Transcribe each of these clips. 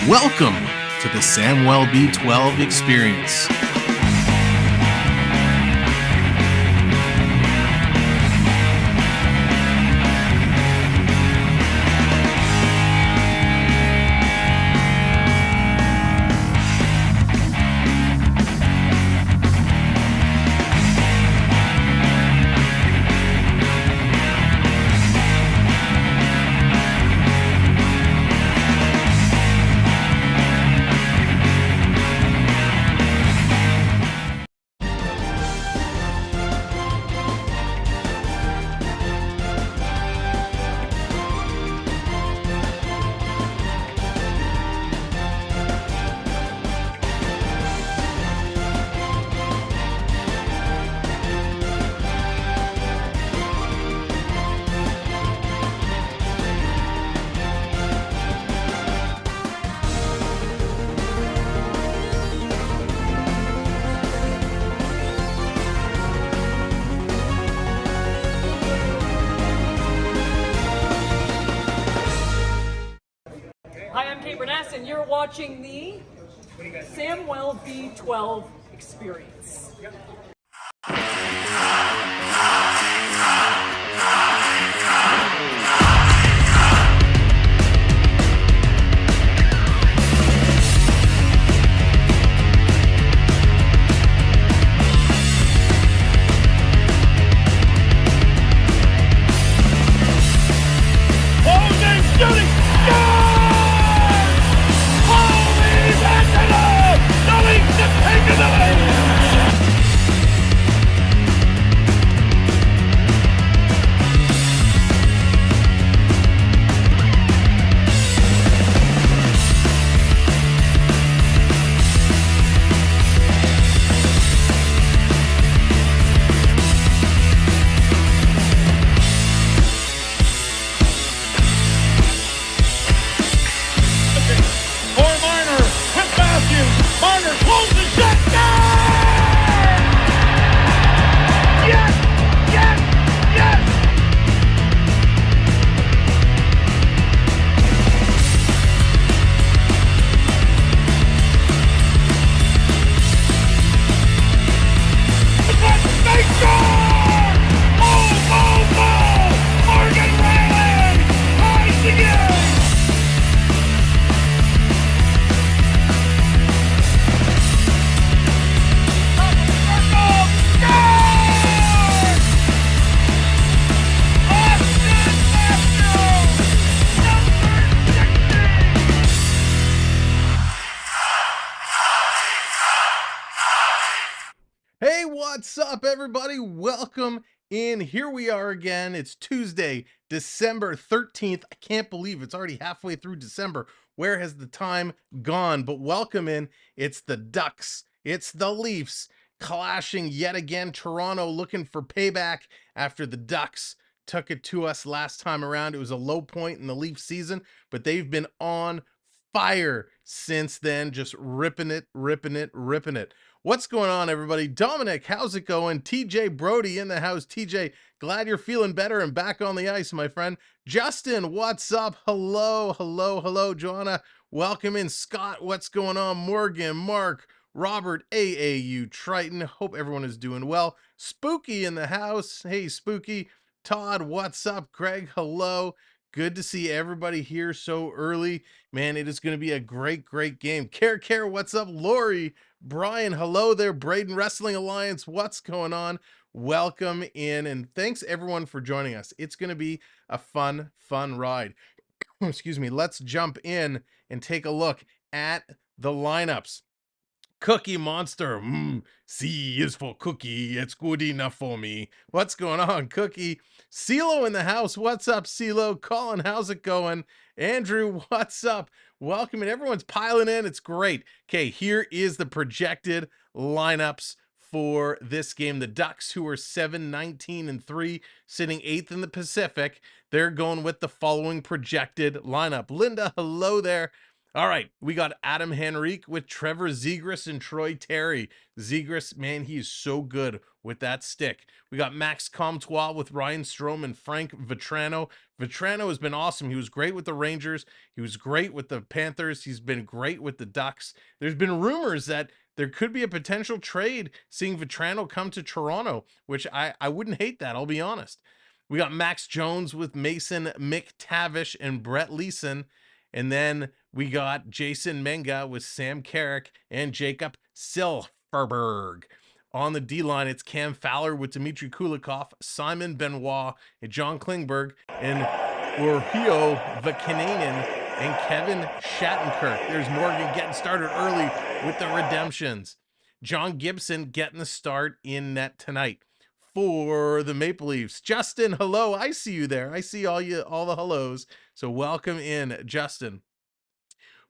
Welcome to the Samwelb12 Experience. And you're watching the Samwelb12 Experience. Yep. Marner closes the shot. Yes! Yes! Yes! They score! Oh! Morgan Riley ties the game! Hey, what's up, everybody? Welcome in. Here we are again. It's Tuesday, December 13th. I can't believe it's already halfway through December. Where has the time gone? But welcome in. It's the Ducks. It's the Leafs clashing yet again. Toronto looking for payback after the Ducks took it to us last time around. It was a low point in the Leafs season, but they've been on fire since then, just ripping it. What's going on, everybody? Dominic, how's it going? TJ Brody in the house. TJ, glad you're feeling better and back on the ice, my friend. Justin, what's up? Hello. Joanna, welcome in. Scott, what's going on? Morgan, Mark, Robert, AAU, Triton. Hope everyone is doing well. Spooky in the house. Hey, Spooky. Todd, what's up? Greg, hello. Good to see everybody here so early. Man, it is going to be a great game. Care, what's up? Lori, Brian, hello there. Braden Wrestling Alliance, what's going on? Welcome in, and thanks everyone for joining us. It's going to be a fun ride. Excuse me. Let's jump in and take a look at the lineups. Cookie Monster. C is for cookie. It's good enough for me. What's going on, Cookie? CeeLo in the house. What's up, CeeLo? Colin, how's it going? Andrew, what's up? Welcome, and everyone's piling in. It's great. Okay, here is the projected lineups for this game. The Ducks, who are 7-19-3, sitting 8th in the Pacific, they're going with the following projected lineup. Linda, hello there. All right, we got Adam Henrique with Trevor Zegras and Troy Terry. Zegras, man, he is so good with that stick. We got Max Comtois with Ryan Strome and Frank Vetrano. Vetrano has been awesome. He was great with the Rangers. He was great with the Panthers. He's been great with the Ducks. There's been rumors that there could be a potential trade seeing Vetrano come to Toronto, which I wouldn't hate that, I'll be honest. We got Max Jones with Mason McTavish and Brett Leeson. And then we got Jason Menga with Sam Carrick and Jacob Silfverberg. On the D-line, it's Cam Fowler with Dmitry Kulikov, Simon Benoit, and John Klingberg, and Urhio Vakanainen and Kevin Shattenkirk. There's Morgan getting started early with the redemptions. John Gibson getting the start in net tonight for the Maple Leafs. Justin, hello. I see you there. I see all the hellos. So welcome in, Justin.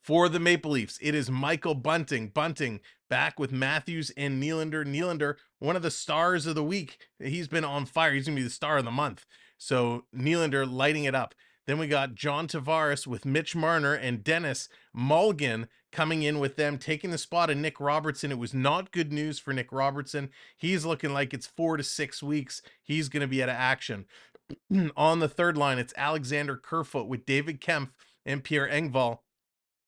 For the Maple Leafs, it is Michael Bunting. Bunting back with Matthews and Nylander. Nylander, one of the stars of the week. He's been on fire. He's going to be the star of the month. So Nylander lighting it up. Then we got John Tavares with Mitch Marner and Dennis Mulligan coming in with them, taking the spot of Nick Robertson. It was not good news for Nick Robertson. He's looking like it's 4 to 6 weeks. He's going to be out of action. On the third line, it's Alexander Kerfoot with David Kempf and Pierre Engvall.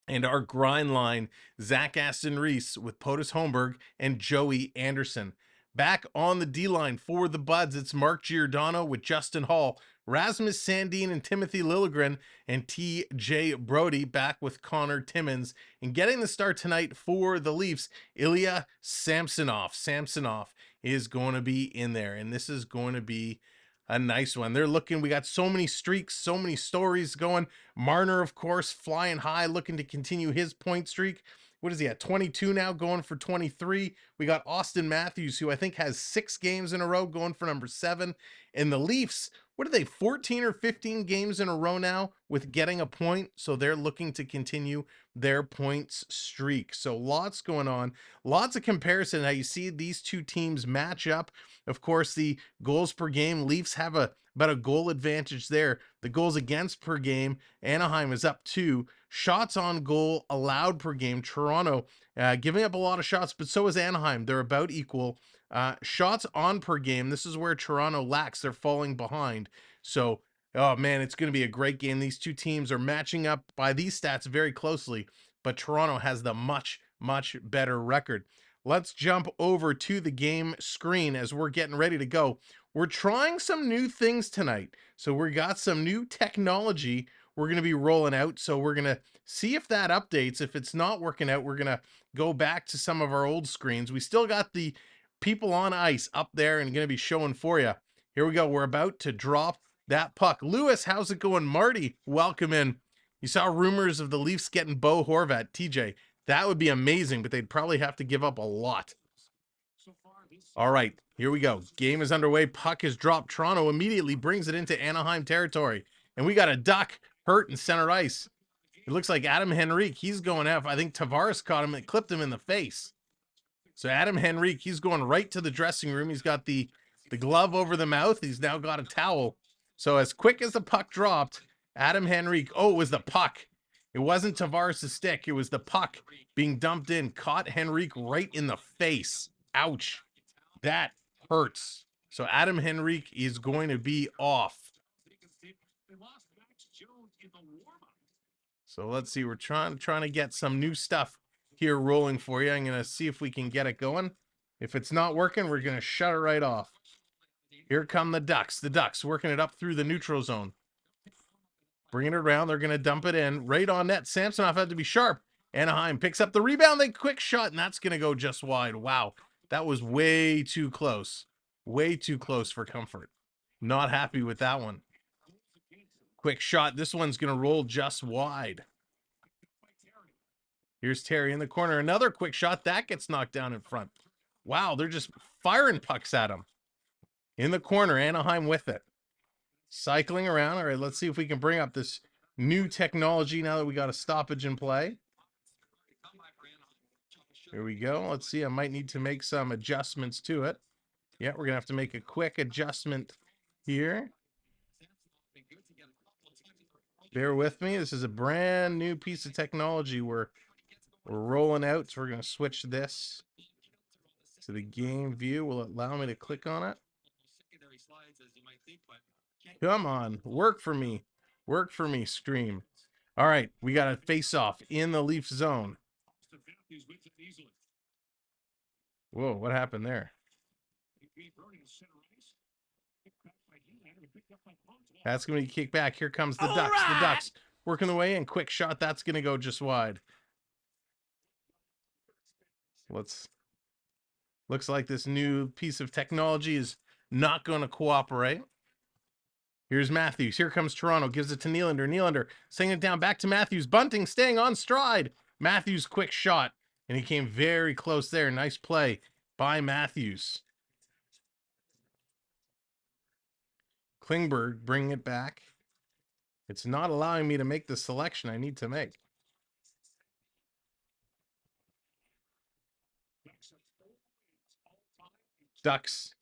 And our grind line, Zach Aston Reese with POTUS Holmberg and Joey Anderson. Back on the D-line for the Buds, it's Mark Giordano with Justin Hall, Rasmus Sandin and Timothy Liljegren, and TJ Brody back with Connor Timmins. And getting the start tonight for the Leafs, Ilya Samsonov. Samsonov is going to be in there, and this is going to be a nice one. They're looking, we got so many streaks, so many stories going. Marner, of course, flying high, looking to continue his point streak. What is he at? 22 now, going for 23. We got Austin Matthews, who I think has 6 games in a row, going for number 7. And the Leafs, what are they, 14 or 15 games in a row now with getting a point? So they're looking to continue their points streak. So lots going on, lots of comparison. How you see these two teams match up. Of course, the goals per game, Leafs have about a goal advantage there. The goals against per game, Anaheim is up 2. Shots on goal allowed per game, Toronto giving up a lot of shots, but so is Anaheim. They're about equal. Shots on per game, this is where Toronto lacks. They're falling behind. So, oh man, it's going to be a great game. These two teams are matching up by these stats very closely, but Toronto has the much better record. Let's jump over to the game screen as we're getting ready to go. We're trying some new things tonight. So we got some new technology we're going to be rolling out. So we're going to see if that updates. If it's not working out, we're going to go back to some of our old screens. We still got the people on ice up there and going to be showing for you. Here we go. We're about to drop that puck. Lewis, how's it going? Marty, welcome in. You saw rumors of the Leafs getting Bo Horvat. TJ, that would be amazing, but they'd probably have to give up a lot. All right, here we go. Game is underway. Puck is dropped. Toronto immediately brings it into Anaheim territory. And we got a Duck hurt in center ice. It looks like Adam Henrique, he's going F. I think Tavares caught him and clipped him in the face. So Adam Henrique, he's going right to the dressing room. He's got the glove over the mouth. He's now got a towel. So as quick as the puck dropped, Adam Henrique, oh, it was the puck. It wasn't Tavares' stick. It was the puck being dumped in. Caught Henrique right in the face. Ouch. That hurts. So Adam Henrique is going to be off. So let's see. We're trying to get some new stuff here rolling for you. I'm going to see if we can get it going. If it's not working, we're going to shut it right off. Here come the Ducks. The Ducks working it up through the neutral zone. Bringing it around. They're going to dump it in. Right on net. Samsonov had to be sharp. Anaheim picks up the rebound. They quick shot, and that's going to go just wide. Wow. That was way too close. Way too close for comfort. Not happy with that one. Quick shot. This one's going to roll just wide. Here's Terry in the corner. Another quick shot. That gets knocked down in front. Wow, they're just firing pucks at him. In the corner, Anaheim with it. Cycling around. All right, let's see if we can bring up this new technology now that we got a stoppage in play. Here we go. Let's see. I might need to make some adjustments to it. Yeah, we're going to have to make a quick adjustment here. Bear with me. This is a brand new piece of technology we're rolling out. So we're going to switch this to the game view. Will it allow me to click on it? Come on. Work for me. Work for me, Stream. All right. We got a face-off in the Leafs zone. Whoa, what happened there? That's going to be kicked back. Here comes the Ducks. The Ducks working the way in. Quick shot. That's going to go just wide. Looks like this new piece of technology is not going to cooperate. Here's Matthews. Here comes Toronto. Gives it to Nylander. Nylander sending it down back to Matthews. Bunting staying on stride. Matthews quick shot. And he came very close there. Nice play by Matthews. Klingberg bringing it back. It's not allowing me to make the selection I need to make. Ducks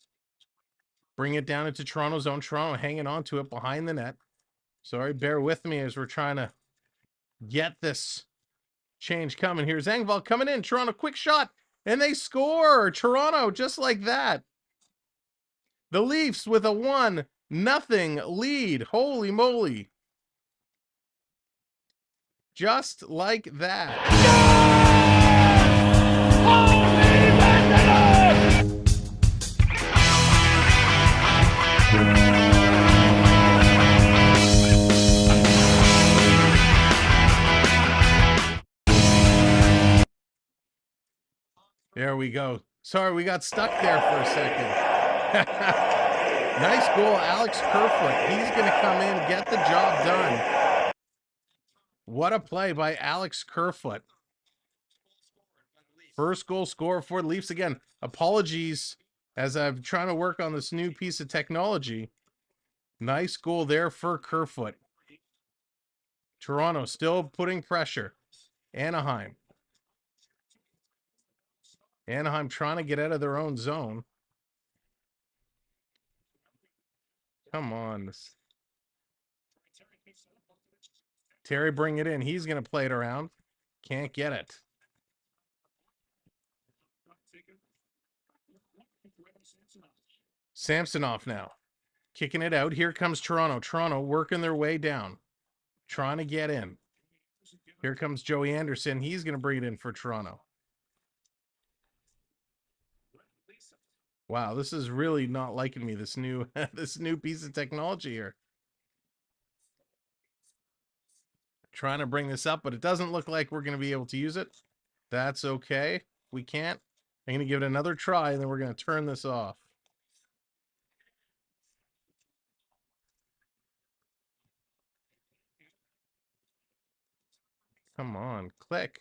bring it down into Toronto's zone. Toronto hanging on to it behind the net. Sorry, bear with me as we're trying to get this change coming. Here's Engvall coming in. Toronto, quick shot, and they score. Toronto, just like that. The Leafs with a 1-0 lead. Holy moly. Just like that. There we go. Sorry, we got stuck there for a second. Nice goal, Alex Kerfoot. He's going to come in, get the job done. What a play by Alex Kerfoot. First goal scorer for the Leafs. Again, apologies as I'm trying to work on this new piece of technology. Nice goal there for Kerfoot. Toronto still putting pressure. Anaheim trying to get out of their own zone. Come on. Terry bring it in. He's going to play it around. Can't get it. Samsonov now. Kicking it out. Here comes Toronto. Toronto working their way down. Trying to get in. Here comes Joey Anderson. He's going to bring it in for Toronto. Wow, this is really not liking me, this new this new piece of technology here. Trying to bring this up, but it doesn't look like we're going to be able to use it. That's okay. We can't. I'm going to give it another try, and then we're going to turn this off. Come on, click.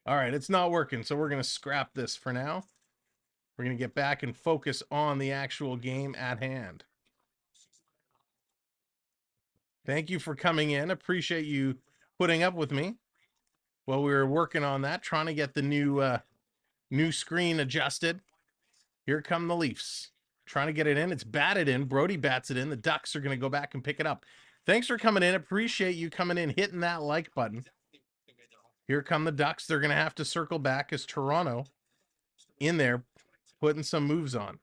All right, it's not working, so we're going to scrap this for now. We're going to get back and focus on the actual game at hand. Thank you for coming in. Appreciate you putting up with me while we were working on that, trying to get the new screen adjusted. Here come the Leafs. Trying to get it in. It's batted in. Brody bats it in. The Ducks are going to go back and pick it up. Thanks for coming in. Appreciate you coming in, hitting that like button. Here come the Ducks. They're going to have to circle back as Toronto in there, putting some moves on.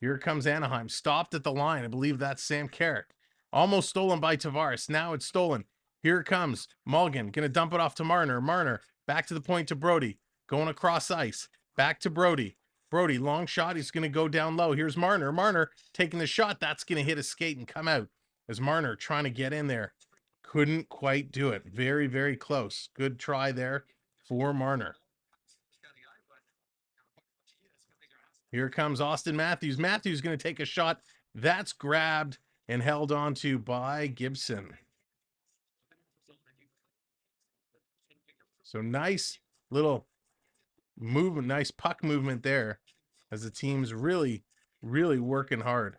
Here comes Anaheim. Stopped at the line. I believe that's Sam Carrick. Almost stolen by Tavares. Now it's stolen. Here it comes. Mulligan going to dump it off to Marner. Marner back to the point to Brody. Going across ice. Back to Brody. Brody, long shot. He's going to go down low. Here's Marner. Marner taking the shot. That's going to hit his skate and come out. As Marner trying to get in there. Couldn't quite do it. Very, very close. Good try there for Marner. Here comes Austin Matthews. Matthews going to take a shot. That's grabbed and held onto by Gibson. So nice little movement, nice puck movement there as the team's really, really working hard.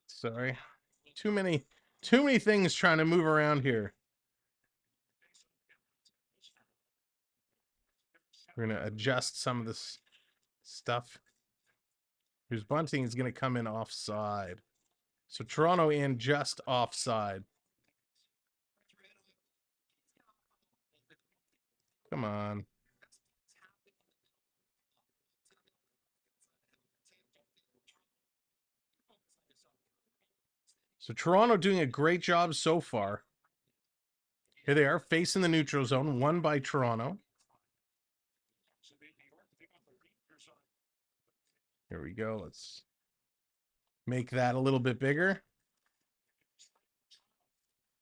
Sorry. Too many things trying to move around here. We're going to adjust some of this stuff. Here's Bunting is going to come in offside. So Toronto in just offside. Come on. So Toronto doing a great job so far. Here they are facing the neutral zone, won by Toronto. Here we go. Let's make that a little bit bigger.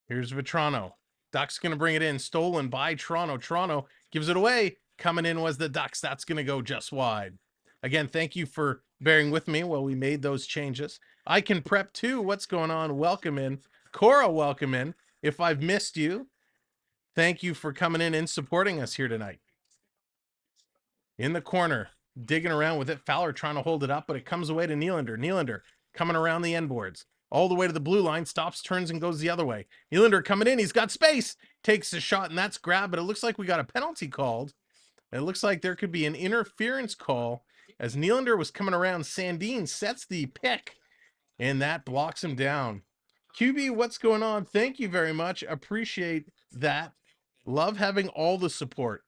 Here's Vetrano. Ducks going to bring it in. Stolen by Toronto. Toronto gives it away. Coming in was the Ducks. That's going to go just wide. Again, thank you for bearing with me while we made those changes. I can prep too. What's going on? Welcome in. Cora, welcome in. If I've missed you, thank you for coming in and supporting us here tonight. In the corner, digging around with it. Fowler trying to hold it up, but it comes away to Nylander. Nylander coming around the end boards. All the way to the blue line, stops, turns, and goes the other way. Nylander coming in. He's got space. Takes a shot, and that's grabbed, but it looks like we got a penalty called. It looks like there could be an interference call as Nylander was coming around. Sandin sets the pick, and that blocks him down. QB, what's going on? Thank you very much. Appreciate that. Love having all the support.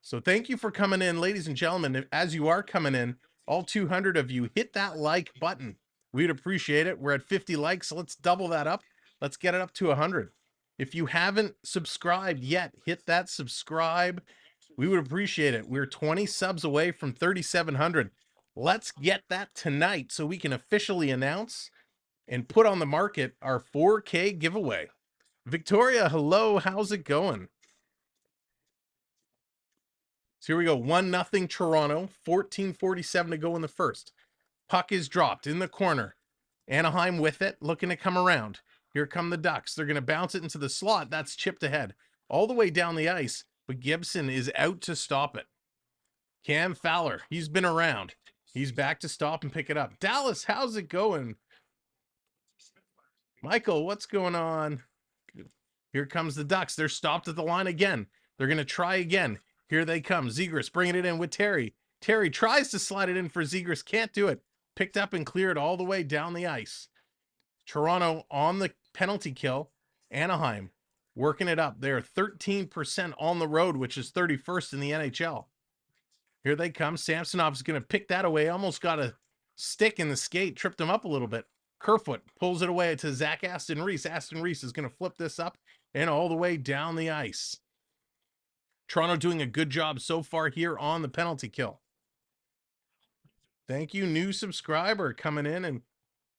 So thank you for coming in, ladies and gentlemen. As you are coming in, all 200 of you, hit that like button. We'd appreciate it. We're at 50 likes. So let's double that up. Let's get it up to 100. If you haven't subscribed yet, hit that subscribe. We would appreciate it. We're 20 subs away from 3,700. Let's get that tonight so we can officially announce and put on the market our 4K giveaway. Victoria, hello. How's it going? So here we go. 1-0 Toronto. 14:47 to go in the first. Puck is dropped in the corner. Anaheim with it, looking to come around. Here come the Ducks. They're going to bounce it into the slot. That's chipped ahead all the way down the ice, but Gibson is out to stop it. Cam Fowler, he's been around. He's back to stop and pick it up. Dallas, how's it going? Michael, what's going on? Here comes the Ducks. They're stopped at the line again. They're going to try again. Here they come. Zegras bringing it in with Terry. Terry tries to slide it in for Zegras. Can't do it. Picked up and cleared all the way down the ice. Toronto on the penalty kill. Anaheim working it up. They're 13% on the road, which is 31st in the NHL. Here they come. Samsonov's going to pick that away. Almost got a stick in the skate. Tripped him up a little bit. Kerfoot pulls it away to Zach Aston Reese. Aston Reese is going to flip this up and all the way down the ice. Toronto doing a good job so far here on the penalty kill. Thank you, new subscriber, coming in and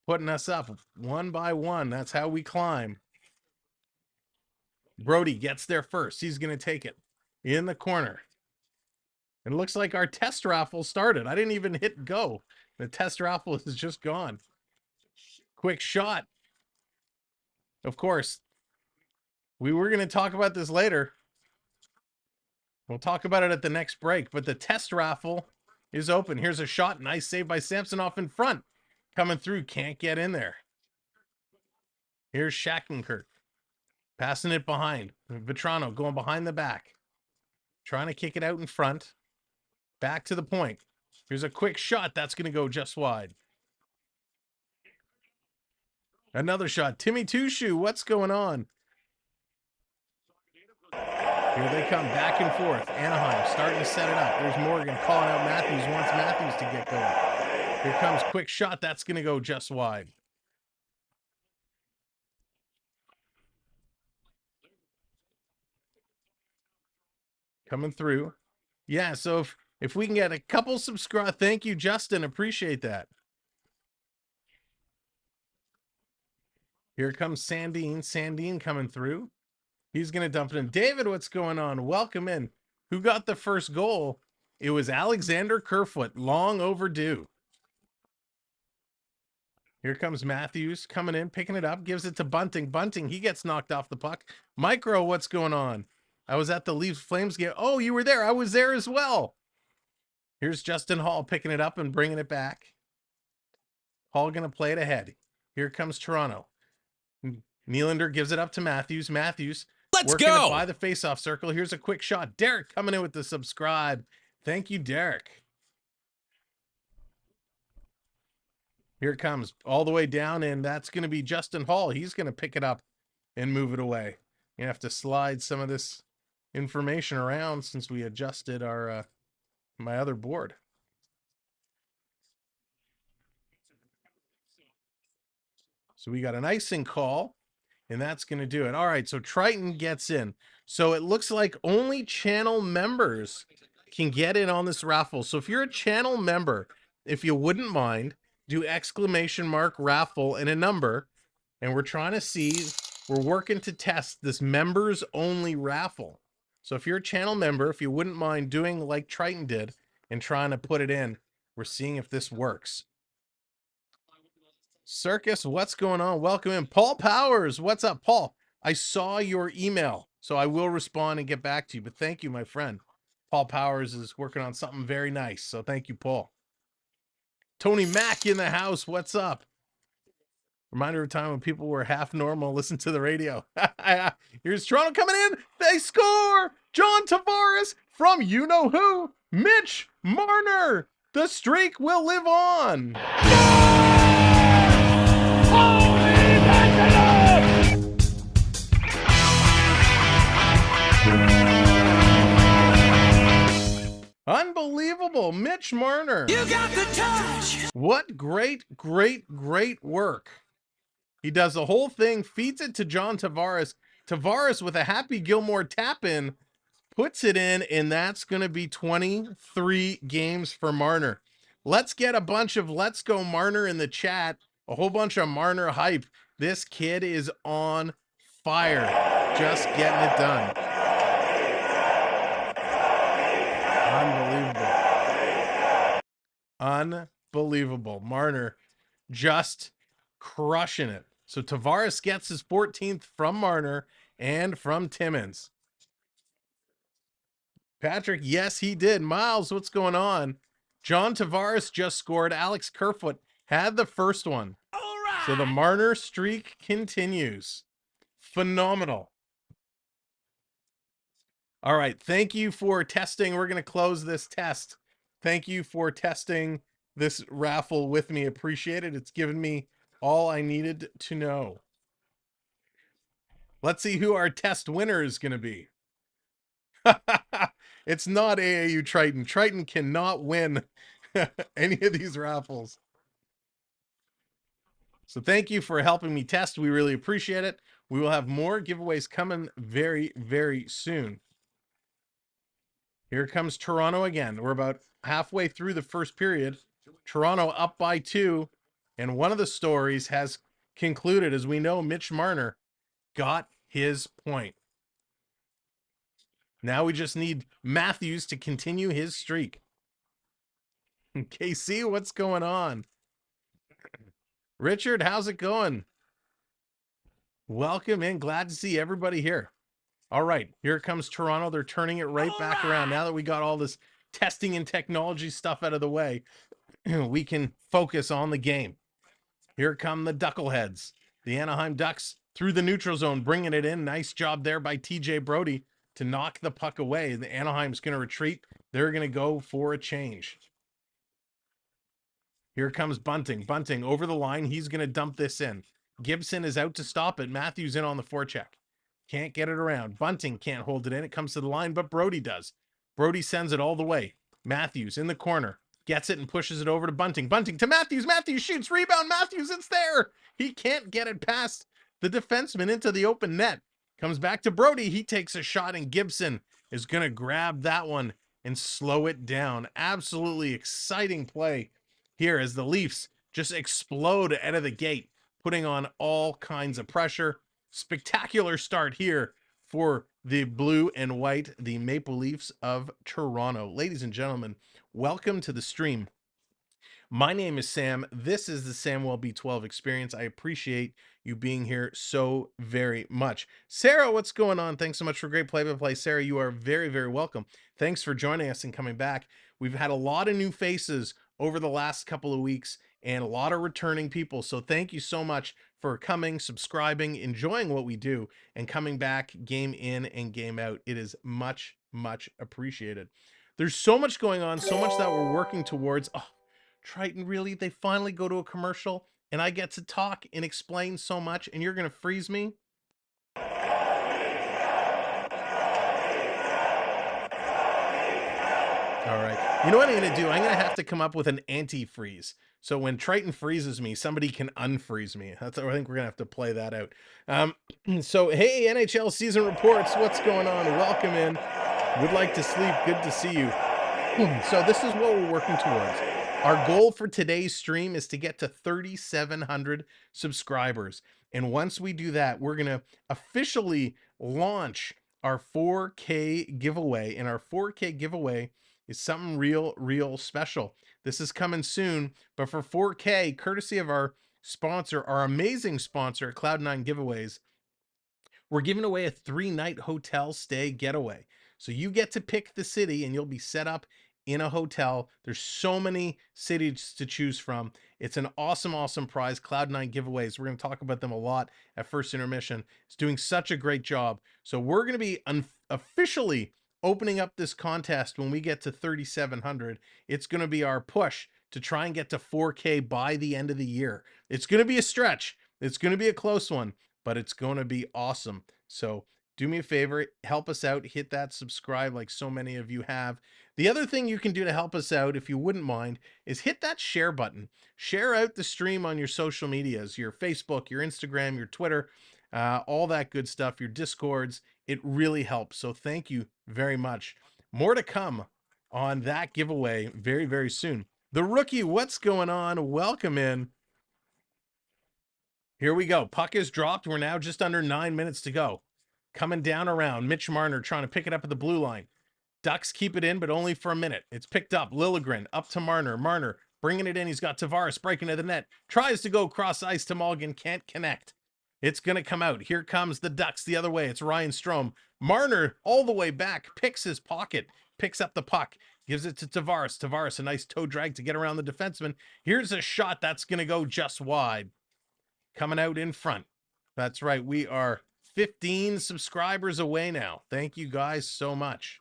putting us up one by one. That's how we climb. Brody gets there first. He's going to take it in the corner. It looks like our test raffle started. I didn't even hit go. The test raffle is just gone. Quick shot. Of course, we were going to talk about this later. We'll talk about it at the next break, but the test raffle is open. Here's a shot. Nice save by Samsonov in front. Coming through. Can't get in there. Here's Shattenkirk. Passing it behind. Vetrano going behind the back. Trying to kick it out in front. Back to the point. Here's a quick shot. That's going to go just wide. Another shot. Timmy Two-Shoe, what's going on? Here they come, back and forth. Anaheim starting to set it up. There's Morgan calling out Matthews, wants Matthews to get going. Here comes quick shot. That's going to go just wide. Coming through. Yeah, so if we can get a couple subscribe, thank you, Justin. Appreciate that. Here comes Sandin. Sandin coming through. He's going to dump it in. David, what's going on? Welcome in. Who got the first goal? It was Alexander Kerfoot. Long overdue. Here comes Matthews coming in, picking it up, gives it to Bunting. Bunting, he gets knocked off the puck. Micro, what's going on? I was at the Leafs Flames game. Oh, you were there. I was there as well. Here's Justin Hall picking it up and bringing it back. Hall going to play it ahead. Here comes Toronto. Nylander gives it up to Matthews. Matthews working it by the faceoff circle. Here's a quick shot. Derek coming in with the subscribe. Thank you, Derek. Here it comes all the way down, and that's going to be Justin Hall. He's going to pick it up and move it away. You have to slide some of this information around since we adjusted our my other board. So we got an icing call, and that's going to do it. All right, so Triton gets in. So it looks like only channel members can get in on this raffle. So if you're a channel member, if you wouldn't mind, do !raffle and a number. And we're trying to see, we're working to test this members only raffle. So if you're a channel member, if you wouldn't mind doing like Triton did and trying to put it in, we're seeing if this works. Circus, what's going on? Welcome in. Paul Powers, what's up? Paul, I saw your email, so I will respond and get back to you. But thank you, my friend. Paul Powers is working on something very nice, so thank you, Paul. Tony Mack in the house, what's up? Reminder of a time when people were half normal, listen to the radio. Here's Toronto coming in. They score! John Tavares from you-know-who, Mitch Marner. The streak will live on. Unbelievable, Mitch Marner. You got the touch. What great work. He does the whole thing, feeds it to John Tavares. Tavares with a Happy Gilmore tap in, puts it in, and that's going to be 23 games for Marner. Let's get a bunch of Let's Go Marner in the chat. A whole bunch of Marner hype. This kid is on fire. Just getting it done. Unbelievable. Marner just crushing it. So Tavares gets his 14th from Marner and from Timmins. Patrick, yes, he did. Miles, what's going on? John Tavares just scored. Alex Kerfoot had the first one. All right. So the Marner streak continues. Phenomenal. All right. Thank you for testing. We're going to close this test. Thank you for testing this raffle with me. Appreciate it. It's given me all I needed to know. Let's see who our test winner is going to be. It's not AAU Triton. Triton cannot win any of these raffles. So thank you for helping me test. We really appreciate it. We will have more giveaways coming very, very soon. Here comes Toronto again. We're about halfway through the first period. Toronto up by 2. And one of the stories has concluded. As we know, Mitch Marner got his point. Now we just need Matthews to continue his streak. KC, what's going on? Richard, how's it going? Welcome in. Glad to see everybody here. All right, here comes Toronto. They're turning it right back around. Now that we got all this testing and technology stuff out of the way, we can focus on the game. Here come the Duckleheads. The Anaheim Ducks through the neutral zone, bringing it in. Nice job there by TJ Brody to knock the puck away. The Anaheim's going to retreat. They're going to go for a change. Here comes Bunting. Bunting over the line. He's going to dump this in. Gibson is out to stop it. Matthews in on the forecheck. Can't get it around. Bunting can't hold it in. It comes to the line, but Brody does. Brody sends it all the way. Matthews in the corner. Gets it and pushes it over to Bunting. Bunting to Matthews. Matthews shoots. Rebound. Matthews, it's there. He can't get it past the defenseman into the open net. Comes back to Brody. He takes a shot, and Gibson is going to grab that one and slow it down. Absolutely exciting play here as the Leafs just explode out of the gate, putting on all kinds of pressure. Spectacular start here for the blue and white, the Maple Leafs of Toronto. Ladies and gentlemen, welcome to the stream. My name is Sam. This is the Samwelb12 Experience. I appreciate you being here so very much. Sarah, what's going on? Thanks so much for great play-by-play. Sarah, you are very, very welcome. Thanks for joining us and coming back. We've had a lot of new faces over the last couple of weeks and a lot of returning people. So thank you so much for coming, subscribing, enjoying what we do, and coming back game in and game out. It is much, much appreciated. There's so much going on, so much that we're working towards. Oh, Triton, really? They finally go to a commercial and I get to talk and explain so much and you're going to freeze me? All right. You know what I'm going to do? I'm going to have to come up with an antifreeze. So when Triton freezes me, somebody can unfreeze me. I think we're going to have to play that out. So, hey, NHL season reports. What's going on? Welcome in. Would like to sleep. Good to see you. So this is what we're working towards. Our goal for today's stream is to get to 3,700 subscribers. And once we do that, we're going to officially launch our 4K giveaway. And our 4K giveaway is something real special. This is coming soon, but for 4K, courtesy of our sponsor, our amazing sponsor, Cloud9 Giveaways, we're giving away a 3-night hotel stay getaway. So you get to pick the city and you'll be set up in a hotel. There's so many cities to choose from. It's an awesome prize. Cloud9 Giveaways. We're going to talk about them a lot at First Intermission. It's doing such a great job. So we're going to be officially opening up this contest when we get to 3,700. It's going to be our push to try and get to 4K by the end of the year. It's going to be a stretch. It's going to be a close one, but it's going to be awesome. So do me a favor, help us out, hit that subscribe like so many of you have. The other thing you can do to help us out, if you wouldn't mind, is hit that share button. Share out the stream on your social medias, your Facebook, your Instagram, your Twitter, all that good stuff, your Discords. It really helps. So thank you very much. More to come on that giveaway very soon. The Rookie, what's going on? Welcome in. Here we go. Puck is dropped. We're now just under 9 minutes to go. Coming down around. Mitch Marner trying to pick it up at the blue line. Ducks keep it in, but only for a minute. It's picked up. Liljegren up to Marner. Marner bringing it in. He's got Tavares breaking into the net. Tries to go cross ice to Mulligan. Can't connect. It's going to come out. Here comes the Ducks the other way. It's Ryan Strome. Marner all the way back. Picks his pocket. Picks up the puck. Gives it to Tavares. Tavares, a nice toe drag to get around the defenseman. Here's a shot that's going to go just wide. Coming out in front. That's right. We are 15 subscribers away now. Thank you guys so much.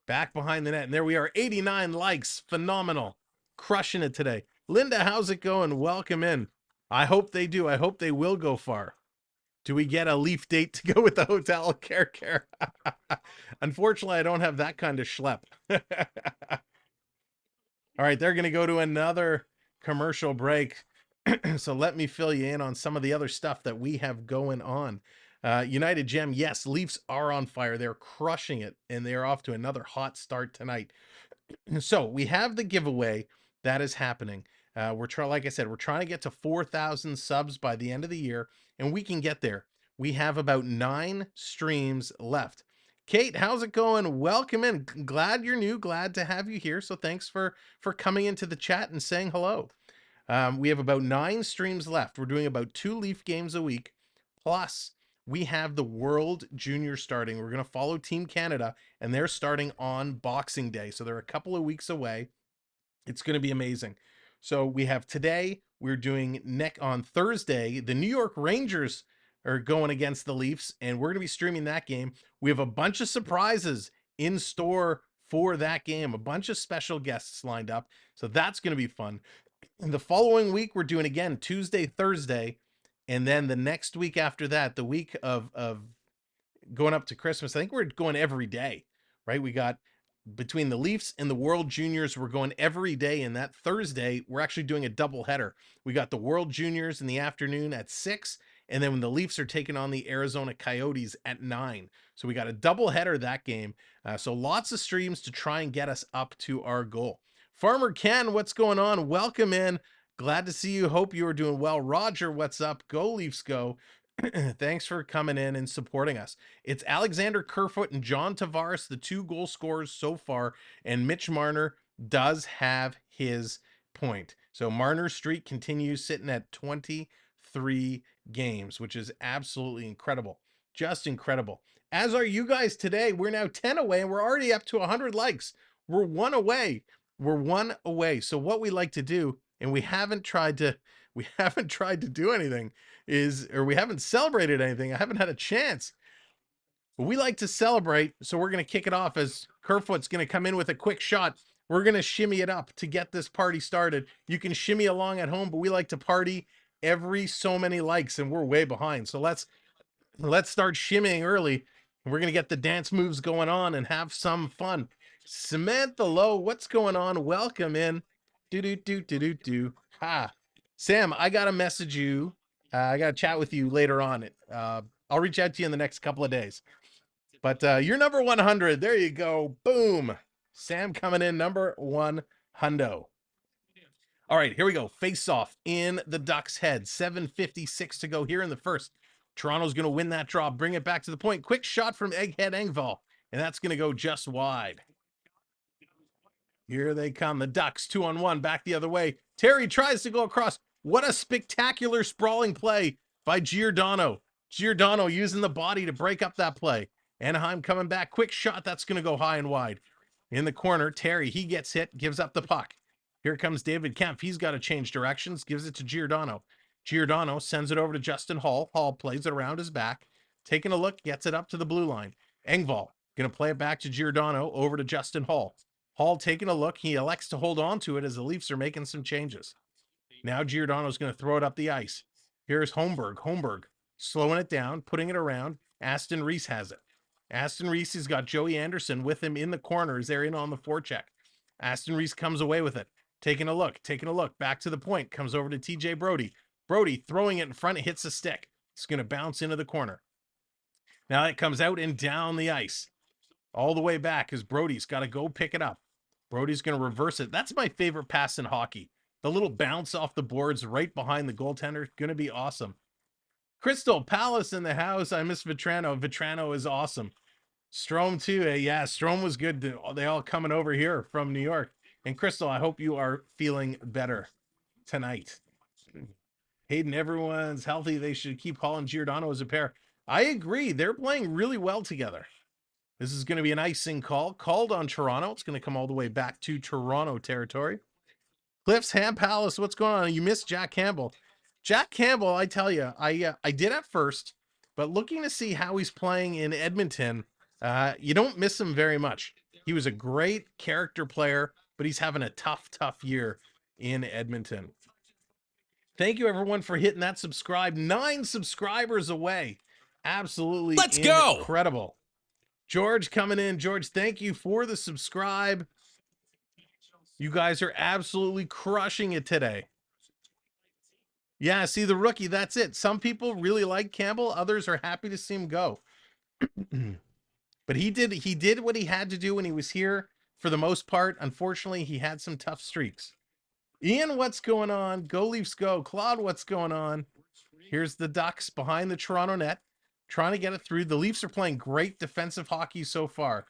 Back behind the net. And there we are. 89 likes. Phenomenal. Crushing it today. Linda, how's it going? Welcome in. I hope they do. I hope they will go far. Do we get a Leaf date to go with the hotel? Care. Unfortunately, I don't have that kind of schlep. All right. They're going to go to another commercial break. So let me fill you in on some of the other stuff that we have going on. United Gem, yes, Leafs are on fire. They're crushing it, and they're off to another hot start tonight. So we have the giveaway that is happening. Like I said, we're trying to get to 4,000 subs by the end of the year, and we can get there. We have about 9 streams left. Kate, how's it going? Welcome in. Glad you're new. Glad to have you here. So thanks for coming into the chat and saying hello. We have about 9 streams left. We're doing about 2 Leaf games a week. Plus, we have the World Junior starting. We're going to follow Team Canada, and they're starting on Boxing Day. So they're a couple of weeks away. It's going to be amazing. So we have today, we're doing on Thursday, the New York Rangers are going against the Leafs, and we're going to be streaming that game. We have a bunch of surprises in store for that game, a bunch of special guests lined up. So that's going to be fun. And the following week, we're doing again Tuesday, Thursday, and then the next week after that, the week of going up to Christmas, I think we're going every day, right? We got between the Leafs and the World Juniors, we're going every day. And that Thursday, we're actually doing a double header. We got the World Juniors in the afternoon at 6, and then when the Leafs are taking on the Arizona Coyotes at 9. So we got a double header that game. So lots of streams to try and get us up to our goal. Farmer Ken, what's going on? Welcome in. Glad to see you. Hope you are doing well. Roger, what's up? Go Leafs, go. Thanks for coming in and supporting us. It's Alexander Kerfoot and John Tavares, the 2 goal scorers so far, and Mitch Marner does have his point. So Marner's streak continues sitting at 23 games, which is absolutely incredible. Just incredible. As are you guys today. We're now 10 away and we're already up to 100 likes. We're one away. We're one away. So what we like to do, and we haven't tried to do anything, we haven't celebrated anything. I haven't had a chance. But we like to celebrate, so we're going to kick it off as Kerfoot's going to come in with a quick shot. We're going to shimmy it up to get this party started. You can shimmy along at home, but we like to party every so many likes, and we're way behind. So let's start shimmying early. We're going to get the dance moves going on and have some fun. Samantha Lowe, what's going on? Welcome in. Do. Ha. Sam, I got to message you. I got to chat with you later on. I'll reach out to you in the next couple of days. But you're number 100. There you go. Boom. Sam coming in number 100. All right, here we go. Face off in the Ducks' head. 7:56 to go here in the first. Toronto's going to win that draw. Bring it back to the point. Quick shot from Egghead Engvall. And that's going to go just wide. Here they come. The Ducks 2-on-1 back the other way. Terry tries to go across. What a spectacular sprawling play by Giordano. Giordano using the body to break up that play. Anaheim coming back. Quick shot. That's going to go high and wide. In the corner, Terry, he gets hit, gives up the puck. Here comes David Kemp. He's got to change directions. Gives it to Giordano. Giordano sends it over to Justin Hall. Hall plays it around his back. Taking a look, gets it up to the blue line. Engvall going to play it back to Giordano over to Justin Hall. Hall taking a look. He elects to hold on to it as the Leafs are making some changes. Now Giordano's going to throw it up the ice. Here's Holmberg. Holmberg slowing it down, putting it around. Aston Reese has it. Aston Reese has got Joey Anderson with him in the corners. They're in on the forecheck. Aston Reese comes away with it. Taking a look. Back to the point. Comes over to TJ Brody. Brody throwing it in front. It hits a stick. It's going to bounce into the corner. Now it comes out and down the ice. All the way back as Brody's got to go pick it up. Brody's going to reverse it. That's my favorite pass in hockey. The little bounce off the boards right behind the goaltender. Going to be awesome. Crystal Palace in the house. I miss Vetrano. Vetrano is awesome. Strome too. Yeah, Strome was good. They all coming over here from New York. And Crystal, I hope you are feeling better tonight. Hayden, everyone's healthy. They should keep Hall and Giordano as a pair. I agree. They're playing really well together. This is going to be an icing call. Called on Toronto. It's going to come all the way back to Toronto territory. Cliffs, Ham Palace, what's going on? You missed Jack Campbell. Jack Campbell, I tell you, I did at first, but looking to see how he's playing in Edmonton, you don't miss him very much. He was a great character player, but he's having a tough year in Edmonton. Thank you, everyone, for hitting that subscribe. 9 subscribers away. Absolutely Let's go. Incredible. George coming in. George, thank you for the subscribe. You guys are absolutely crushing it today. Yeah, see the rookie, that's it. Some people really like Campbell. Others are happy to see him go. But he did what he had to do when he was here for the most part. Unfortunately, he had some tough streaks. Ian, what's going on? Go Leafs go. Claude, what's going on? Here's the Ducks behind the Toronto net, trying to get it through. The Leafs are playing great defensive hockey so far.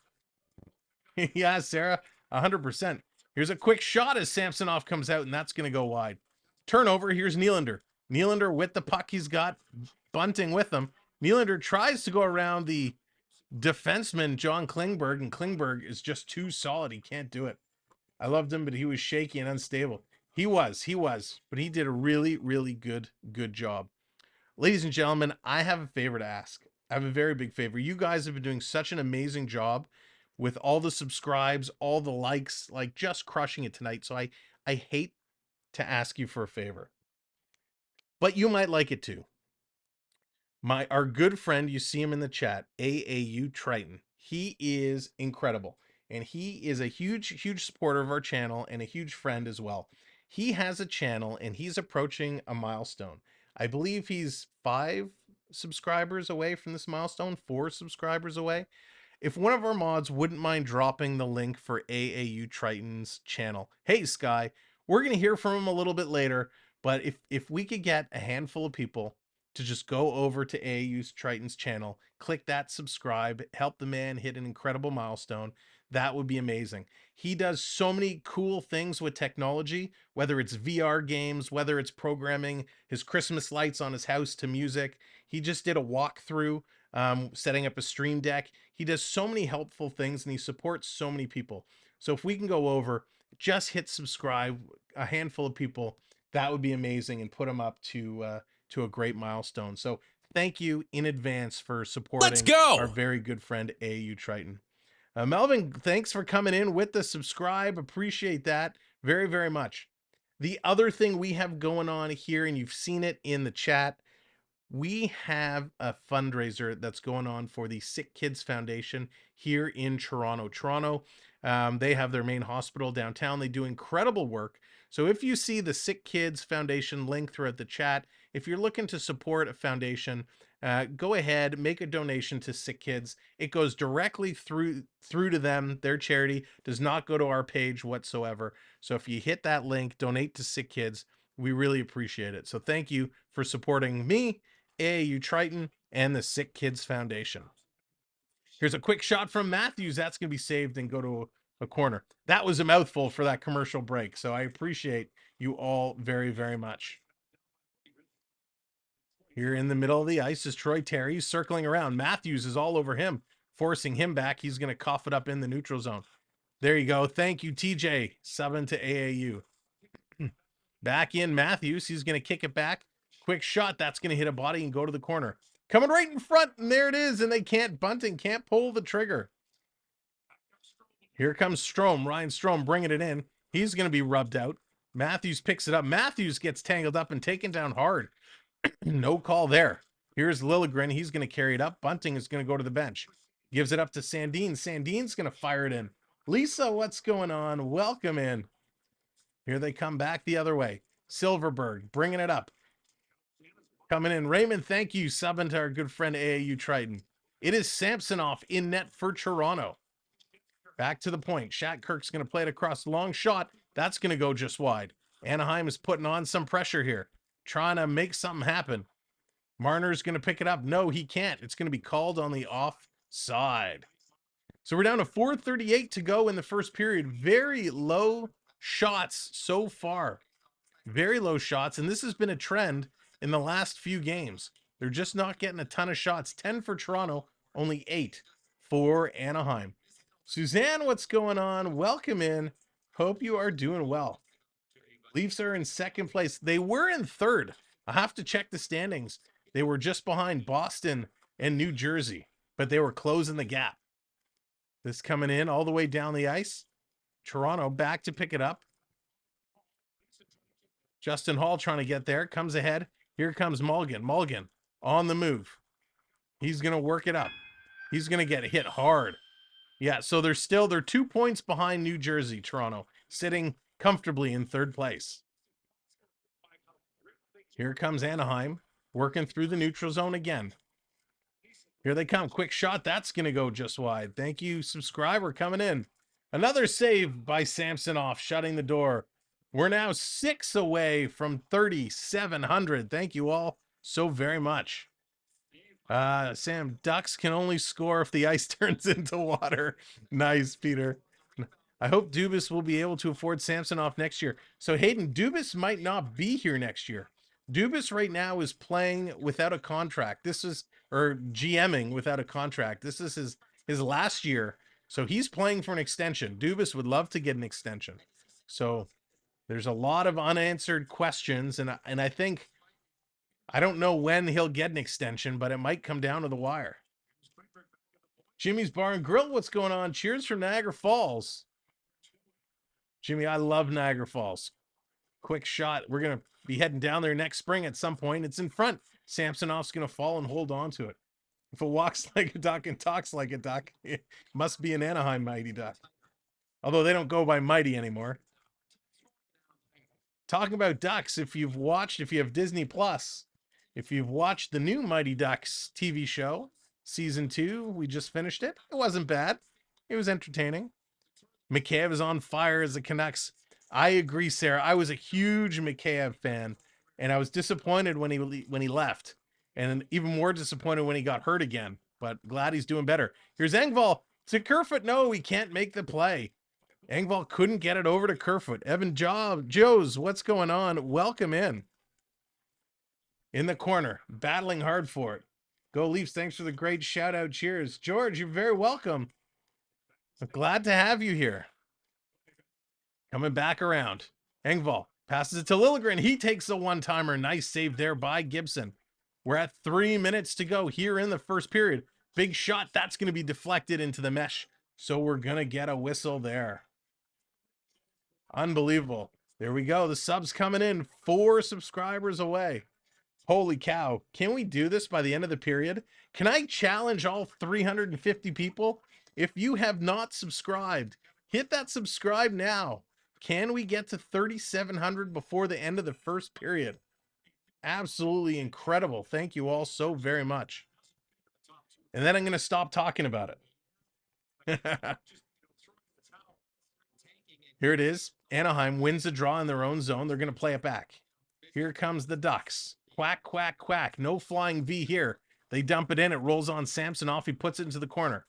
Yeah, Sarah, 100%. Here's a quick shot as Samsonov comes out, and that's going to go wide. Turnover, here's Nylander. Nylander with the puck he's got, bunting with him. Nylander tries to go around the defenseman, John Klingberg, and Klingberg is just too solid. He can't do it. I loved him, but he was shaky and unstable. He was, but he did a really good job. Ladies and gentlemen, I have a favor to ask. I have a very big favor. You guys have been doing such an amazing job with all the subscribes, all the likes, like just crushing it tonight. So I hate to ask you for a favor, but you might like it too. Our good friend, you see him in the chat, AAU Triton. He is incredible. And he is a huge supporter of our channel and a huge friend as well. He has a channel and he's approaching a milestone. I believe he's 5 subscribers away from this milestone, 4 subscribers away. If one of our mods wouldn't mind dropping the link for AAU Triton's channel. Hey, Sky, we're going to hear from him a little bit later, but if we could get a handful of people to just go over to AAU Triton's channel, click that subscribe, help the man hit an incredible milestone, that would be amazing. He does so many cool things with technology, whether it's VR games, whether it's programming his Christmas lights on his house to music. He just did a walkthrough, setting up a stream deck. He does so many helpful things and he supports so many people. So if we can go over, just hit subscribe, a handful of people, that would be amazing, and put him up to a great milestone. So thank you in advance for supporting our very good friend AU Triton. Melvin, thanks for coming in with the subscribe. Appreciate that very, very much. The other thing we have going on here, and you've seen it in the chat, we have a fundraiser that's going on for the Sick Kids Foundation here in Toronto. They have their main hospital downtown. They do incredible work. So if you see the Sick Kids Foundation link throughout the chat, if you're looking to support a foundation, go ahead, make a donation to Sick Kids. It goes directly through to them. Their charity does not go to our page whatsoever. So if you hit that link, donate to Sick Kids, we really appreciate it. So thank you for supporting me, AAU Triton, and the Sick Kids Foundation. Here's a quick shot from Matthews. That's going to be saved and go to a corner. That was a mouthful for that commercial break. So I appreciate you all very, very much. Here in the middle of the ice is Troy Terry circling around. Matthews is all over him, forcing him back. He's going to cough it up in the neutral zone. There you go. Thank you, TJ, subbing to AAU. Back in Matthews. He's going to kick it back. Quick shot. That's going to hit a body and go to the corner. Coming right in front, and there it is, and they can't bunting, can't pull the trigger. Here comes Strome, Ryan Strome bringing it in. He's going to be rubbed out. Matthews picks it up. Matthews gets tangled up and taken down hard. No call there. Here's Liljegren. He's going to carry it up. Bunting is going to go to the bench. Gives it up to Sandin. Sandin's going to fire it in. Lisa, what's going on? Welcome in. Here they come back the other way. Silverberg bringing it up. Coming in. Raymond, thank you. Subbing to our good friend AAU Triton. It is Samsonov in net for Toronto. Back to the point. Shatkirk's going to play it across. Long shot. That's going to go just wide. Anaheim is putting on some pressure here, trying to make something happen. Marner's going to pick it up. No, he can't. It's going to be called on the offside. So we're down to 4:38 to go in the first period. Very low shots so far. Very low shots. And this has been a trend in the last few games. They're just not getting a ton of shots. 10 for Toronto, only 8 for Anaheim. Suzanne, what's going on? Welcome in. Hope you are doing well. Leafs are in second place. They were in third. I have to check the standings. They were just behind Boston and New Jersey, but they were closing the gap. This coming in all the way down the ice. Toronto back to pick it up. Justin Hall trying to get there. Comes ahead. Here comes Mulligan. Mulligan on the move. He's going to work it up. He's going to get hit hard. Yeah, so they're 2 points behind New Jersey, Toronto, sitting comfortably in third place. Here comes Anaheim, working through the neutral zone again. Here they come. Quick shot. That's going to go just wide. Thank you, subscriber, coming in. Another save by Samsonov, shutting the door. We're now 6 away from 3,700. Thank you all so very much. Sam, Ducks can only score if the ice turns into water. Nice, Peter. I hope Dubas will be able to afford Samsonov next year. So, Hayden, Dubas might not be here next year. Dubas right now is playing without a contract. Or GMing without a contract. This is his last year. So he's playing for an extension. Dubas would love to get an extension. So there's a lot of unanswered questions. And I think, I don't know when he'll get an extension, but it might come down to the wire. Jimmy's Bar and Grill, what's going on? Cheers from Niagara Falls. Jimmy, I love Niagara Falls. Quick shot. We're going to be heading down there next spring at some point. It's in front. Samsonov's going to fall and hold on to it. If it walks like a duck and talks like a duck, it must be an Anaheim Mighty Duck. Although they don't go by Mighty anymore. Talking about ducks, if you have Disney Plus, if you've watched the new Mighty Ducks TV show, season 2, we just finished it. It wasn't bad. It was entertaining. Mikheyev is on fire as the Canucks. I agree, Sarah. I was a huge Mikheyev fan, and I was disappointed when he left, and even more disappointed when he got hurt again. But glad he's doing better. Here's Engvall. To Kerfoot, no, he can't make the play. Engvall couldn't get it over to Kerfoot. Evan Joes, what's going on? Welcome in. In the corner, battling hard for it. Go Leafs, thanks for the great shout out. Cheers. George, you're very welcome. I'm glad to have you here. Coming back around. Engvall passes it to Liljegren. He takes a one-timer. Nice save there by Gibson. We're at 3 minutes to go here in the first period. Big shot. That's going to be deflected into the mesh. So we're going to get a whistle there. Unbelievable. There we go. The subs coming in. 4 subscribers away. Holy cow. Can we do this by the end of the period? Can I challenge all 350 people? If you have not subscribed, hit that subscribe now. Can we get to 3,700 before the end of the first period? Absolutely incredible. Thank you all so very much. And then I'm going to stop talking about it. Here it is. Anaheim wins the draw in their own zone. They're going to play it back. Here comes the Ducks. Quack, quack, quack. No flying V here. They dump it in. It rolls on Samsonov. He puts it into the corner.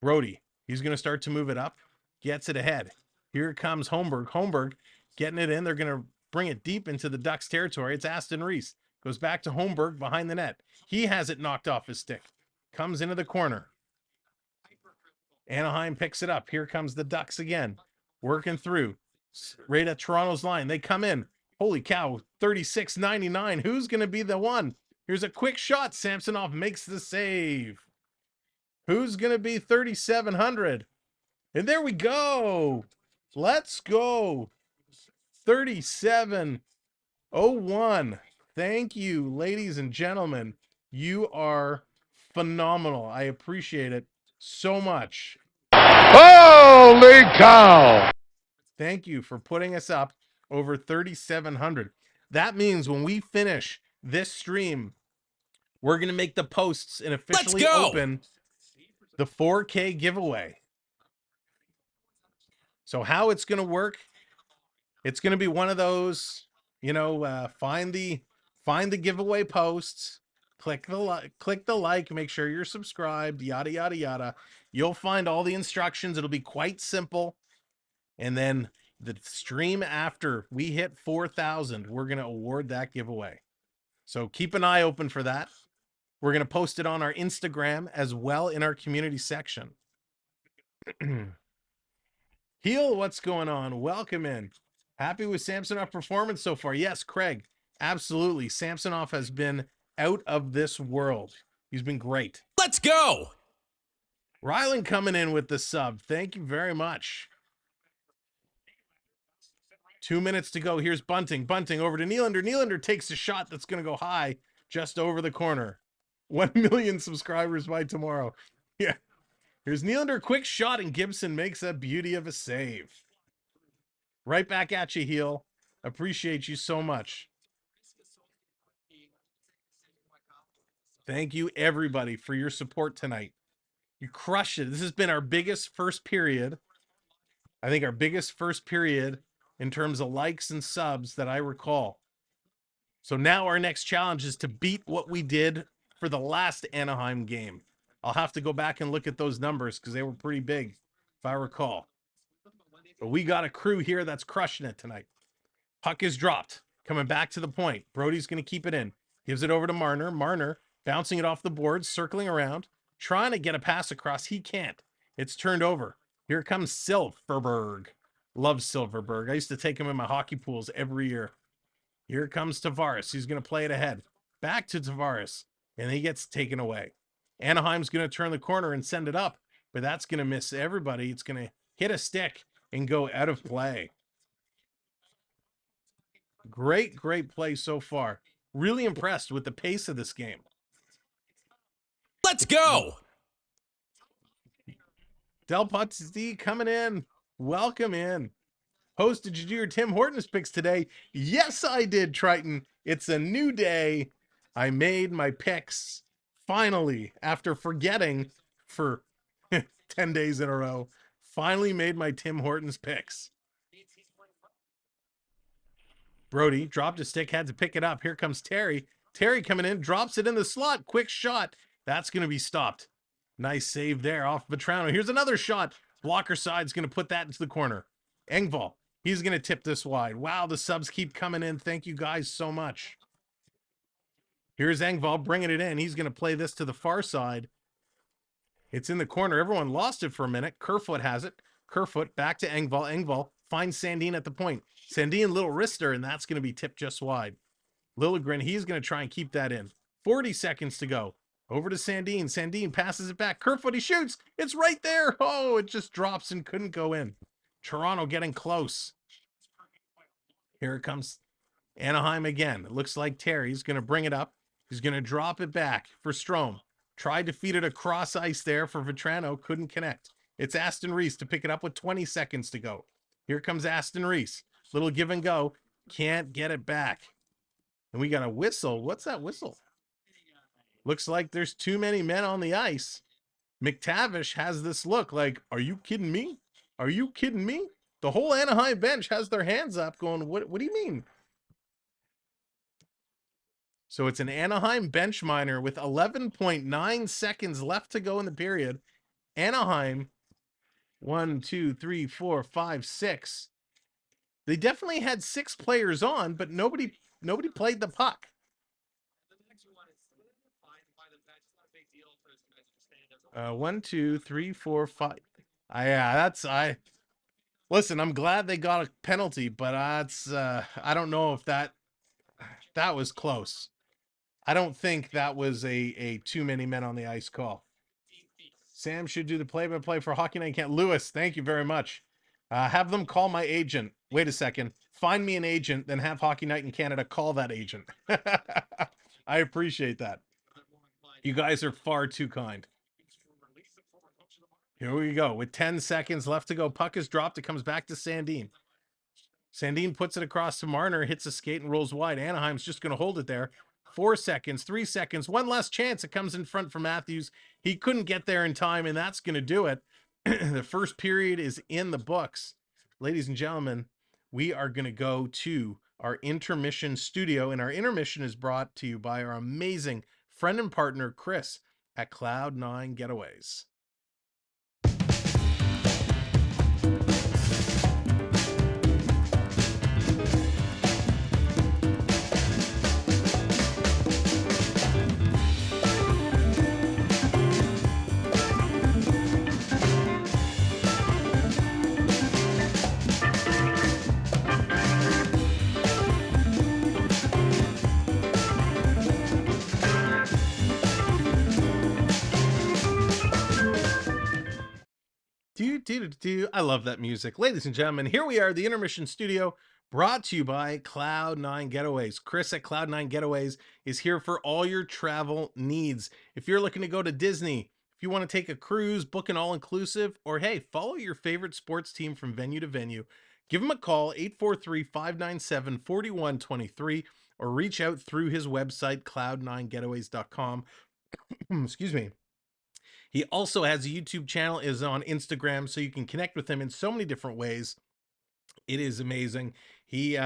Brody. He's going to start to move it up. Gets it ahead. Here comes Holmberg. Holmberg getting it in. They're going to bring it deep into the Ducks territory. It's Aston Reese. Goes back to Holmberg behind the net. He has it knocked off his stick. Comes into the corner. Anaheim picks it up. Here comes the Ducks again. Working through. Right at Toronto's line. They come in. Holy cow. 36.99. Who's going to be the one? Here's a quick shot. Samsonov makes the save. Who's going to be 3,700? And there we go. Let's go. 3701. Thank you, ladies and gentlemen. You are phenomenal. I appreciate it so much. Holy cow! Thank you for putting us up over 3,700. That means when we finish this stream, we're going to make the posts and officially open the 4K giveaway. So how it's going to work, it's going to be one of those, you know, find the giveaway posts, click the like, make sure you're subscribed, yada, yada, yada. You'll find all the instructions. It'll be quite simple. And then the stream after we hit 4,000, we're going to award that giveaway. So keep an eye open for that. We're going to post it on our Instagram as well in our community section. Heel, what's going on? Welcome in. Happy with Samsonov performance so far? Yes, Craig. Absolutely. Samsonov has been out of this world. He's been great. Let's go. Rylan coming in with the sub. Thank you very much. 2 minutes to go. Here's Bunting. Bunting over to Nylander. Nylander takes a shot that's going to go high just over the corner. 1 million subscribers by tomorrow. Yeah. Here's Nylander. Quick shot, and Gibson makes a beauty of a save. Right back at you, Heel. Appreciate you so much. Thank you, everybody, for your support tonight. You crushed it. This has been our biggest first period. I think our biggest first period in terms of likes and subs that I recall. So now our next challenge is to beat what we did for the last Anaheim game. I'll have to go back and look at those numbers because they were pretty big, if I recall. But we got a crew here that's crushing it tonight. Puck is dropped. Coming back to the point. Brody's going to keep it in. Gives it over to Marner. Marner bouncing it off the boards, circling around, trying to get a pass across. He can't. It's turned over. Here comes Silverberg. Love Silverberg. I used to take him in my hockey pools every year. Here comes Tavares. He's going to play it ahead. Back to Tavares. And he gets taken away. Anaheim's going to turn the corner and send it up. But that's going to miss everybody. It's going to hit a stick and go out of play. Great, great play so far. Really impressed with the pace of this game. Let's go. Del Potts coming in. Welcome in. Host, did you do your Tim Hortons picks today? Yes, I did, Triton. It's a new day. I made my picks finally after forgetting for 10 days in a row. Finally made my Tim Hortons picks. Brody dropped a stick, had to pick it up. Here comes Terry. Terry coming in, drops it in the slot. Quick shot. That's going to be stopped. Nice save there off Vetrano. Here's another shot. Blocker side's going to put that into the corner. Engvall, he's going to tip this wide. Wow, the subs keep coming in. Thank you guys so much. Here's Engvall bringing it in. He's going to play this to the far side. It's in the corner. Everyone lost it for a minute. Kerfoot has it. Kerfoot back to Engvall. Engvall finds Sandin at the point. Sandin, little wrister, and that's going to be tipped just wide. Liljegren, he's going to try and keep that in. 40 seconds to go. Over to Sandin. Sandin passes it back. Kerfoot, he shoots. It's right there. Oh, it just drops and couldn't go in. Toronto getting close. Here it comes. Anaheim again. It looks like Terry's going to bring it up. He's going to drop it back for Strome. Tried to feed it across ice there for Vetrano. Couldn't connect. It's Aston Reese to pick it up with 20 seconds to go. Here comes Aston Reese. Little give and go. Can't get it back. And we got a whistle. What's that whistle? Looks like there's too many men on the ice. McTavish has this look like, are you kidding me? Are you kidding me? The whole Anaheim bench has their hands up going, what do you mean? So it's an Anaheim bench minor with 11.9 seconds left to go in the period. Anaheim, 1, 2, 3, 4, 5, 6. They definitely had 6 players on, but nobody played the puck. 1, 2, 3, 4, 5. Listen, I'm glad they got a penalty, but I don't know if that was close. I don't think that was a too many men on the ice call. Sam should do the play-by-play for Hockey Night Can't. Lewis, thank you very much. Have them call my agent. Wait a second. Find me an agent, then have Hockey Night in Canada call that agent. I appreciate that. You guys are far too kind. Here we go. With 10 seconds left to go, puck is dropped. It comes back to Sandin. Sandin puts it across to Marner, hits a skate and rolls wide. Anaheim's just going to hold it there. 4 seconds, 3 seconds, one last chance. It comes in front for Matthews. He couldn't get there in time, and that's going to do it. The first period is in the books. Ladies and gentlemen, we are going to go to our intermission studio, and our intermission is brought to you by our amazing friend and partner, Chris, at Cloud9 Getaways. I love that music. Ladies and gentlemen, here we are, the Intermission Studio, brought to you by Cloud9 Getaways. Chris at Cloud9 Getaways is here for all your travel needs. If you're looking to go to Disney, if you want to take a cruise, book an all-inclusive, or hey, follow your favorite sports team from venue to venue, give him a call, 843-597-4123, or reach out through his website, cloud9getaways.com. Excuse me. He also has a YouTube channel, is on Instagram, so you can connect with him in so many different ways. It is amazing. He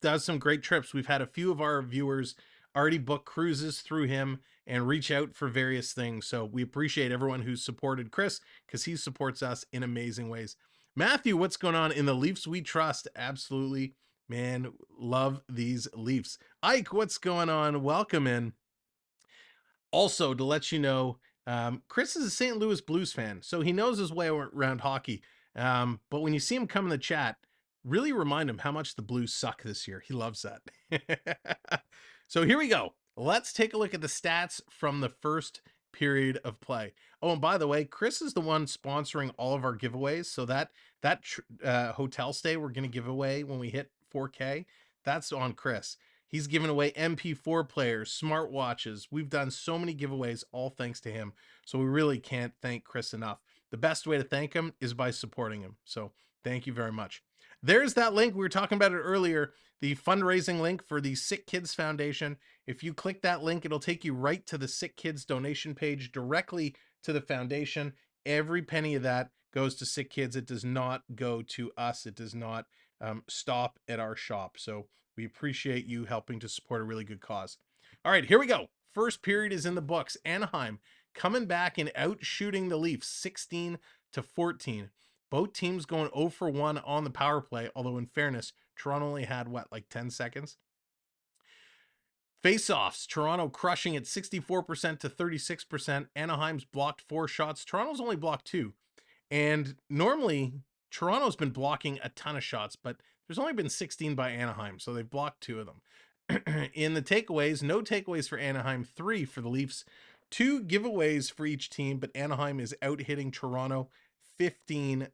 does some great trips. We've had a few of our viewers already book cruises through him and reach out for various things. So we appreciate everyone who's supported Chris, because he supports us in amazing ways. Matthew, what's going on in the Leafs we trust? Absolutely, man. Love these Leafs. Ike, what's going on? Welcome in. Also, to let you know, Chris is a St. Louis Blues fan, so he knows his way around hockey. But when you see him come in the chat, really remind him how much the Blues suck this year. He loves that. So here we go. Let's take a look at the stats from the first period of play. Oh, and by the way, Chris is the one sponsoring all of our giveaways. So that hotel stay we're going to give away when we hit 4K, that's on Chris. He's given away MP4 players, smartwatches. We've done so many giveaways, all thanks to him. So we really can't thank Chris enough. The best way to thank him is by supporting him. So thank you very much. There's that link. We were talking about it earlier, the fundraising link for the Sick Kids Foundation. If you click that link, it'll take you right to the Sick Kids donation page, directly to the foundation. Every penny of that goes to Sick Kids. It does not go to us. It does not stop at our shop. So we appreciate you helping to support a really good cause. All right, here we go. First period is in the books. Anaheim coming back and out shooting the Leafs 16-14. Both teams going 0 for 1 on the power play, although in fairness, Toronto only had what, like 10 seconds? Face-offs, Toronto crushing at 64% to 36%. Anaheim's blocked 4 shots. Toronto's only blocked 2. And normally, Toronto's been blocking a ton of shots, but there's only been 16 by Anaheim, so they've blocked 2 of them. In the takeaways, no takeaways for Anaheim, 3 for the Leafs, 2 giveaways for each team, but Anaheim is out-hitting Toronto 15-7.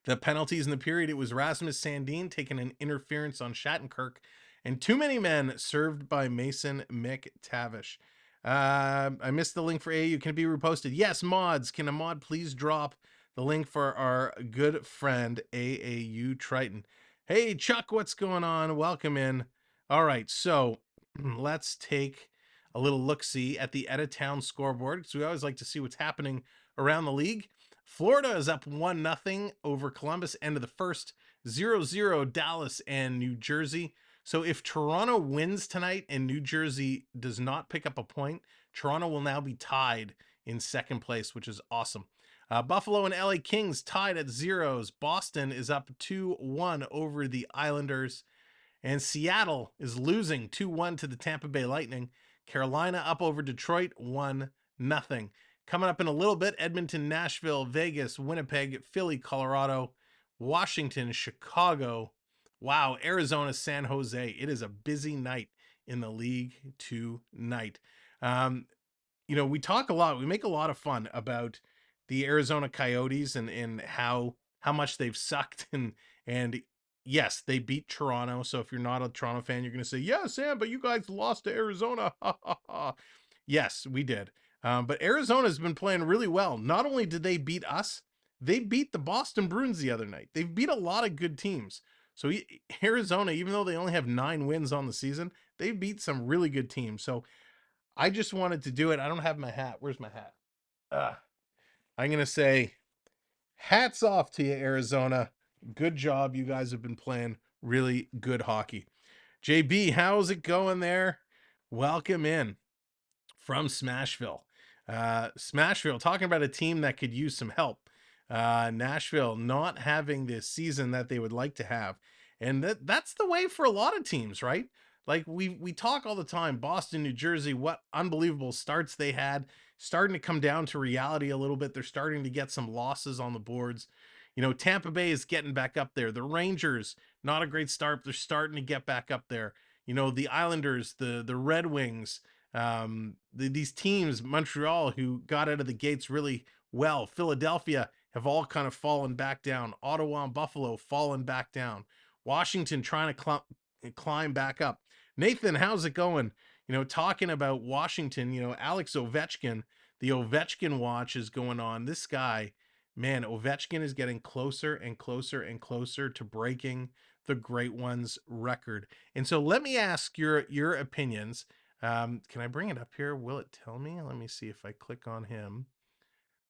The penalties in the period, it was Rasmus Sandin taking an interference on Shattenkirk, and too many men served by Mason McTavish. I missed the link for AAU. Can it be reposted? Yes, mods. Can a mod please drop the link for our good friend AAU Triton? Hey, Chuck, what's going on? Welcome in. All right, so let's take a little look-see at the out-of-town scoreboard, because we always like to see what's happening around the league. Florida is up 1-0 over Columbus, end of the first. 0-0 Dallas and New Jersey. So if Toronto wins tonight and New Jersey does not pick up a point, Toronto will now be tied in second place, which is awesome. Buffalo and LA Kings tied at 0s. Boston is up 2-1 over the Islanders. And Seattle is losing 2-1 to the Tampa Bay Lightning. Carolina up over Detroit 1-0. Coming up in a little bit, Edmonton, Nashville, Vegas, Winnipeg, Philly, Colorado, Washington, Chicago. Wow, Arizona, San Jose. It is a busy night in the league tonight. We talk a lot. We make a lot of fun about the Arizona Coyotes and how much they've sucked. And yes, they beat Toronto. So if you're not a Toronto fan, you're going to say, yeah, Sam, but you guys lost to Arizona. Yes, we did. But Arizona's been playing really well. Not only did they beat us, they beat the Boston Bruins the other night. They've beat a lot of good teams. So Arizona, even though they only have 9 wins on the season, they beat some really good teams. So I just wanted to do it. I don't have my hat. Where's my hat? I'm going to say hats off to you, Arizona. Good job. You guys have been playing really good hockey. JB, how's it going there? Welcome in from Smashville. Smashville, talking about a team that could use some help. Nashville not having this season that they would like to have. And that's the way for a lot of teams, right? Like we talk all the time, Boston, New Jersey, what unbelievable starts they had, starting to come down to reality a little bit. They're starting to get some losses on the boards. Tampa Bay is getting back up there. The Rangers, not a great start. They're starting to get back up there. The Islanders, the Red Wings, these teams, Montreal, who got out of the gates really well. Philadelphia have all kind of fallen back down. Ottawa and Buffalo fallen back down. Washington trying to climb back up. Nathan, how's it going? Talking about Washington, Alex Ovechkin, the Ovechkin watch is going on. This guy, man, Ovechkin is getting closer and closer and closer to breaking the Great Ones record. And so let me ask your opinions. Can I bring it up here? Will it tell me? Let me see if I click on him.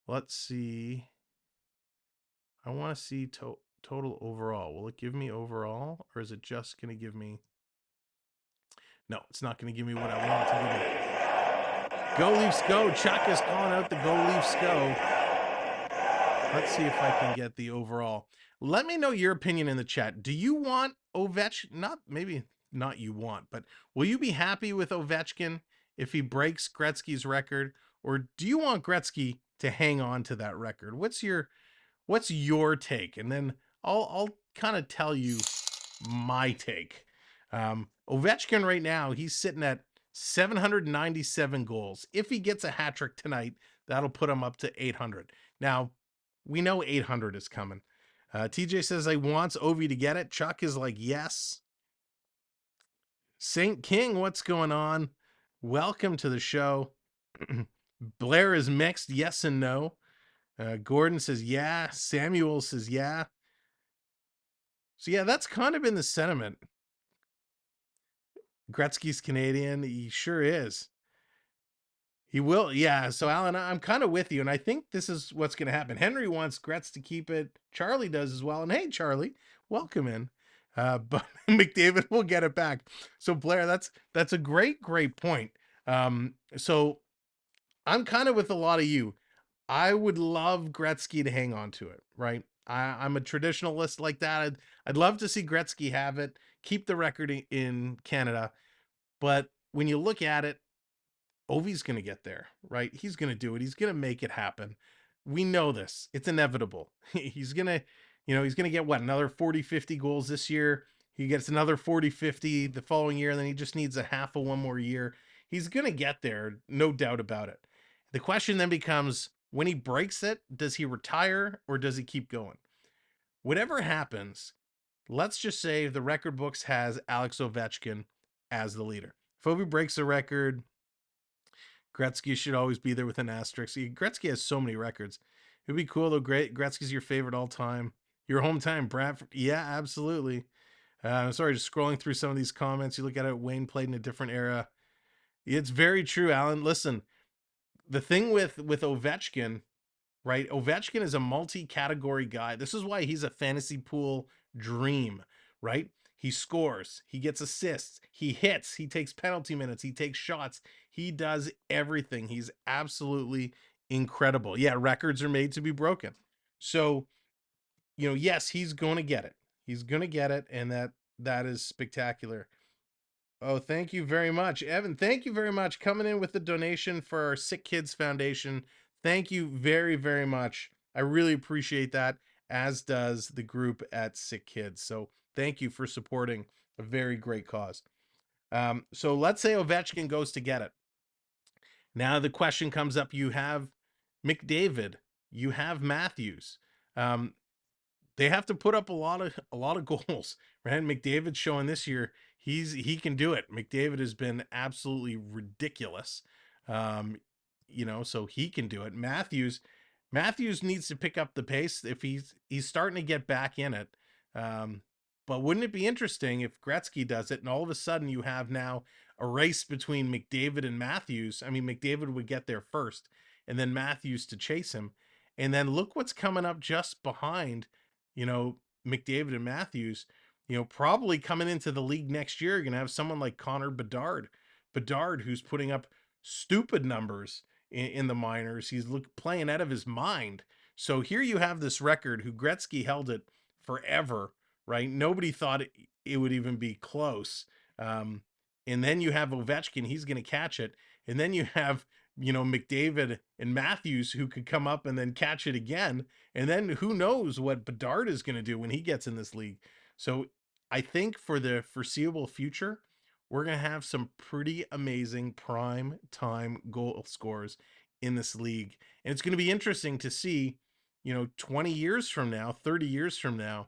Let's see. I want to see total overall. Will it give me overall, or is it just going to give me? No, it's not going to give me what I want it to give me. Go Leafs go. Chuck is calling out the Go Leafs go. Let's see if I can get the overall. Let me know your opinion in the chat. Do you want Ovechkin? Maybe not you want, but will you be happy with Ovechkin if he breaks Gretzky's record, or do you want Gretzky to hang on to that record? What's your take? And then I'll kind of tell you my take. Ovechkin right now, he's sitting at 797 goals. If he gets a hat trick tonight, that'll put him up to 800. Now, we know 800 is coming. TJ says, I wants Ovi to get it. Chuck is like, yes. Saint King, what's going on? Welcome to the show. Blair is mixed, yes and no. Gordon says, yeah. Samuel says, yeah. So, yeah, that's kind of been the sentiment. Gretzky's Canadian. He sure is. He will. Yeah. So, Alan, I'm kind of with you. And I think this is what's going to happen. Henry wants Gretz to keep it. Charlie does as well. And hey, Charlie, welcome in. But McDavid will get it back. So, Blair, that's a great point. So I'm kind of with a lot of you. I would love Gretzky to hang on to it, right? I'm a traditionalist like that. I'd love to see Gretzky have it, keep the record in Canada. But when you look at it, Ovi's going to get there, right? He's going to do it. He's going to make it happen. We know this. It's inevitable. He's going to, he's going to get what, another 40, 50 goals this year. He gets another 40, 50 the following year, and then he just needs a half of one more year. He's going to get there, no doubt about it. The question then becomes, when he breaks it, does he retire or does he keep going? Whatever happens, let's just say the record books has Alex Ovechkin as the leader. If Ovi breaks the record, Gretzky should always be there with an asterisk. Gretzky has so many records. It'd be cool though. Great, Gretzky's your favorite all time. Your hometown, Bradford. Yeah, absolutely. I'm sorry, just scrolling through some of these comments. You look at it. Wayne played in a different era. It's very true, Alan. Listen, the thing with Ovechkin, right? Ovechkin is a multi-category guy. This is why he's a fantasy pool dream, right? He scores, he gets assists, he hits, he takes penalty minutes, he takes shots, he does everything. He's absolutely incredible. Yeah, records are made to be broken. So, yes, he's going to get it. He's going to get it, and that is spectacular. Oh, thank you very much, Evan. Thank you very much coming in with the donation for our Sick Kids Foundation. Thank you very, very much. I really appreciate that, as does the group at Sick Kids. So thank you for supporting a very great cause. So let's say Ovechkin goes to get it. Now the question comes up: you have McDavid, you have Matthews. Um, they have to put up a lot of goals, right? McDavid's showing this year he can do it. McDavid has been absolutely ridiculous. Um, so he can do it. Matthews needs to pick up the pace if he's starting to get back in it. But wouldn't it be interesting if Gretzky does it and all of a sudden you have now a race between McDavid and Matthews? I mean, McDavid would get there first and then Matthews to chase him. And then look what's coming up just behind, McDavid and Matthews. Probably coming into the league next year, you're going to have someone like Connor Bedard, who's putting up stupid numbers in the minors. He's playing out of his mind. So here you have this record who Gretzky held it forever, right? Nobody thought it would even be close. And then you have Ovechkin, he's going to catch it. And then you have, McDavid and Matthews who could come up and then catch it again. And then who knows what Bedard is going to do when he gets in this league. So I think for the foreseeable future, we're going to have some pretty amazing prime time goal scorers in this league. And it's going to be interesting to see, 20 years from now, 30 years from now,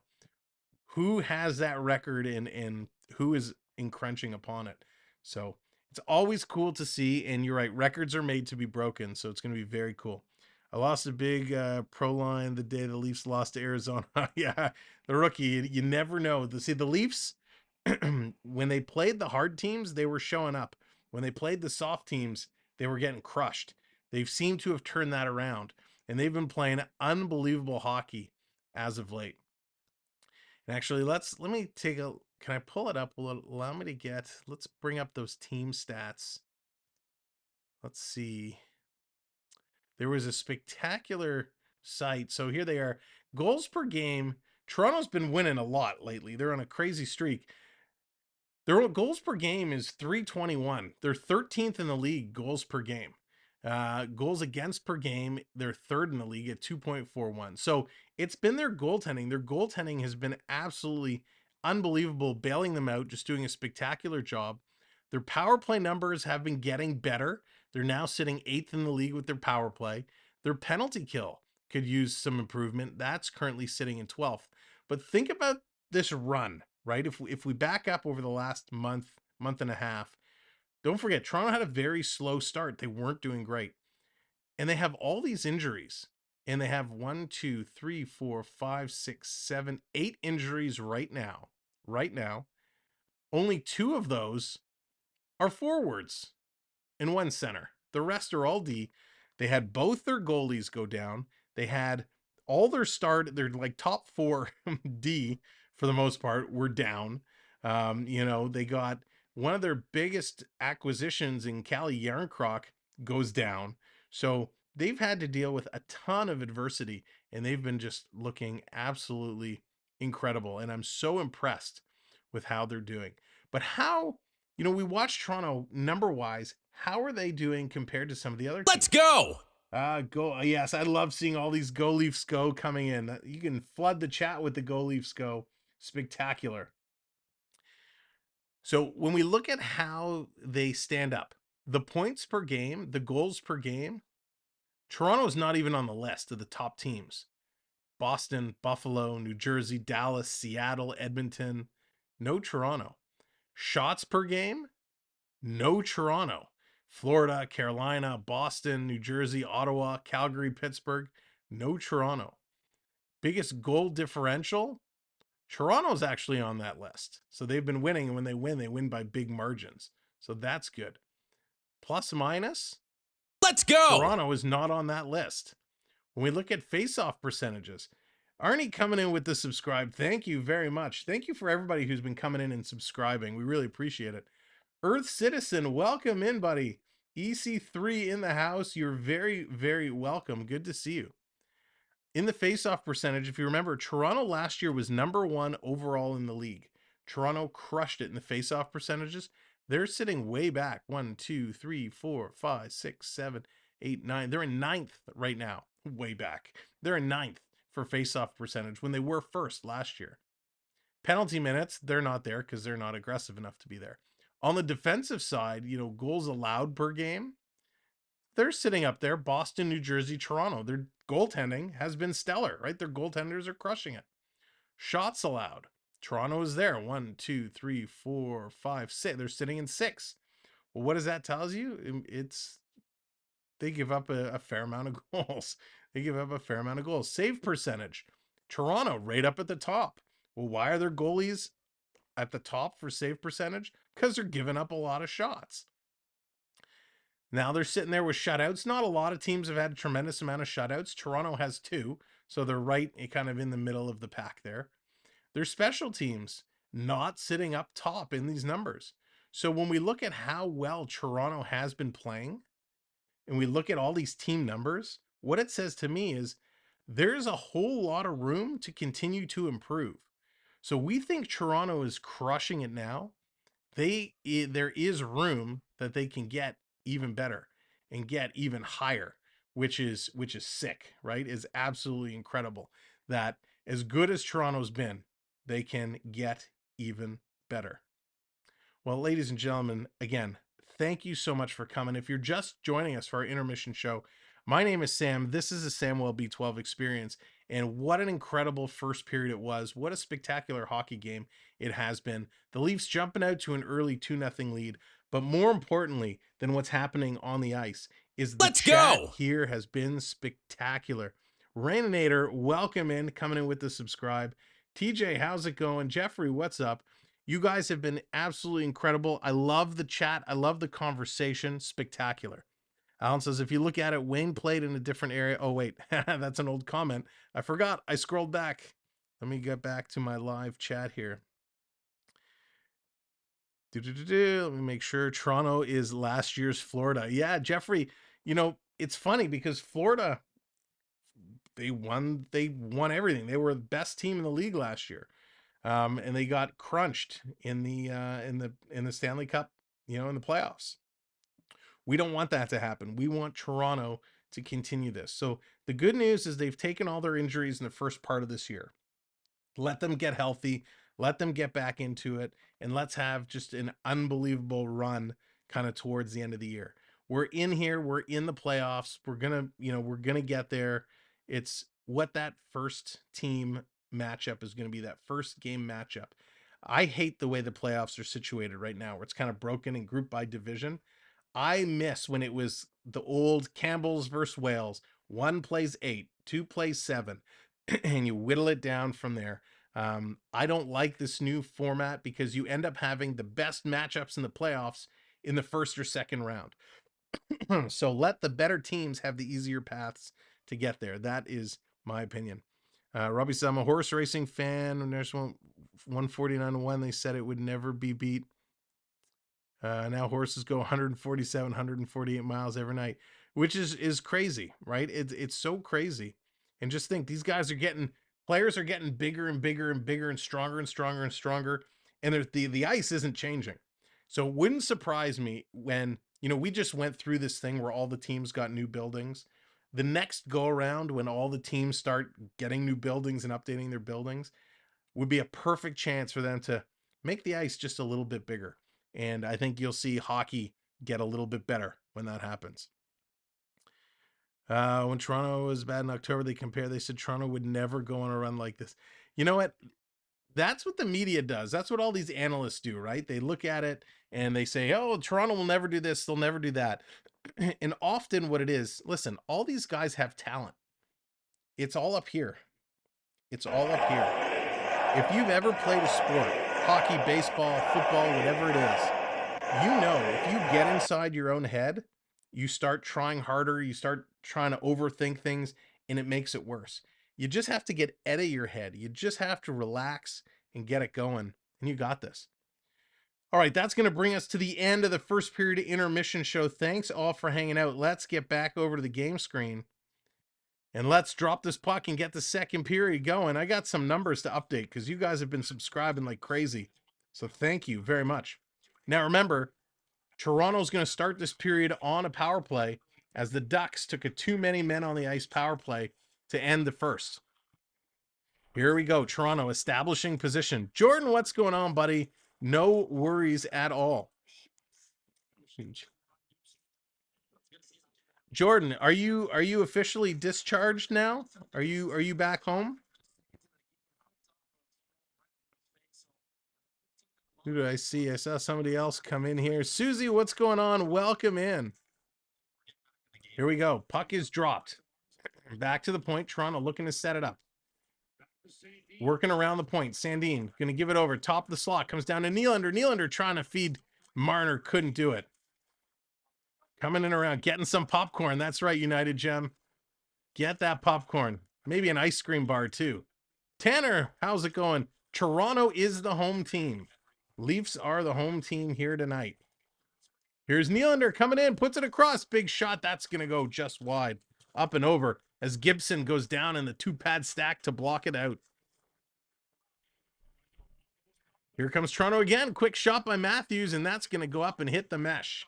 who has that record and who is encroaching upon it. So it's always cool to see. And you're right, records are made to be broken. So it's going to be very cool. I lost a big pro line the day the Leafs lost to Arizona. Yeah, the rookie. You never know. The Leafs, when they played the hard teams, they were showing up. When they played the soft teams, they were getting crushed. They've seemed to have turned that around. And they've been playing unbelievable hockey as of late. And actually, let me take a, can I pull it up? Will it allow me to let's bring up those team stats. Let's see. There was a spectacular site. So here they are. Goals per game. Toronto's been winning a lot lately. They're on a crazy streak. Their goals per game is 321. They're 13th in the league goals per game. Goals against per game, they're third in the league at 2.41. So it's been their goaltending. Their goaltending has been absolutely unbelievable, bailing them out, just doing a spectacular job. Their power play numbers have been getting better. They're now sitting 8th in the league with their power play. Their penalty kill could use some improvement. That's currently sitting in 12th. But think about this run, right? If we back up over the last month and a half, don't forget, Toronto had a very slow start. They weren't doing great. And they have all these injuries. And they have 1, 2, 3, 4, 5, 6, 7, 8 injuries right now. Right now. Only 2 of those are forwards and 1 center. The rest are all D. They had both their goalies go down. They had all their like top 4 D for the most part were down. They got one of their biggest acquisitions in Cali Yarncroc goes down. So they've had to deal with a ton of adversity, and they've been just looking absolutely incredible. And I'm so impressed with how they're doing. But how, we watched Toronto number wise. How are they doing compared to some of the other teams? Let's go. Go. Yes, I love seeing all these Go Leafs Go coming in. You can flood the chat with the Go Leafs Go. Spectacular. So when we look at how they stand up, the points per game, the goals per game, Toronto's not even on the list of the top teams. Boston, Buffalo, New Jersey, Dallas, Seattle, Edmonton, no Toronto. Shots per game, no Toronto. Florida, Carolina, Boston, New Jersey, Ottawa, Calgary, Pittsburgh, no Toronto. Biggest goal differential, Toronto's actually on that list. So they've been winning, and when they win by big margins. So that's good. Plus minus, Let's go. Toronto is not on that list. When we look at face-off percentages, Arnie coming in with the subscribe. Thank you very much. Thank you for everybody who's been coming in and subscribing. We really appreciate it. Earth Citizen, welcome in, buddy. EC3 in the house. You're very, very welcome. Good to see you. In the face-off percentage, if you remember, Toronto last year was number 1 overall in the league. Toronto crushed it in the face-off percentages. They're sitting way back. 1, 2, 3, 4, 5, 6, 7, 8, 9. They're in 9th right now. Way back. They're in 9th for face-off percentage when they were first last year. Penalty minutes, they're not there because they're not aggressive enough to be there. On the defensive side, goals allowed per game, they're sitting up there. Boston, New Jersey, Toronto. Their goaltending has been stellar, right? Their goaltenders are crushing it. Shots allowed. Toronto is there. 1, 2, 3, 4, 5, 6. They're sitting in 6. Well, what does that tell you? They give up a fair amount of goals. They give up a fair amount of goals. Save percentage. Toronto right up at the top. Well, why are their goalies at the top for save percentage? Because they're giving up a lot of shots. Now they're sitting there with shutouts. Not a lot of teams have had a tremendous amount of shutouts. Toronto has 2, so they're right kind of in the middle of the pack there. Their special teams not sitting up top in these numbers. So when we look at how well Toronto has been playing, and we look at all these team numbers, what it says to me is there's a whole lot of room to continue to improve. So we think Toronto is crushing it now. There is room that they can get even better and get even higher, which is sick, right? Is absolutely incredible that as good as Toronto's been, they can get even better. Well, ladies and gentlemen, again, thank you so much for coming. If you're just joining us for our intermission show, my name is Sam. This is a Samwelb12 Experience, and what an incredible first period it was. What a spectacular hockey game it has been. The Leafs jumping out to an early 2-0 lead, but more importantly than what's happening on the ice is the chat here has been spectacular. Raininator, welcome in, coming in with the subscribe. TJ, how's it going? Jeffrey, what's up? You guys have been absolutely incredible. I love the chat. I love the conversation. Spectacular. Alan says, if you look at it, Wayne played in a different area. Oh, wait, that's an old comment. I forgot. I scrolled back. Let me get back to my live chat here. Let me make sure Toronto is last year's Florida. Yeah, Jeffrey, it's funny because Florida, they won everything. They were the best team in the league last year. And they got crunched in the Stanley Cup, in the playoffs. We don't want that to happen. We want Toronto to continue this. So the good news is they've taken all their injuries in the first part of this year. Let them get healthy, let them get back into it, and let's have just an unbelievable run kind of towards the end of the year. We're in here, we're in the playoffs. We're going to get there. It's what that first team matchup is going to be, that first game matchup. I hate the way the playoffs are situated right now, where it's kind of broken and grouped by division. I miss when it was the old Campbell's versus Wales. 1 plays 8, 2 plays 7, and you whittle it down from there. I don't like this new format because you end up having the best matchups in the playoffs in the first or second round. So let the better teams have the easier paths to get there. That is my opinion. Robbie said, I'm a horse racing fan. When there's 149-1, they said it would never be beat. Now horses go 147, 148 miles every night, which is crazy, right? It's so crazy. And just think, these guys are getting, players are getting bigger and bigger and bigger and stronger and stronger and stronger, and the ice isn't changing. So it wouldn't surprise me when, we just went through this thing where all the teams got new buildings. The next go around, when all the teams start getting new buildings and updating their buildings, would be a perfect chance for them to make the ice just a little bit bigger. And I think you'll see hockey get a little bit better when that happens. When Toronto was bad in October, they said Toronto would never go on a run like this. You know what? That's what the media does. That's what all these analysts do, right? They look at it and they say, oh, Toronto will never do this. They'll never do that. And often what it is, listen, all these guys have talent. It's all up here. It's all up here. If you've ever played a sport, hockey, baseball, football, whatever it is, if you get inside your own head, you start trying harder, you start trying to overthink things, and it makes it worse. You just have to get out of your head. You just have to relax and get it going, and you got this. All right, that's going to bring us to the end of the first period intermission show. Thanks all for hanging out. Let's get back over to the game screen. And let's drop this puck and get the second period going. I got some numbers to update because you guys have been subscribing like crazy. So thank you very much. Now remember, Toronto's going to start this period on a power play as the Ducks took a too many men on the ice power play to end the first. Here we go. Toronto establishing position. Jordan, what's going on, buddy? No worries at all. Jordan, are you officially discharged now? Are you back home? Who do I see? I saw somebody else come in here. Susie, what's going on? Welcome in. Here we go. Puck is dropped. Back to the point. Toronto looking to set it up. Working around the point. Sandin going to give it over. Top of the slot. Comes down to Nylander. Nylander trying to feed Marner. Couldn't do it. Coming in around. Getting some popcorn. That's right, United Gem. Get that popcorn. Maybe an ice cream bar too. Tanner, how's it going? Toronto is the home team. Leafs are the home team here tonight. Here's Nylander coming in. Puts it across. Big shot. That's going to go just wide. Up and over as Gibson goes down in the two-pad stack to block it out. Here comes Toronto again. Quick shot by Matthews, and that's going to go up and hit the mesh.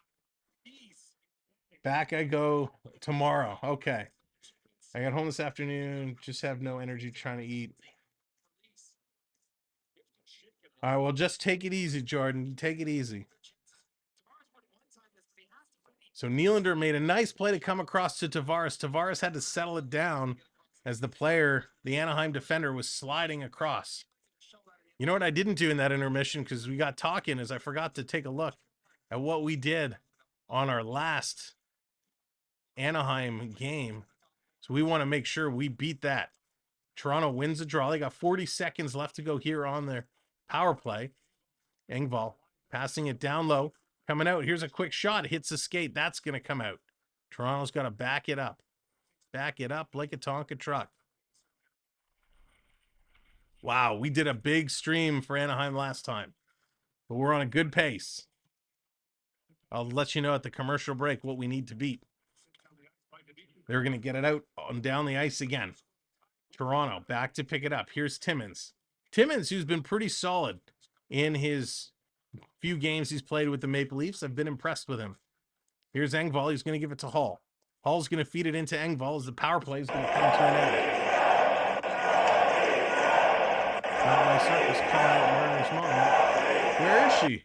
Back I go tomorrow. Okay. I got home this afternoon. Just have no energy trying to eat. All right, well, just take it easy, Jordan. Take it easy. So Nylander made a nice play to come across to Tavares. Tavares had to settle it down as the player, the Anaheim defender, was sliding across. You know what I didn't do in that intermission, because we got talking, is I forgot to take a look at what we did on our last Anaheim game. So we want to make sure we beat that. Toronto wins the draw. They got 40 seconds left to go here on their power play. Engvall passing it down low. Coming out. Here's a quick shot. Hits the skate. That's going to come out. Toronto's got to back it up. Back it up like a Tonka truck. Wow, we did a big stream for Anaheim last time. But we're on a good pace. I'll let you know at the commercial break what we need to beat. They're going to get it out on down the ice again. Toronto back to pick it up. Here's Timmins. Timmins, who's been pretty solid in his few games he's played with the Maple Leafs. I've been impressed with him. Here's Engvall. He's going to give it to Hall. Hall's going to feed it into Engvall as the power play is going to come to an end. Not my circus calling out Marner's mom. Where is she?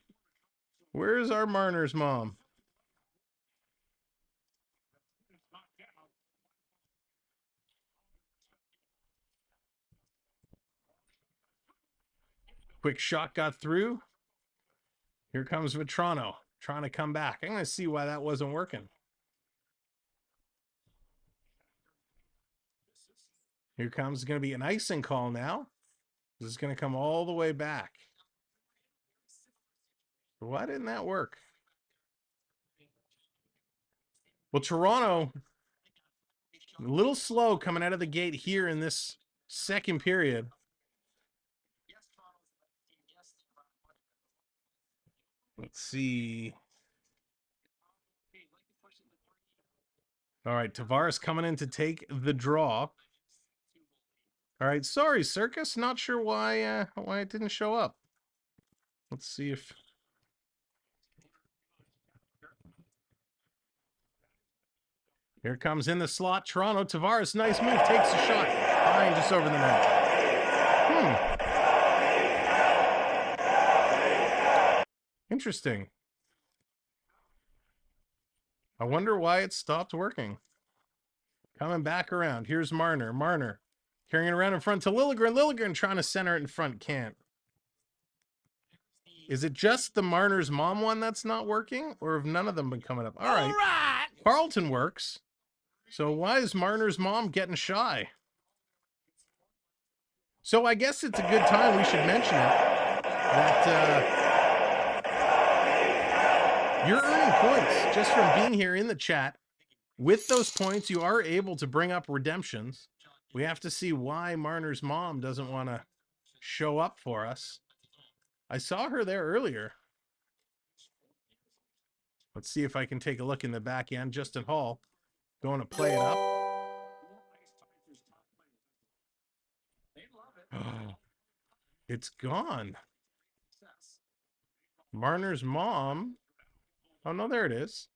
Where is our Marner's mom? Quick shot got through. Here comes Vetrano trying to come back. I'm going to see why that wasn't working. Here comes going to be an icing call now. This is going to come all the way back. Why didn't that work? Well, Toronto, a little slow coming out of the gate here in this second period. Let's see. All right, Tavares coming in to take the draw. All right, sorry, Circus. Not sure why it didn't show up. Let's see if... Here comes in the slot, Toronto. Tavares, nice move, takes a shot. Behind, just over the net. Interesting. I wonder why it stopped working. Coming back around. Here's Marner. Marner carrying it around in front to Liljegren. Liljegren trying to center it in front. Can't. Is it just the Marner's mom one that's not working? Or have none of them been coming up? All right. Carlton works. So why is Marner's mom getting shy? So I guess it's a good time we should mention it. That you're earning points just from being here in the chat. With those points, you are able to bring up redemptions. We have to see why Marner's mom doesn't want to show up for us. I saw her there earlier. Let's see if I can take a look in the back end. Justin Hall going to play it up. Oh, it's gone. Marner's mom. Oh, no, there it is.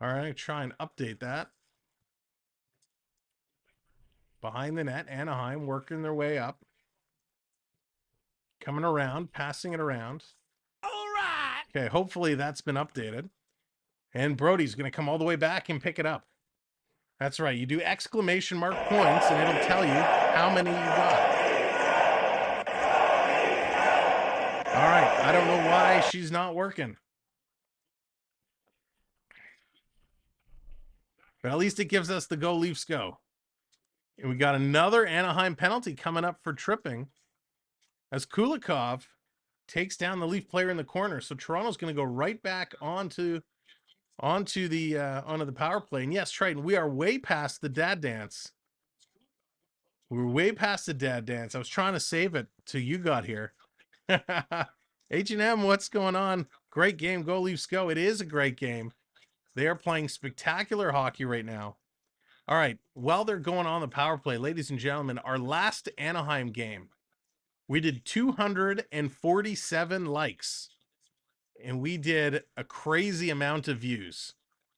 All right, try and update that. Behind the net, Anaheim working their way up. Coming around, passing it around. All right. Okay, hopefully that's been updated. And Brody's going to come all the way back and pick it up. That's right. You do exclamation mark points, and it'll tell you how many you got. All right. I don't know why she's not working. But at least it gives us the go Leafs go. And we got another Anaheim penalty coming up for tripping as Kulikov takes down the Leaf player in the corner. So Toronto's going to go right back onto the power play. And yes, Triton, we are way past the dad dance. We're way past the dad dance. I was trying to save it till you got here. H&M, what's going on? Great game. Go Leafs go. It is a great game. They are playing spectacular hockey right now. All right. While they're going on the power play, ladies and gentlemen, our last Anaheim game, we did 247 likes. And we did a crazy amount of views.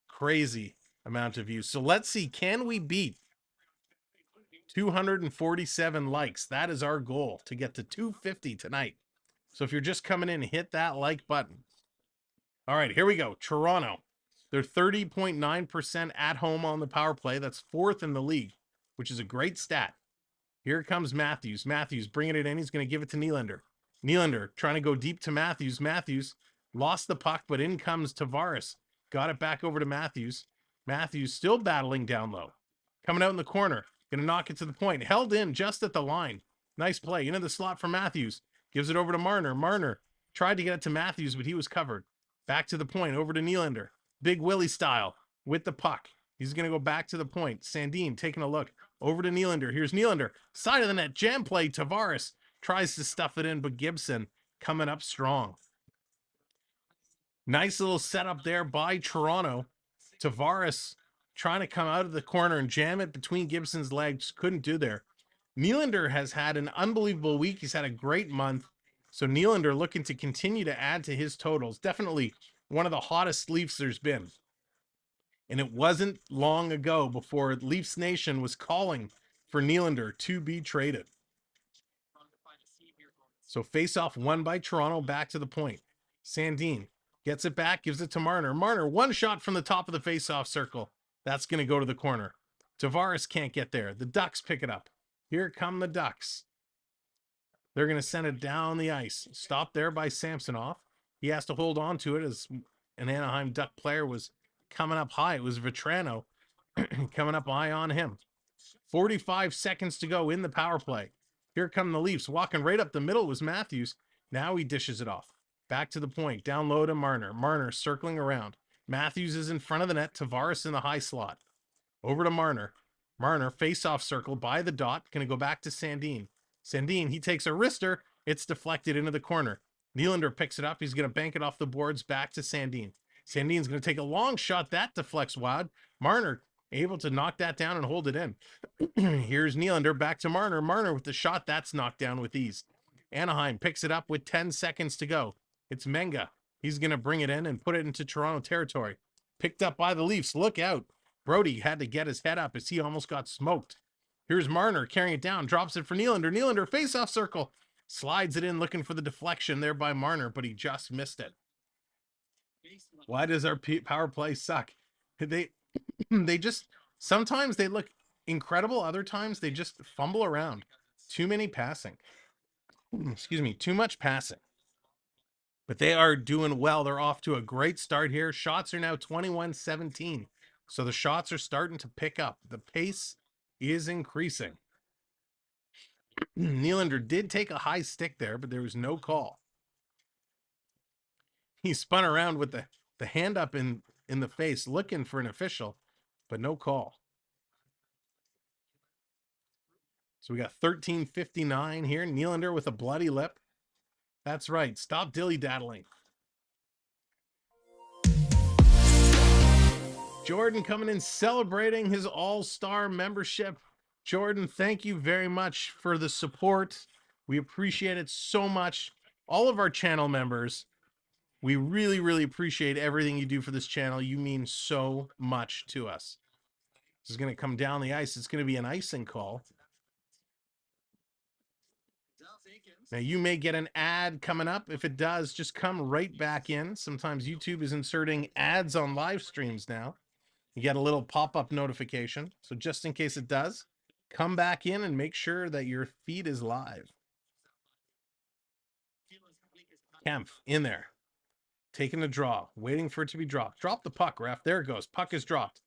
Crazy amount of views. So let's see, can we beat 247 likes? That is our goal, to get to 250 tonight. So if you're just coming in, hit that like button. All right, here we go. Toronto. They're 30.9% at home on the power play. That's 4th in the league, which is a great stat. Here comes Matthews. Matthews bringing it in. He's going to give it to Nylander. Nylander trying to go deep to Matthews. Matthews lost the puck, but in comes Tavares. Got it back over to Matthews. Matthews still battling down low. Coming out in the corner. Going to knock it to the point. Held in just at the line. Nice play. Into the slot for Matthews. Gives it over to Marner. Marner tried to get it to Matthews, but he was covered. Back to the point. Over to Nylander. Big Willie style with the puck. He's going to go back to the point. Sandin taking a look. Over to Nylander. Here's Nylander. Side of the net. Jam play. Tavares tries to stuff it in, but Gibson coming up strong. Nice little setup there by Toronto. Tavares trying to come out of the corner and jam it between Gibson's legs. Couldn't do there. Nylander has had an unbelievable week. He's had a great month. So Nylander looking to continue to add to his totals. Definitely one of the hottest Leafs there's been. And it wasn't long ago before Leafs Nation was calling for Nylander to be traded. So face-off won by Toronto, back to the point. Sandin gets it back, gives it to Marner. Marner, one shot from the top of the face-off circle. That's going to go to the corner. Tavares can't get there. The Ducks pick it up. Here come the Ducks. They're going to send it down the ice. Stopped there by Samsonov. He has to hold on to it as an Anaheim Duck player was coming up high. It was Vetrano coming up high on him. 45 seconds to go in the power play. Here come the Leafs. Walking right up the middle was Matthews. Now he dishes it off. Back to the point. Down low to Marner. Marner circling around. Matthews is in front of the net. Tavares in the high slot. Over to Marner. Marner face-off circle by the dot. Going to go back to Sandin. Sandin, he takes a wrister. It's deflected into the corner. Nylander picks it up. He's going to bank it off the boards back to Sandin. Sandin's going to take a long shot. That deflects wide. Marner able to knock that down and hold it in. Here's Nylander back to Marner. Marner with the shot. That's knocked down with ease. Anaheim picks it up with 10 seconds to go. It's Menga. He's going to bring it in and put it into Toronto territory. Picked up by the Leafs. Look out. Brody had to get his head up as he almost got smoked. Here's Marner carrying it down. Drops it for Nylander. Nylander face-off circle. Slides it in looking for the deflection there by Marner, but he just missed it. Why does our power play suck? They just, sometimes they look incredible. Other times they just fumble around. Too many passing. Excuse me, too much passing. But they are doing well. They're off to a great start here. Shots are now 21-17. So the shots are starting to pick up. The pace is increasing. Nylander did take a high stick there, but there was no call. He spun around with the hand up in the face, looking for an official, but no call. So we got 13:59 here. Nylander with a bloody lip. That's right. Stop dilly-daddling. Jordan coming in celebrating his all-star membership. Jordan, thank you very much for the support. We appreciate it so much. All of our channel members, we really, really appreciate everything you do for this channel. You mean so much to us. This is going to come down the ice. It's going to be an icing call. Now, you may get an ad coming up. If it does, just come right back in. Sometimes YouTube is inserting ads on live streams now. You get a little pop-up notification. So just in case it does, come back in and make sure that your feed is live. Kempf in there. Taking a draw. Waiting for it to be dropped. Drop the puck, ref. There it goes. Puck is dropped.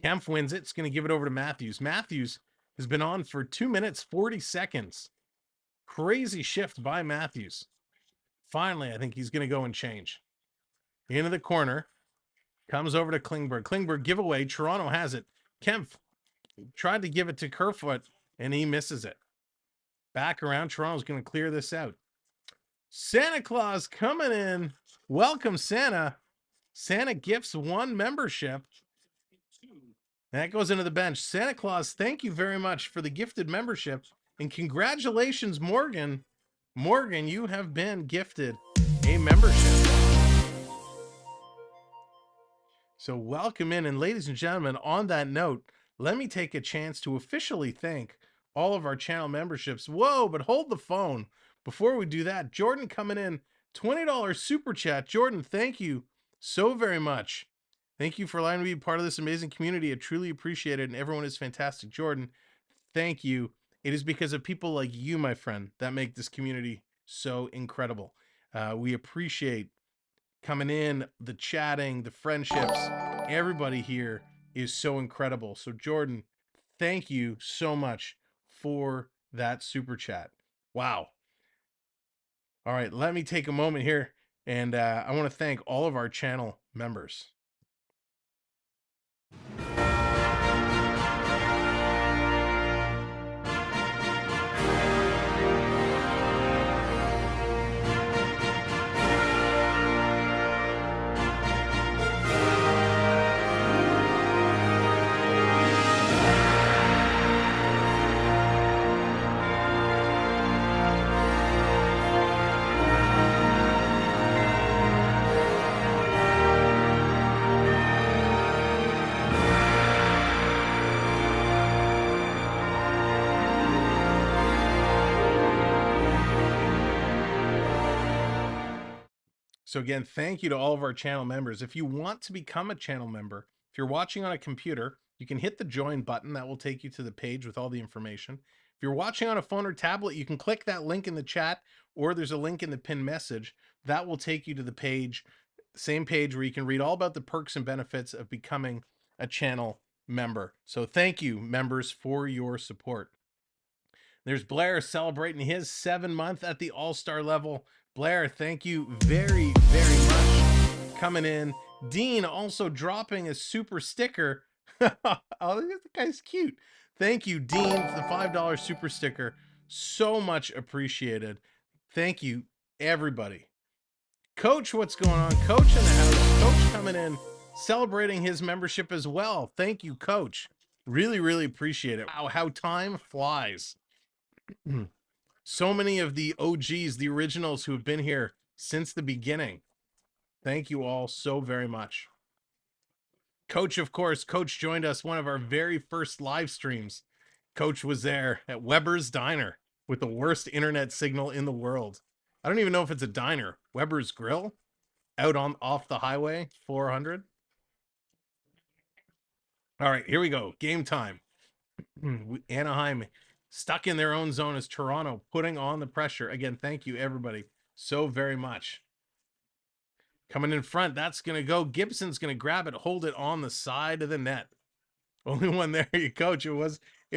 Kempf wins it. It's going to give it over to Matthews. Matthews has been on for 2 minutes, 40 seconds. Crazy shift by Matthews. Finally, I think he's going to go and change. Into the corner. Comes over to Klingberg. Klingberg giveaway. Toronto has it. Kempf tried to give it to Kerfoot, and he misses it. Back around. Toronto's going to clear this out. Santa Claus coming in. Welcome, Santa. Santa gifts 1 membership. That goes into the bench. Santa Claus, thank you very much for the gifted membership. And congratulations, Morgan. Morgan, you have been gifted a membership. So welcome in. And ladies and gentlemen, on that note, let me take a chance to officially thank all of our channel memberships. Whoa, but hold the phone. Before we do that, Jordan coming in, $20 super chat. Jordan, thank you so very much. Thank you for allowing me to be part of this amazing community. I truly appreciate it, and everyone is fantastic. Jordan, thank you. It is because of people like you, my friend, that make this community so incredible. We appreciate coming in, the chatting, the friendships. Everybody here is so incredible. So, Jordan, thank you so much for that super chat. Wow. All right, let me take a moment here, and I want to thank all of our channel members. So again, thank you to all of our channel members. If you want to become a channel member, if you're watching on a computer, you can hit the join button. That will take you to the page with all the information. If you're watching on a phone or tablet, you can click that link in the chat, or there's a link in the pinned message. That will take you to the page, same page where you can read all about the perks and benefits of becoming a channel member. So thank you, members, for your support. There's Blair celebrating his 7-month at the All-Star level. Blair, thank you very, very much. Coming in. Dean also dropping a super sticker. Oh, the guy's cute. Thank you, Dean, for the $5 super sticker. So much appreciated. Thank you, everybody. Coach, what's going on? Coach in the house. Coach coming in, celebrating his membership as well. Thank you, Coach. Really, really appreciate it. Wow, how time flies. So many of the OGs, the originals who have been here since the beginning. Thank you all so very much. Coach, of course, Coach joined us one of our very first live streams. Coach was there at Weber's Diner with the worst internet signal in the world. I don't even know if it's a diner. Weber's Grill out on off the highway 400. All right, here we go. Game time. Anaheim stuck in their own zone as Toronto putting on the pressure. Again, thank you everybody so very much. Coming in front, that's going to go. Gibson's going to grab it, hold it on the side of the net. Only one there, you Coach. It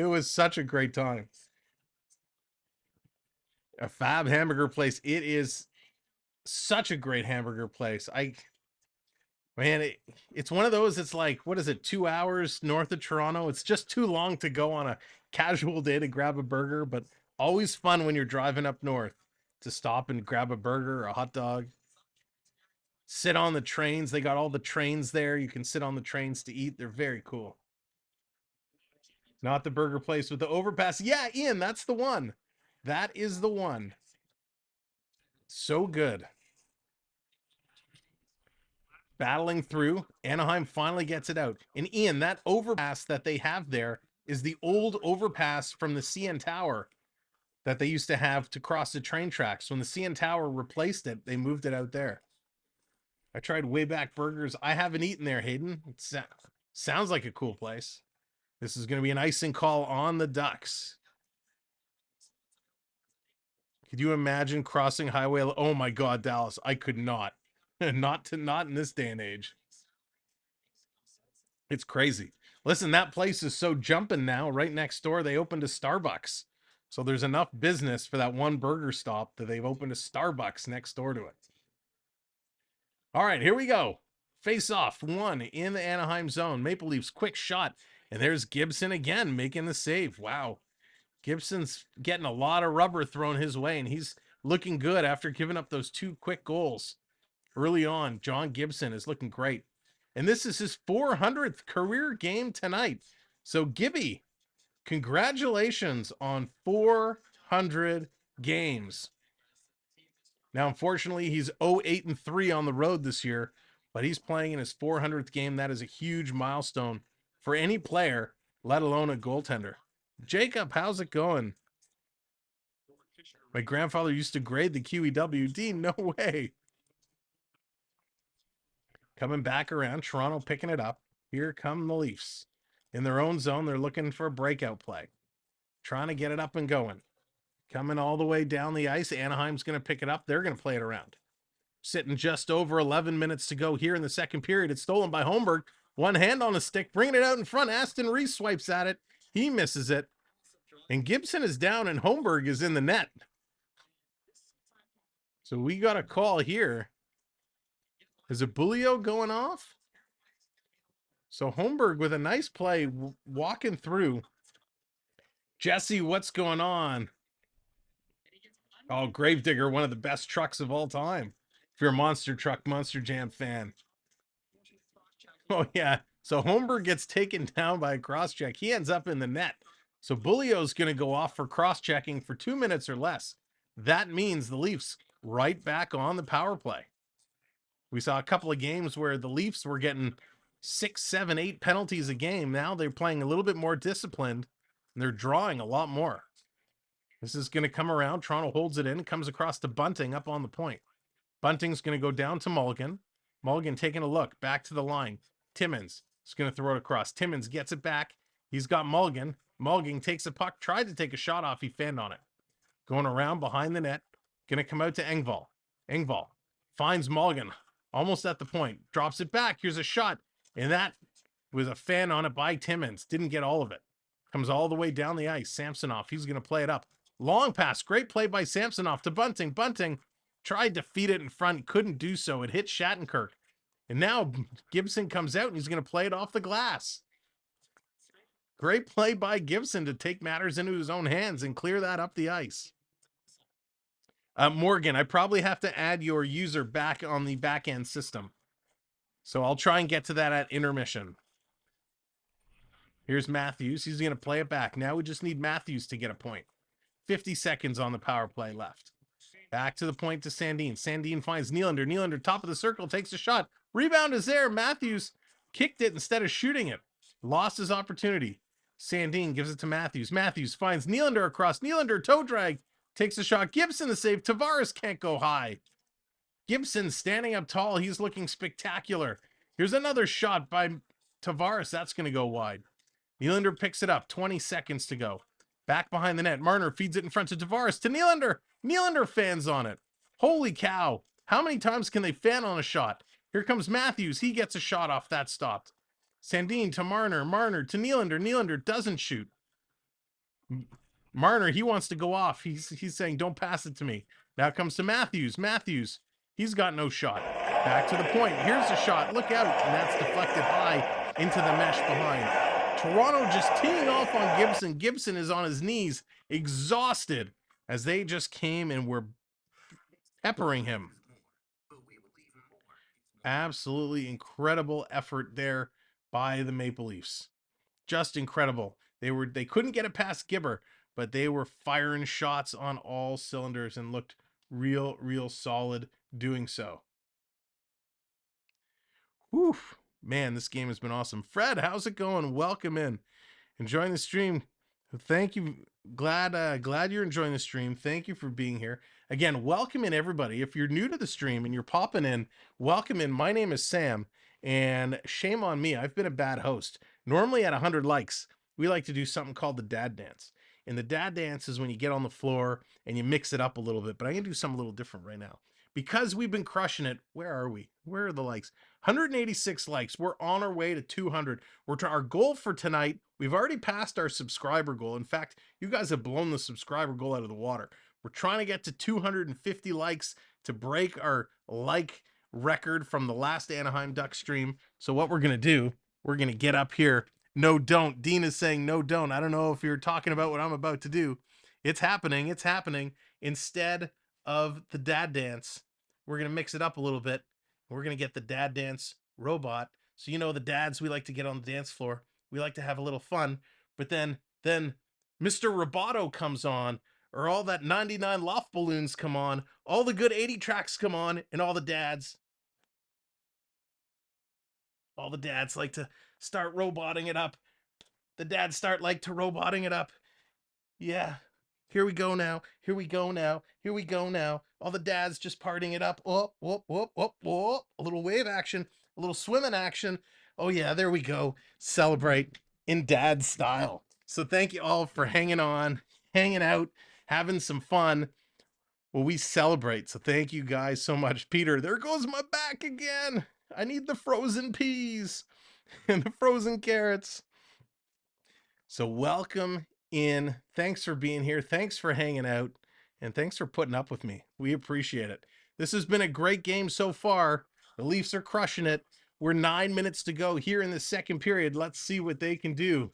was such a great time. A fab hamburger place. It is such a great hamburger place. It's one of those, it's like, what is it, 2 hours north of Toronto? It's just too long to go on a casual day to grab a burger, but always fun when you're driving up north to stop and grab a burger or a hot dog. Sit on the trains. They got all the trains there. You can sit on the trains to eat. They're very cool. Not the burger place with the overpass. Yeah, Ian, that's the one. That is the one. So good. Battling through. Anaheim finally gets it out. And Ian, that overpass that they have there is the old overpass from the CN Tower that they used to have to cross the train tracks. When the CN Tower replaced it, they moved it out there. I tried Wayback Burgers. I haven't eaten there, Hayden. It sounds like a cool place. This is going to be an icing call on the Ducks. Could you imagine crossing highway? Oh my God, Dallas. I could not. not in this day and age. It's crazy. Listen, that place is so jumping now. Right next door, they opened a Starbucks. So there's enough business for that one burger stop that they've opened a Starbucks next door to it. All right, here we go. Face off, one in the Anaheim zone. Maple Leafs quick shot. And there's Gibson again making the save. Wow. Gibson's getting a lot of rubber thrown his way, and he's looking good after giving up those 2 quick goals early on. John Gibson is looking great. And this is his 400th career game tonight. So, Gibby, congratulations on 400 games. Now, unfortunately, he's 0-8-3 on the road this year, but he's playing in his 400th game. That is a huge milestone for any player, let alone a goaltender. Jacob, how's it going? My grandfather used to grade the QEWD. No way. Coming back around, Toronto picking it up. Here come the Leafs. In their own zone, they're looking for a breakout play. Trying to get it up and going. Coming all the way down the ice. Anaheim's going to pick it up. They're going to play it around. Sitting just over 11 minutes to go here in the second period. It's stolen by Holmberg. One hand on the stick, bringing it out in front. Aston Reese swipes at it. He misses it. And Gibson is down and Holmberg is in the net. So we got a call here. Is it Bulio going off? So Holmberg with a nice play walking through. Jesse, what's going on? Oh, Gravedigger, one of the best trucks of all time. If you're a Monster Truck, Monster Jam fan. Oh, yeah. So Holmberg gets taken down by a cross-check. He ends up in the net. So Bulio's going to go off for cross-checking for 2 minutes or less. That means the Leafs right back on the power play. We saw a couple of games where the Leafs were getting 6, 7, 8 penalties a game. Now they're playing a little bit more disciplined, and they're drawing a lot more. This is going to come around. Toronto holds it in, comes across to Bunting up on the point. Bunting's going to go down to Mulligan. Mulligan taking a look, back to the line. Timmins is going to throw it across. Timmins gets it back. He's got Mulligan. Mulligan takes a puck, tried to take a shot off. He fanned on it. Going around behind the net. Going to come out to Engvall. Engvall finds Mulligan. Almost at the point. Drops it back. Here's a shot. And that was a fan on it by Timmins. Didn't get all of it. Comes all the way down the ice. Samsonov. He's going to play it up. Long pass. Great play by Samsonov to Bunting. Bunting tried to feed it in front. Couldn't do so. It hit Shattenkirk. And now Gibson comes out and he's going to play it off the glass. Great play by Gibson to take matters into his own hands and clear that up the ice. Morgan, I probably have to add your user back on the back end system. So I'll try and get to that at intermission. Here's Matthews. He's going to play it back. Now we just need Matthews to get a point. 50 seconds on the power play left. Back to the point to Sandin. Sandin finds Nylander. Nylander, top of the circle, takes a shot. Rebound is there. Matthews kicked it instead of shooting it. Lost his opportunity. Sandin gives it to Matthews. Matthews finds Nylander across. Nylander, toe drag, takes a shot. Gibson the save. Tavares can't go high. Gibson standing up tall. He's looking spectacular. Here's another shot by Tavares. That's going to go wide. Nylander picks it up. 20 seconds to go. Back behind the net. Marner feeds it in front to Tavares to Nylander. Nylander fans on it. Holy cow. How many times can they fan on a shot? Here comes Matthews. He gets a shot off. That stopped. Sandin to Marner. Marner to Nylander. Nylander doesn't shoot. Marner, he wants to go off. He's saying, don't pass it to me. Now it comes to Matthews. Matthews, he's got no shot. Back to the point. Here's a shot. Look out. And that's deflected high into the mesh behind. Toronto just teeing off on Gibson. Gibson is on his knees, exhausted, as they just came and were peppering him. Absolutely incredible effort there by the Maple Leafs. Just incredible. They couldn't get it past Gibber, but they were firing shots on all cylinders and looked real solid doing so. Whew. Man, this game has been awesome. Fred, how's it going? Welcome in. Enjoying the stream. Thank you. Glad you're enjoying the stream. Thank you for being here. Again, welcome in everybody. If you're new to the stream and you're popping in, welcome in. My name is Sam, and shame on me. I've been a bad host. Normally at 100 likes, we like to do something called the dad dance. And the dad dance is when you get on the floor and you mix it up a little bit, but I'm going to do something a little different right now. Because we've been crushing it. Where are we? Where are the likes? 186 likes. We're on our way to 200. Our goal for tonight, we've already passed our subscriber goal. In fact, you guys have blown the subscriber goal out of the water. We're trying to get to 250 likes to break our like record from the last Anaheim Ducks stream. So what we're going to do, we're going to get up here. No, don't. Dean is saying no, don't. I don't know if you're talking about what I'm about to do. It's happening. It's happening. Instead of the dad dance, we're going to mix it up a little bit. We're going to get the dad dance robot. So, you know, the dads, we like to get on the dance floor. We like to have a little fun. But then Mr. Roboto comes on, or all that 99 loft balloons come on, all the good 80 tracks come on, and all the dads like to start roboting it up. The dads like to roboting it up. Yeah. Here we go now. Here we go now. Here we go now. All the dads just partying it up. Oh, whoop, whoop, whoop, whoop. A little wave action, a little swimming action. Oh yeah, there we go. Celebrate in dad style. So thank you all for hanging on, hanging out, having some fun. Well, we celebrate. So thank you guys so much. Peter, there goes my back again. I need the frozen peas and the frozen carrots. So welcome in. Thanks for being here. Thanks for hanging out. And thanks for putting up with me. We appreciate it. This has been a great game so far. The Leafs are crushing it. We're 9 minutes to go here in the second period. Let's see what they can do.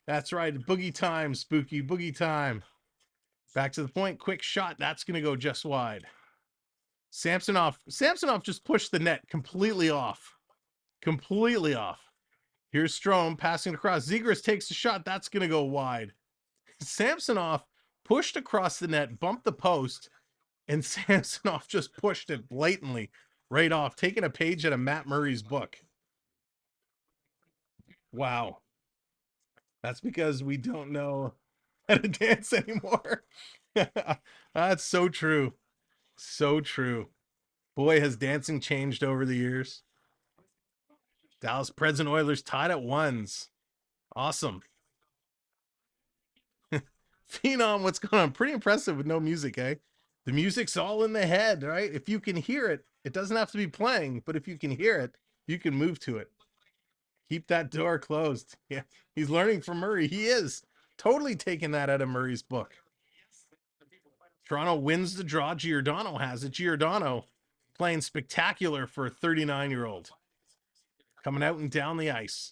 That's right. Boogie time, Spooky. Boogie time. Back to the point. Quick shot. That's going to go just wide. Samsonov just pushed the net completely off. Completely off. Here's Strome passing across. Zegras takes the shot. That's going to go wide. Samsonov pushed across the net, bumped the post, and Samsonov just pushed it blatantly right off, taking a page out of Matt Murray's book. Wow. That's because we don't know how to dance anymore. That's so true. So true. Boy, has dancing changed over the years. Dallas Preds and Oilers tied at ones. Awesome. Phenom, what's going on? Pretty impressive with no music, eh? The music's all in the head, right? If you can hear it, it doesn't have to be playing, but if you can hear it, you can move to it. Keep that door closed. Yeah, he's learning from Murray. He is totally taking that out of Murray's book. Toronto wins the draw. Giordano has it. Giordano playing spectacular for a 39-year-old. Coming out and down the ice.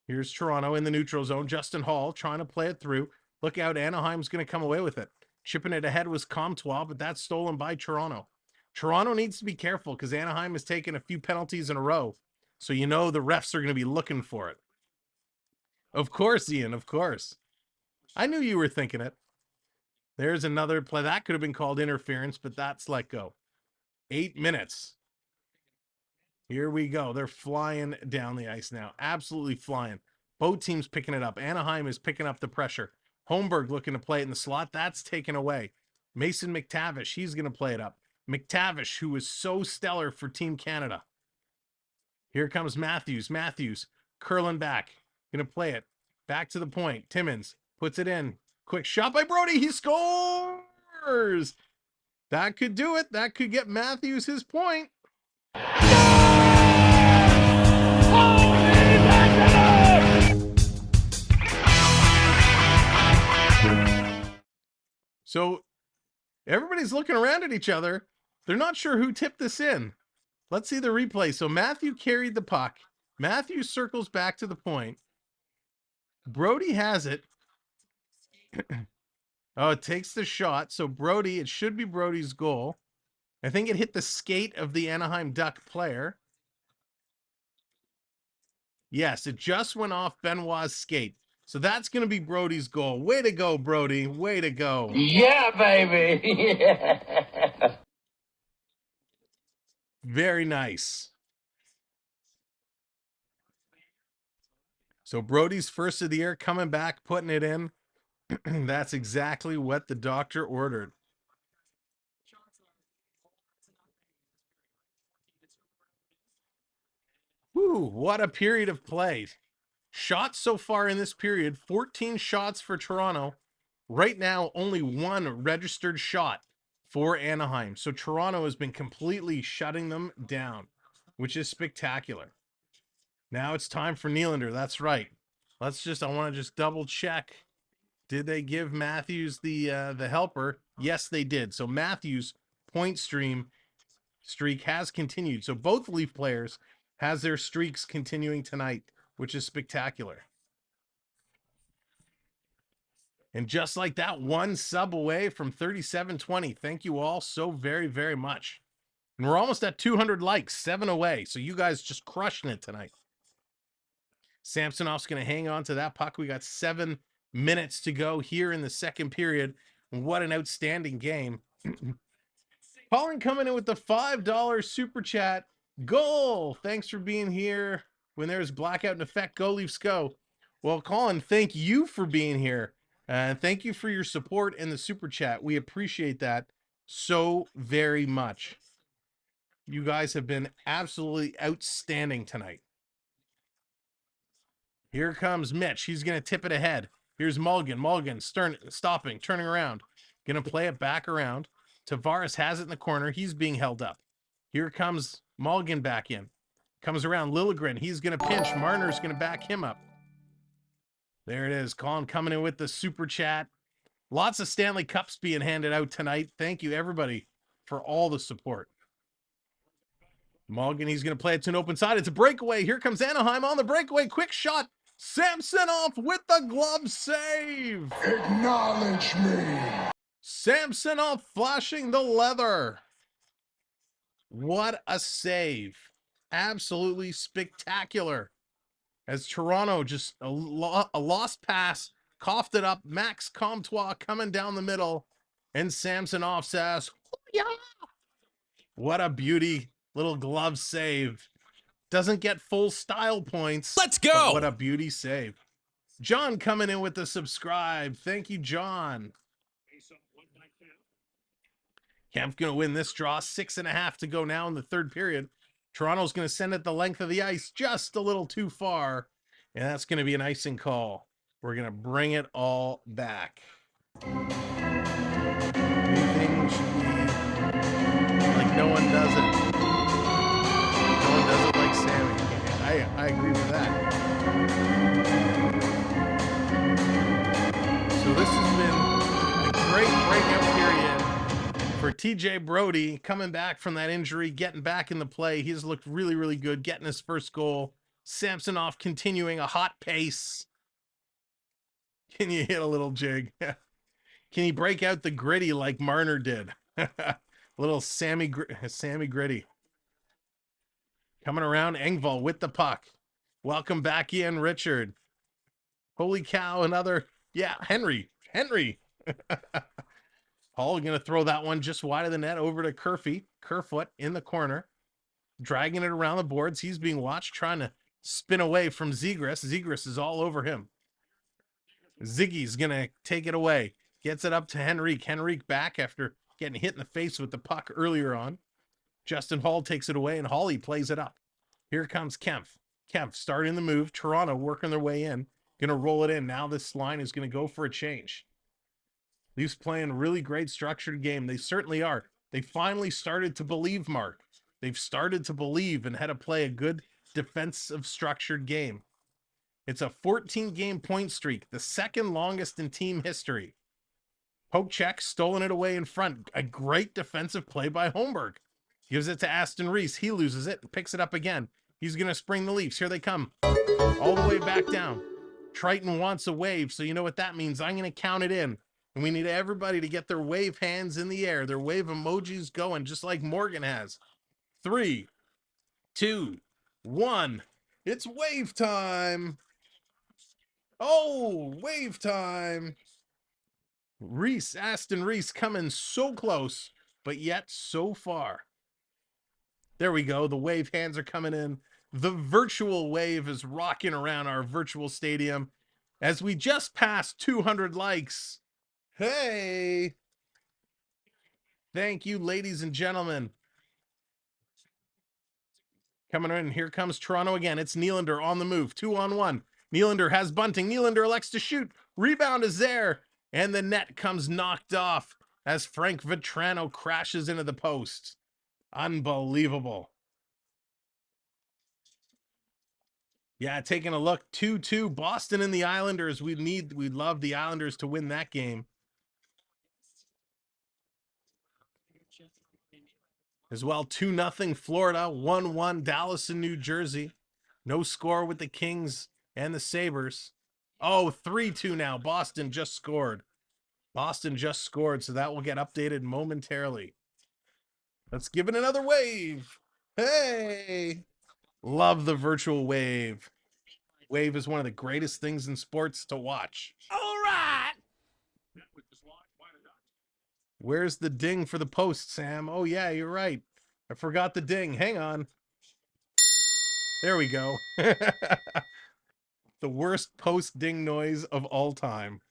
Here's Toronto in the neutral zone. Justin Hall trying to play it through. Look out, Anaheim's going to come away with it. Chipping it ahead was Comtois, but that's stolen by Toronto. Toronto needs to be careful because Anaheim has taken a few penalties in a row. So you know the refs are going to be looking for it. Of course, Ian, of course. I knew you were thinking it. There's another play. That could have been called interference, but that's let go. 8 minutes. Here we go. They're flying down the ice now. Absolutely flying. Both teams picking it up. Anaheim is picking up the pressure. Holmberg looking to play it in the slot. That's taken away. Mason McTavish, he's going to play it up. McTavish, who was so stellar for Team Canada. Here comes Matthews. Matthews curling back. Going to play it. Back to the point. Timmins puts it in. Quick shot by Brody. He scores. That could do it. That could get Matthews his point. So everybody's looking around at each other. They're not sure who tipped this in. Let's see the replay. So Matthew carried the puck. Matthew circles back to the point. Brody has it. Oh, it takes the shot. So Brody, it should be Brody's goal. I think it hit the skate of the Anaheim Duck player. Yes, it just went off Benoit's skate. So that's going to be Brody's goal. Way to go, Brody. Way to go. Yeah, baby. Yeah. Very nice. So Brody's first of the year coming back, putting it in. That's exactly what the doctor ordered. Whew, what a period of play. Shots so far in this period, 14 shots for Toronto. Right now, only one registered shot for Anaheim. So Toronto has been completely shutting them down, which is spectacular. Now it's time for Nylander. That's right. I want to just double check. Did they give Matthews the helper? Yes, they did. So Matthews' point streak has continued. So both Leaf players has their streaks continuing tonight, which is spectacular. And just like that, one sub away from 3720. Thank you all so very, very much. And we're almost at 200 likes, 7 away. So you guys just crushing it tonight. Samsonov's going to hang on to that puck. We got 7 minutes to go here in the second period. What an outstanding game. Colin coming in with the $5 super chat. Goal. Thanks for being here. When there's blackout in effect, go Leafs go. Well, Colin, thank you for being here. Thank you for your support in the super chat. We appreciate that so very much. You guys have been absolutely outstanding tonight. Here comes Mitch. He's going to tip it ahead. Here's Mulligan. Mulligan stopping, turning around. Going to play it back around. Tavares has it in the corner. He's being held up. Here comes Mulligan back in. Comes around Liljegren. He's going to pinch. Marner's going to back him up. There it is. Colin coming in with the super chat. Lots of Stanley Cups being handed out tonight. Thank you, everybody, for all the support. Mulligan, he's going to play it to an open side. It's a breakaway. Here comes Anaheim on the breakaway. Quick shot. Samsonov with the glove save. Acknowledge me. Samsonov flashing the leather. What a save. Absolutely spectacular. As Toronto just a lost pass, coughed it up. Max Comtois coming down the middle. And Samsonov says, oh, yeah. What a beauty. Little glove save. Doesn't get full style points. Let's go. What a beauty save. John coming in with the subscribe. Thank you, John. Kemp's going to win this draw. 6.5 to go now in the third period. Toronto's going to send it the length of the ice just a little too far. And that's going to be an icing call. We're going to bring it all back. Everything should be like no one does it. No one does it like Sammy. I agree with that. So this has been a great breakout period for TJ Brody, coming back from that injury, getting back in the play. He's looked really, really good, getting his first goal. Samsonov continuing a hot pace. Can you hit a little jig? Can he break out the gritty like Marner did? Little Sammy Gritty. Coming around, Engvall with the puck. Welcome back in, Richard. Holy cow, another. Yeah, Henry. Paul going to throw that one just wide of the net over to Kerfoot in the corner. Dragging it around the boards. He's being watched, trying to spin away from Zegras. Zegras is all over him. Ziggy's going to take it away. Gets it up to Henrique. Henrique back after getting hit in the face with the puck earlier on. Justin Hall takes it away, and Hawley plays it up. Here comes Kempf. Kempf starting the move. Toronto working their way in. Going to roll it in. Now this line is going to go for a change. Leafs playing a really great structured game. They certainly are. They finally started to believe, Mark. They've started to believe in how to play a good defensive structured game. It's a 14-game point streak, the second longest in team history. Poke check, stolen it away in front. A great defensive play by Holmberg. Gives it to Aston Reese. He loses it and picks it up again. He's going to spring the Leafs. Here they come. All the way back down. Triton wants a wave, so you know what that means. I'm going to count it in. And we need everybody to get their wave hands in the air, their wave emojis going, just like Morgan has. 3, 2, 1. It's wave time. Oh, wave time. Reese, Aston Reese coming so close, but yet so far. There we go. The wave hands are coming in. The virtual wave is rocking around our virtual stadium as we just passed 200 likes. Hey! Thank you, ladies and gentlemen. Coming in, here comes Toronto again. It's Nylander on the move, 2-on-1. Nylander has bunting. Nylander elects to shoot. Rebound is there. And the net comes knocked off as Frank Vetrano crashes into the post. Unbelievable. Yeah, taking a look, 2-2. Boston and the Islanders. We'd love the Islanders to win that game. As well, 2-0 Florida, 1-1 Dallas and New Jersey. No score with the Kings and the Sabres. Oh, 3-2 now. Boston just scored. So that will get updated momentarily. Let's give it another wave. Hey! Love the virtual wave. Wave is one of the greatest things in sports to watch. All right. Where's the ding for the post, Sam? Oh, yeah, you're right. I forgot the ding. Hang on. There we go. The worst post ding noise of all time.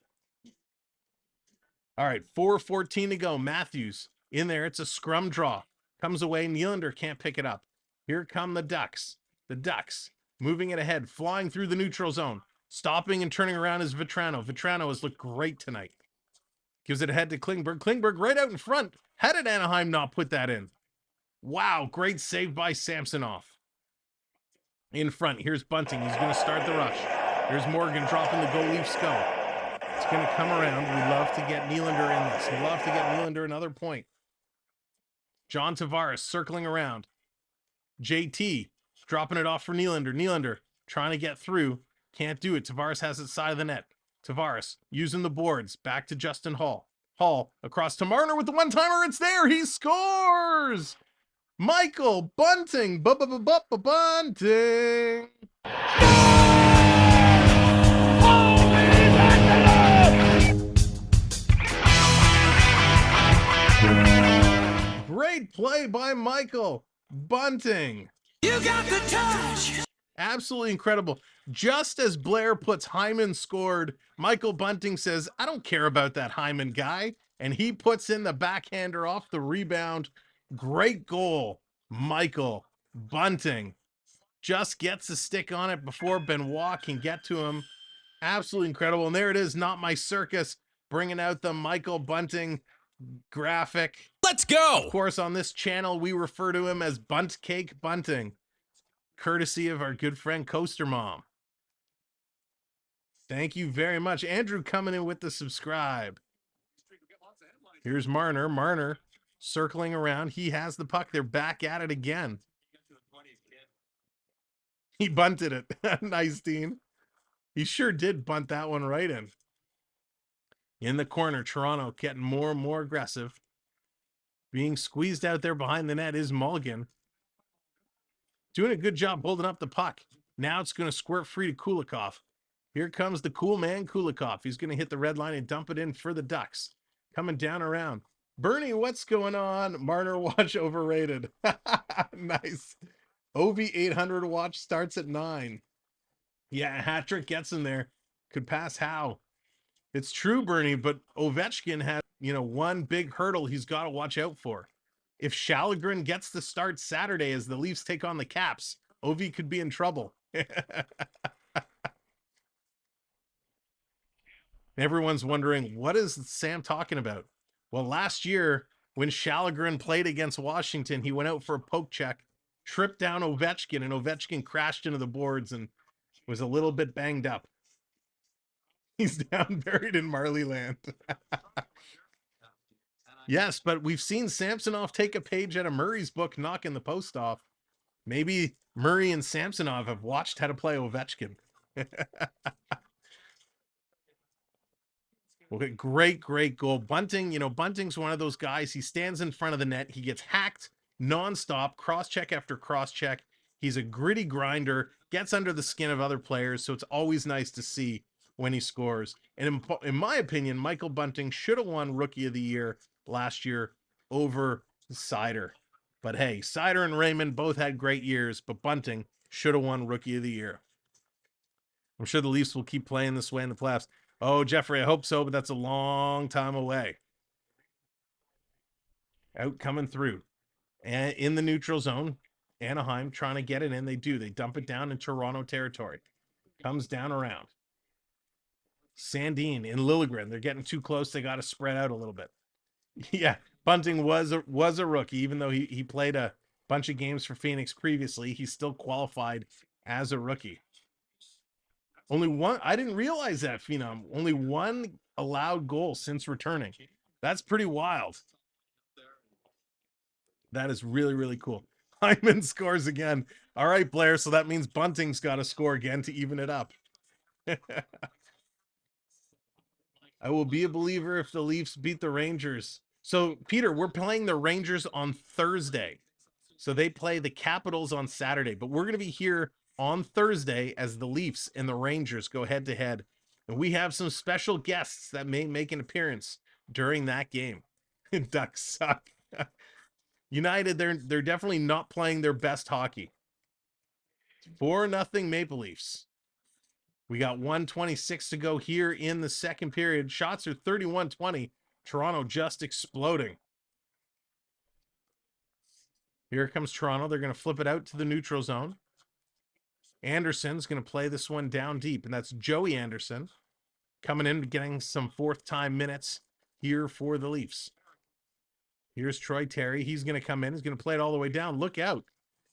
All right, 4:14 to go. Matthews in there. It's a scrum draw. Comes away. Nylander can't pick it up. Here come the Ducks. The Ducks moving it ahead, flying through the neutral zone. Stopping and turning around is Vetrano. Vetrano has looked great tonight. Gives it ahead to Klingberg. Klingberg right out in front. How did Anaheim not put that in? Wow, great save by Samsonov. In front, here's Bunting. He's going to start the rush. Here's Morgan dropping the goal. Leafs go. It's going to come around. We love to get Nylander in this. We love to get Nylander another point. John Tavares circling around. JT dropping it off for Nylander. Nylander trying to get through. Can't do it. Tavares has it side of the net. Tavares using the boards. Back to Justin Hall. Hall across to Marner with the one-timer. It's there. He scores! Michael Bunting. Bunting. Great play by Michael Bunting. You got the touch. Absolutely incredible. Just as Blair puts Hyman scored, Michael Bunting says, I don't care about that Hyman guy. And he puts in the backhander off the rebound. Great goal. Michael Bunting just gets a stick on it before Benoit can get to him. Absolutely incredible. And there it is, Not My Circus, bringing out the Michael Bunting graphic. Let's go. Of course, on this channel, we refer to him as Bunt Cake Bunting, courtesy of our good friend Coaster Mom. Thank you very much. Andrew coming in with the subscribe. Here's Marner. Marner circling around. He has the puck. They're back at it again. He bunted it. Nice, Dean. He sure did bunt that one right in. In the corner, Toronto getting more and more aggressive. Being squeezed out there behind the net is Mulligan. Doing a good job holding up the puck. Now it's going to squirt free to Kulikov. Here comes the cool man, Kulikov. He's going to hit the red line and dump it in for the Ducks. Coming down around. Bernie, what's going on? Marner watch overrated. Nice. OV 800 watch starts at 9. Yeah, hat trick gets him there. Could pass Howe. It's true, Bernie, but Ovechkin has, one big hurdle he's got to watch out for. If Shalagrin gets the start Saturday as the Leafs take on the Caps, Ovi could be in trouble. Everyone's wondering, what is Sam talking about? Well, last year, when Shalagrin played against Washington, he went out for a poke check, tripped down Ovechkin, and Ovechkin crashed into the boards and was a little bit banged up. He's down buried in Marley Land. Yes, but we've seen Samsonov take a page out of Murray's book, knocking the post off. Maybe Murray and Samsonov have watched how to play Ovechkin. Okay, great goal. Bunting, Bunting's one of those guys. He stands in front of the net. He gets hacked nonstop, cross-check after cross-check. He's a gritty grinder, gets under the skin of other players, so it's always nice to see when he scores. And in my opinion, Michael Bunting should have won Rookie of the Year last year over Seider. But hey, Seider and Raymond both had great years, but Bunting should have won Rookie of the Year. I'm sure the Leafs will keep playing this way in the playoffs. Oh, Jeffrey, I hope so, but that's a long time away. Out coming through. And in the neutral zone, Anaheim trying to get it in. They do. They dump it down in Toronto territory. Comes down around. Sandin in Liljegren. They're getting too close. They got to spread out a little bit. Yeah, Bunting was a rookie, even though he played a bunch of games for Phoenix previously. He's still qualified as a rookie. Only one. I didn't realize that, Phenom. Only one allowed goal since returning. That's pretty wild. That is really, really cool. Hyman scores again. All right, Blair. So that means Bunting's got to score again to even it up. I will be a believer if the Leafs beat the Rangers. So, Peter, we're playing the Rangers on Thursday. So they play the Capitals on Saturday. But we're going to be here on Thursday as the Leafs and the Rangers go head to head. And we have some special guests that may make an appearance during that game. Ducks suck. United, they're definitely not playing their best hockey. 4-0 Maple Leafs. We got 1:26 to go here in the second period. Shots are 31-20. Toronto just exploding. Here comes Toronto. They're going to flip it out to the neutral zone. Anderson's going to play this one down deep, and that's Joey Anderson coming in, getting some fourth-time minutes here for the Leafs. Here's Troy Terry. He's going to come in. He's going to play it all the way down. Look out.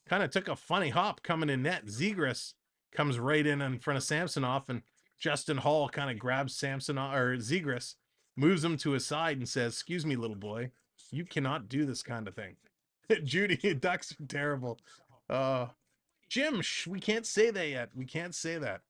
Kind of took a funny hop coming in net. Zegras comes right in front of Samsonov, and Justin Hall kind of grabs Samsonov, or Zegras, moves him to his side and says, "Excuse me, little boy, you cannot do this kind of thing." Judy, Ducks are terrible. Jim, we can't say that yet. We can't say that.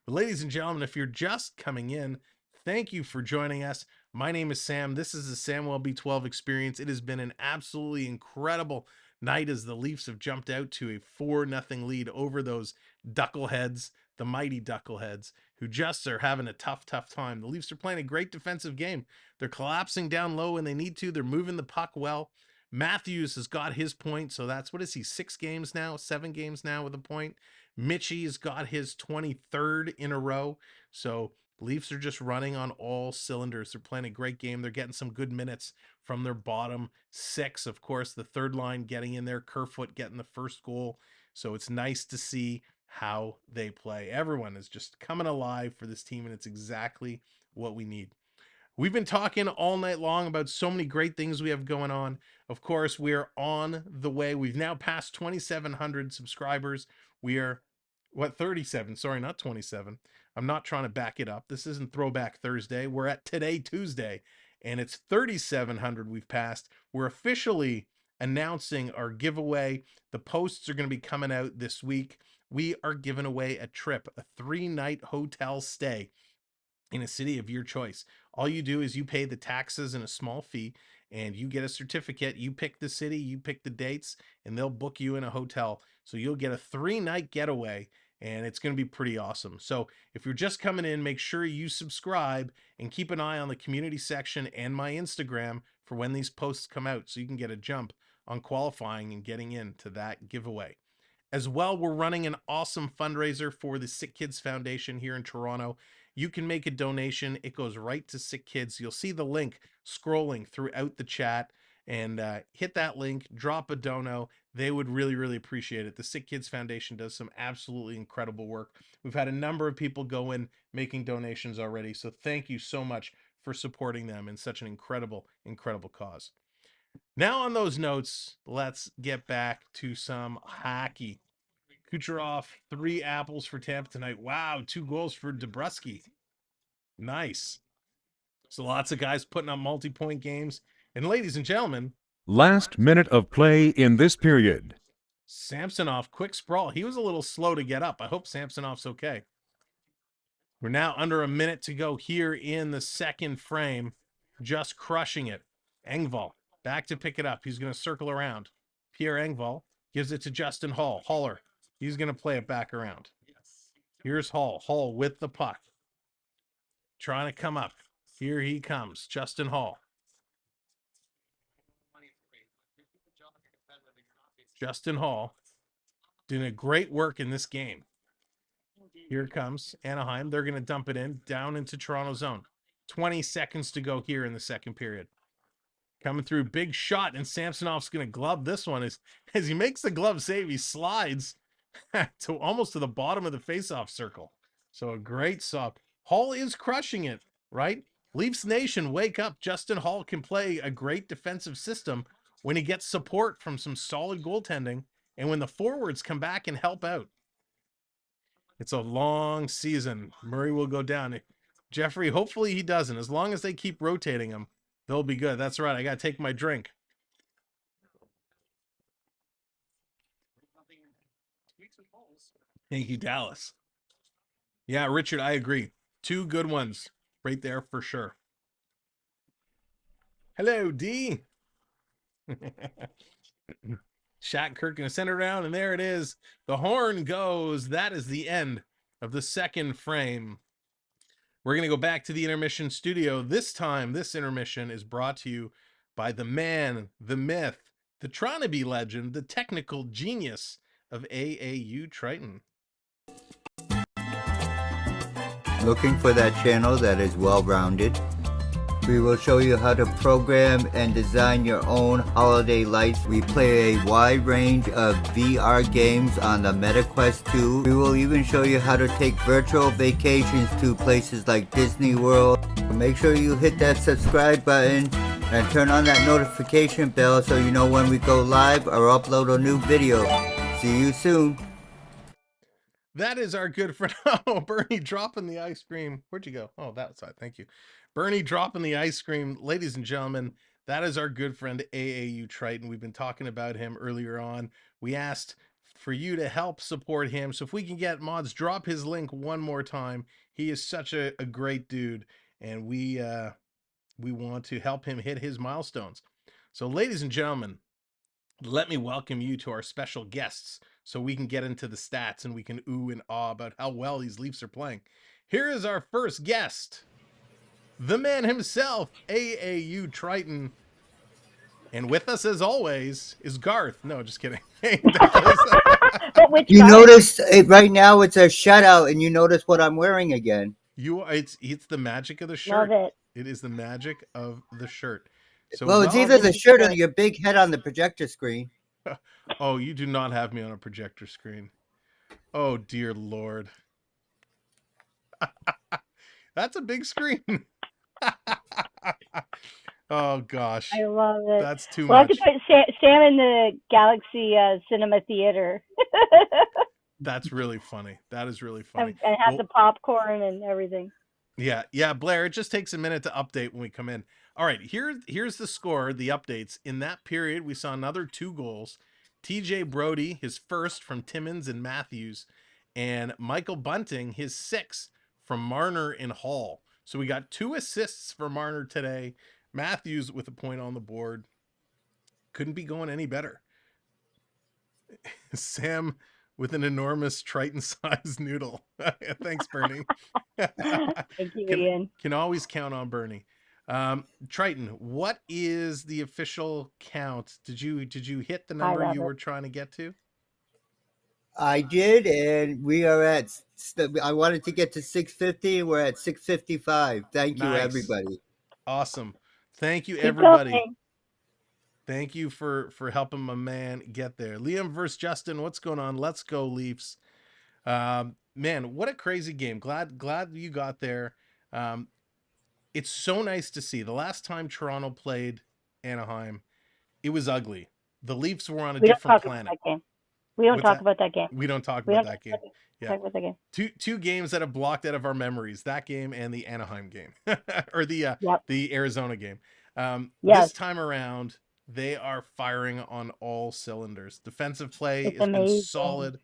But ladies and gentlemen, if you're just coming in, thank you for joining us. My name is Sam. This is the Samwelb12 Experience. It has been an absolutely incredible night as the Leafs have jumped out to a 4-0 lead over those Duckleheads, the mighty Duckleheads, who just are having a tough time. The Leafs are playing a great defensive game. They're collapsing down low when they need to. They're moving the puck well. Matthews has got his point, so that's, what is he, 7 games now with a point. Mitchie's got his 23rd in a row. So Leafs are just running on all cylinders. They're playing a great game. They're getting some good minutes from their bottom 6. Of course, the third line getting in there. Kerfoot getting the first goal. So it's nice to see how they play. Everyone is just coming alive for this team, and it's exactly what we need. We've been talking all night long about so many great things we have going on. Of course, we are on the way. We've now passed 2,700 subscribers. We are, 37? Sorry, not 27. I'm not trying to back it up. This isn't Throwback Thursday. We're at Today Tuesday, and it's 3,700 we've passed. We're officially announcing our giveaway. The posts are going to be coming out this week. We are giving away a trip, a 3-night hotel stay in a city of your choice. All you do is you pay the taxes and a small fee, and you get a certificate. You pick the city, you pick the dates, and they'll book you in a hotel. So you'll get a 3-night getaway, and it's going to be pretty awesome. So if you're just coming in, make sure you subscribe and keep an eye on the community section and my Instagram for when these posts come out, so you can get a jump on qualifying and getting into that giveaway. As well, we're running an awesome fundraiser for the Sick Kids Foundation here in Toronto. You can make a donation. It goes right to Sick Kids. You'll see the link scrolling throughout the chat, and hit that link, drop a dono. They would really, really appreciate it. The Sick Kids Foundation does some absolutely incredible work. We've had a number of people go in making donations already, so thank you so much for supporting them in such an incredible, incredible cause. Now, on those notes, let's get back to some hockey. Kucherov, 3 apples for Tampa tonight. Wow, 2 goals for Dabrowski. Nice. So lots of guys putting up multi-point games. And ladies and gentlemen, Last minute of play in this period. Samsonov, quick sprawl. He was a little slow to get up. I hope Samsonov's okay. We're now under a minute to go here in the second frame. Just crushing it. Engvall back to pick it up. He's going to circle around. Pierre Engvall gives it to Justin Hall. Haller. He's going to play it back around. Here's Hall. Hall with the puck. Trying to come up. Here he comes. Justin Hall. Justin Hall doing a great work in this game. Here comes Anaheim. They're going to dump it in down into Toronto zone. 20 seconds to go here in the second period. Coming through, big shot, and Samsonov's going to glove this one. As he makes the glove save, he slides to almost to the bottom of the faceoff circle. So a great sub. Hall is crushing it, right? Leafs Nation, wake up. Justin Hall can play a great defensive system when he gets support from some solid goaltending and when the forwards come back and help out. It's a long season. Murray will go down. Jeffrey, hopefully he doesn't. As long as they keep rotating him, they'll be good. That's right. I got to take my drink. Thank you, Dallas. Yeah, Richard, I agree. 2 good ones right there for sure. Hello, D. Shattenkirk going to send it around, and there it is. The horn goes. That is the end of the second frame. We're going to go back to the intermission studio. This time, this intermission is brought to you by the man, the myth, the Troneby legend, the technical genius of AAU Triton. Looking for that channel that is well-rounded? We will show you how to program and design your own holiday lights. We play a wide range of VR games on the MetaQuest 2. We will even show you how to take virtual vacations to places like Disney World. Make sure you hit that subscribe button and turn on that notification bell so you know when we go live or upload a new video. See you soon. That is our good friend. Oh, Bernie dropping the ice cream. Where'd you go? Oh, that side. Thank you. Bernie dropping the ice cream. Ladies and gentlemen, that is our good friend AAU Triton. We've been talking about him earlier on. We asked for you to help support him. So if we can get mods, drop his link one more time. He is such a great dude, and we want to help him hit his milestones. So ladies and gentlemen, let me welcome you to our special guests so we can get into the stats and we can ooh and ah about how well these Leafs are playing. Here is our first guest, the man himself, AAU Triton. And with us, as always, is Garth. No, just kidding. You notice right now it's a shutout, and you notice what I'm wearing again. It's the magic of the shirt. Love it. It is the magic of the shirt. So well, it's either the shirt or your big head on the projector screen. Oh, you do not have me on a projector screen. Oh, dear Lord. That's a big screen. Oh, gosh. I love it. That's too We'll much. have to put Sam in the Galaxy Cinema Theater. That's really funny. That is really funny. And have the popcorn and everything. Yeah, Blair, it just takes a minute to update when we come in. All right, here's the score, the updates. In that period, we saw another 2 goals. TJ Brody, his first from Timmins and Matthews, and Michael Bunting, his 6th from Marner and Hall. So we got 2 assists for Marner today. Matthews with a point on the board. Couldn't be going any better. Sam with an enormous Triton-sized noodle. Thanks, Bernie. Thank you, Ian. Can always count on Bernie. Triton, what is the official count? Did you hit the number you were trying to get to? I did, and we are at. I wanted to get to 650. We're at 655. Thank you, Nice. everybody. Awesome. Thank you, Keep everybody. going. Thank you for helping my man get there. Liam versus Justin, what's going on? Let's go, Leafs. Man, what a crazy game. Glad you got there. It's so nice to see. The last time Toronto played Anaheim, it was ugly. The Leafs were on a different planet. We don't talk about that game. We don't talk about that game. Yeah. Talk about that game. Two games that have blocked out of our memories. That game and the Anaheim game. Or the Arizona game. This time around, they are firing on all cylinders. Defensive play has been solid.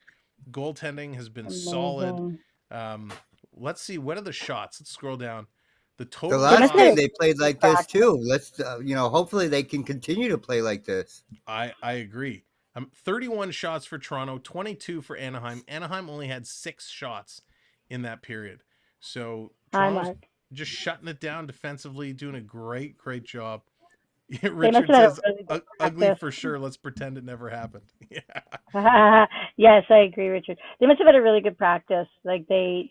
Goaltending has been solid. Let's see. What are the shots? Let's scroll down. The last game they played like this too. Let's hopefully they can continue to play like this. I agree. 31 shots for Toronto, 22 for Anaheim. Anaheim only had 6 shots in that period. So Toronto's just shutting it down defensively, doing a great job. Richard says, ugly for sure. Let's pretend it never happened. Yeah. Yes, I agree, Richard. They must have had a really good practice. Like they're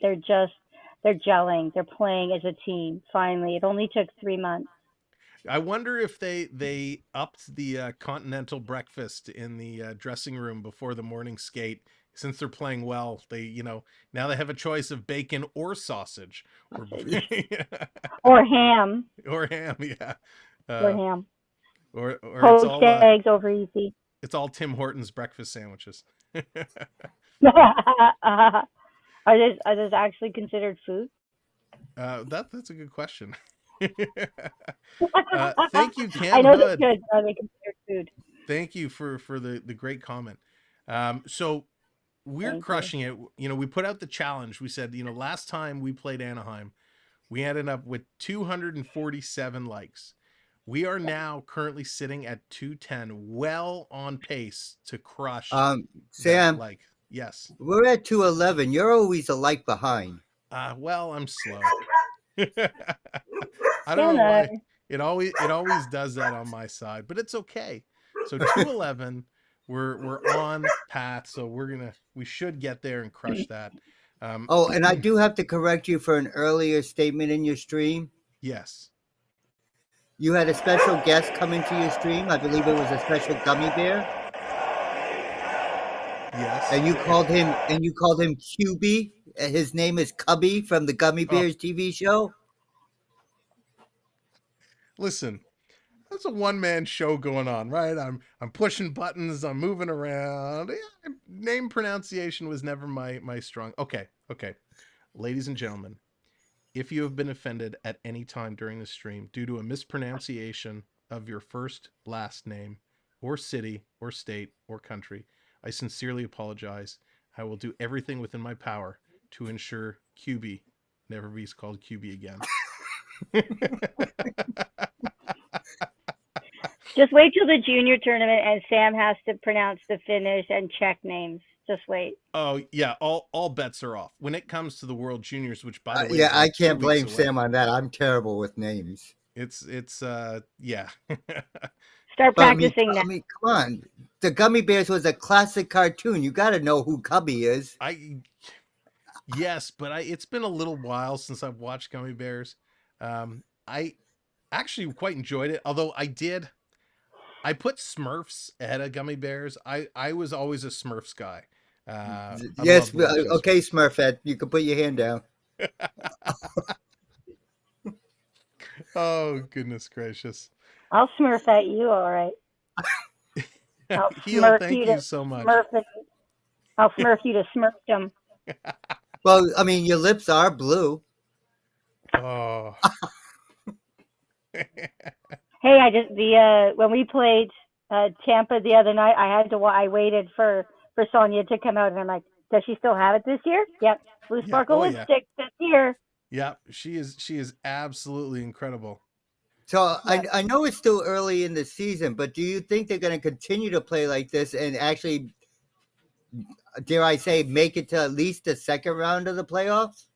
gelling. They're playing as a team. Finally, it only took 3 months. I wonder if they upped the continental breakfast in the dressing room before the morning skate. Since they're playing well, they now they have a choice of bacon or sausage. Or ham. Or ham, yeah. Or ham. Or poached it's all eggs over easy. It's all Tim Hortons breakfast sandwiches. Are those actually considered food? That's a good question. Thank you, Cam. I know they're good. Are they considered food? Thank you for the great comment. So we're crushing it. We put out the challenge. We said, last time we played Anaheim, we ended up with 247 likes. We are now currently sitting at 210, well on pace to crush. Sam, yes, we're at 211. You're always a like behind. Well, I'm slow. I don't know why. It always does that on my side, but it's okay. So 211, we're on path. So we should get there and crush that. And I do have to correct you for an earlier statement in your stream. Yes. You had a special guest come into your stream. I believe it was a special gummy bear. Yes. And you called him QB. His name is Cubby from the Gummy Bears TV show. Listen, that's a one-man show going on, right? I'm pushing buttons, I'm moving around. Yeah, name pronunciation was never my strong. Okay. Ladies and gentlemen, if you have been offended at any time during the stream due to a mispronunciation of your first, last name, or city, or state, or country, I sincerely apologize. I will do everything within my power to ensure QB never be called QB again. Just wait till the junior tournament and Sam has to pronounce the Finnish and Czech names. Just wait. Oh yeah, all bets are off when it comes to the World Juniors, which by the way, yeah, I can't blame Sam on that. I'm terrible with names. It's yeah. Start practicing now. I mean, come on. The Gummy Bears was a classic cartoon. You got to know who Cubby is. Yes, but it's been a little while since I've watched Gummy Bears. I actually quite enjoyed it, although I put Smurfs ahead of Gummy Bears. I was always a Smurfs guy. Yes, okay, Smurfette, you can put your hand down. Oh, goodness gracious. I'll Smurf at you, all right. I'll Heel, thank you so much. I'll Smurf you to Smurfdom. Well, I mean, your lips are blue. Oh. Hey, when we played Tampa the other night, I waited for Sonia to come out, and I'm like, does she still have it this year? Yep, blue sparkle lipstick this year. Yeah, she is absolutely incredible. So I know it's still early in the season, but do you think they're going to continue to play like this and actually, dare I say, make it to at least the second round of the playoffs?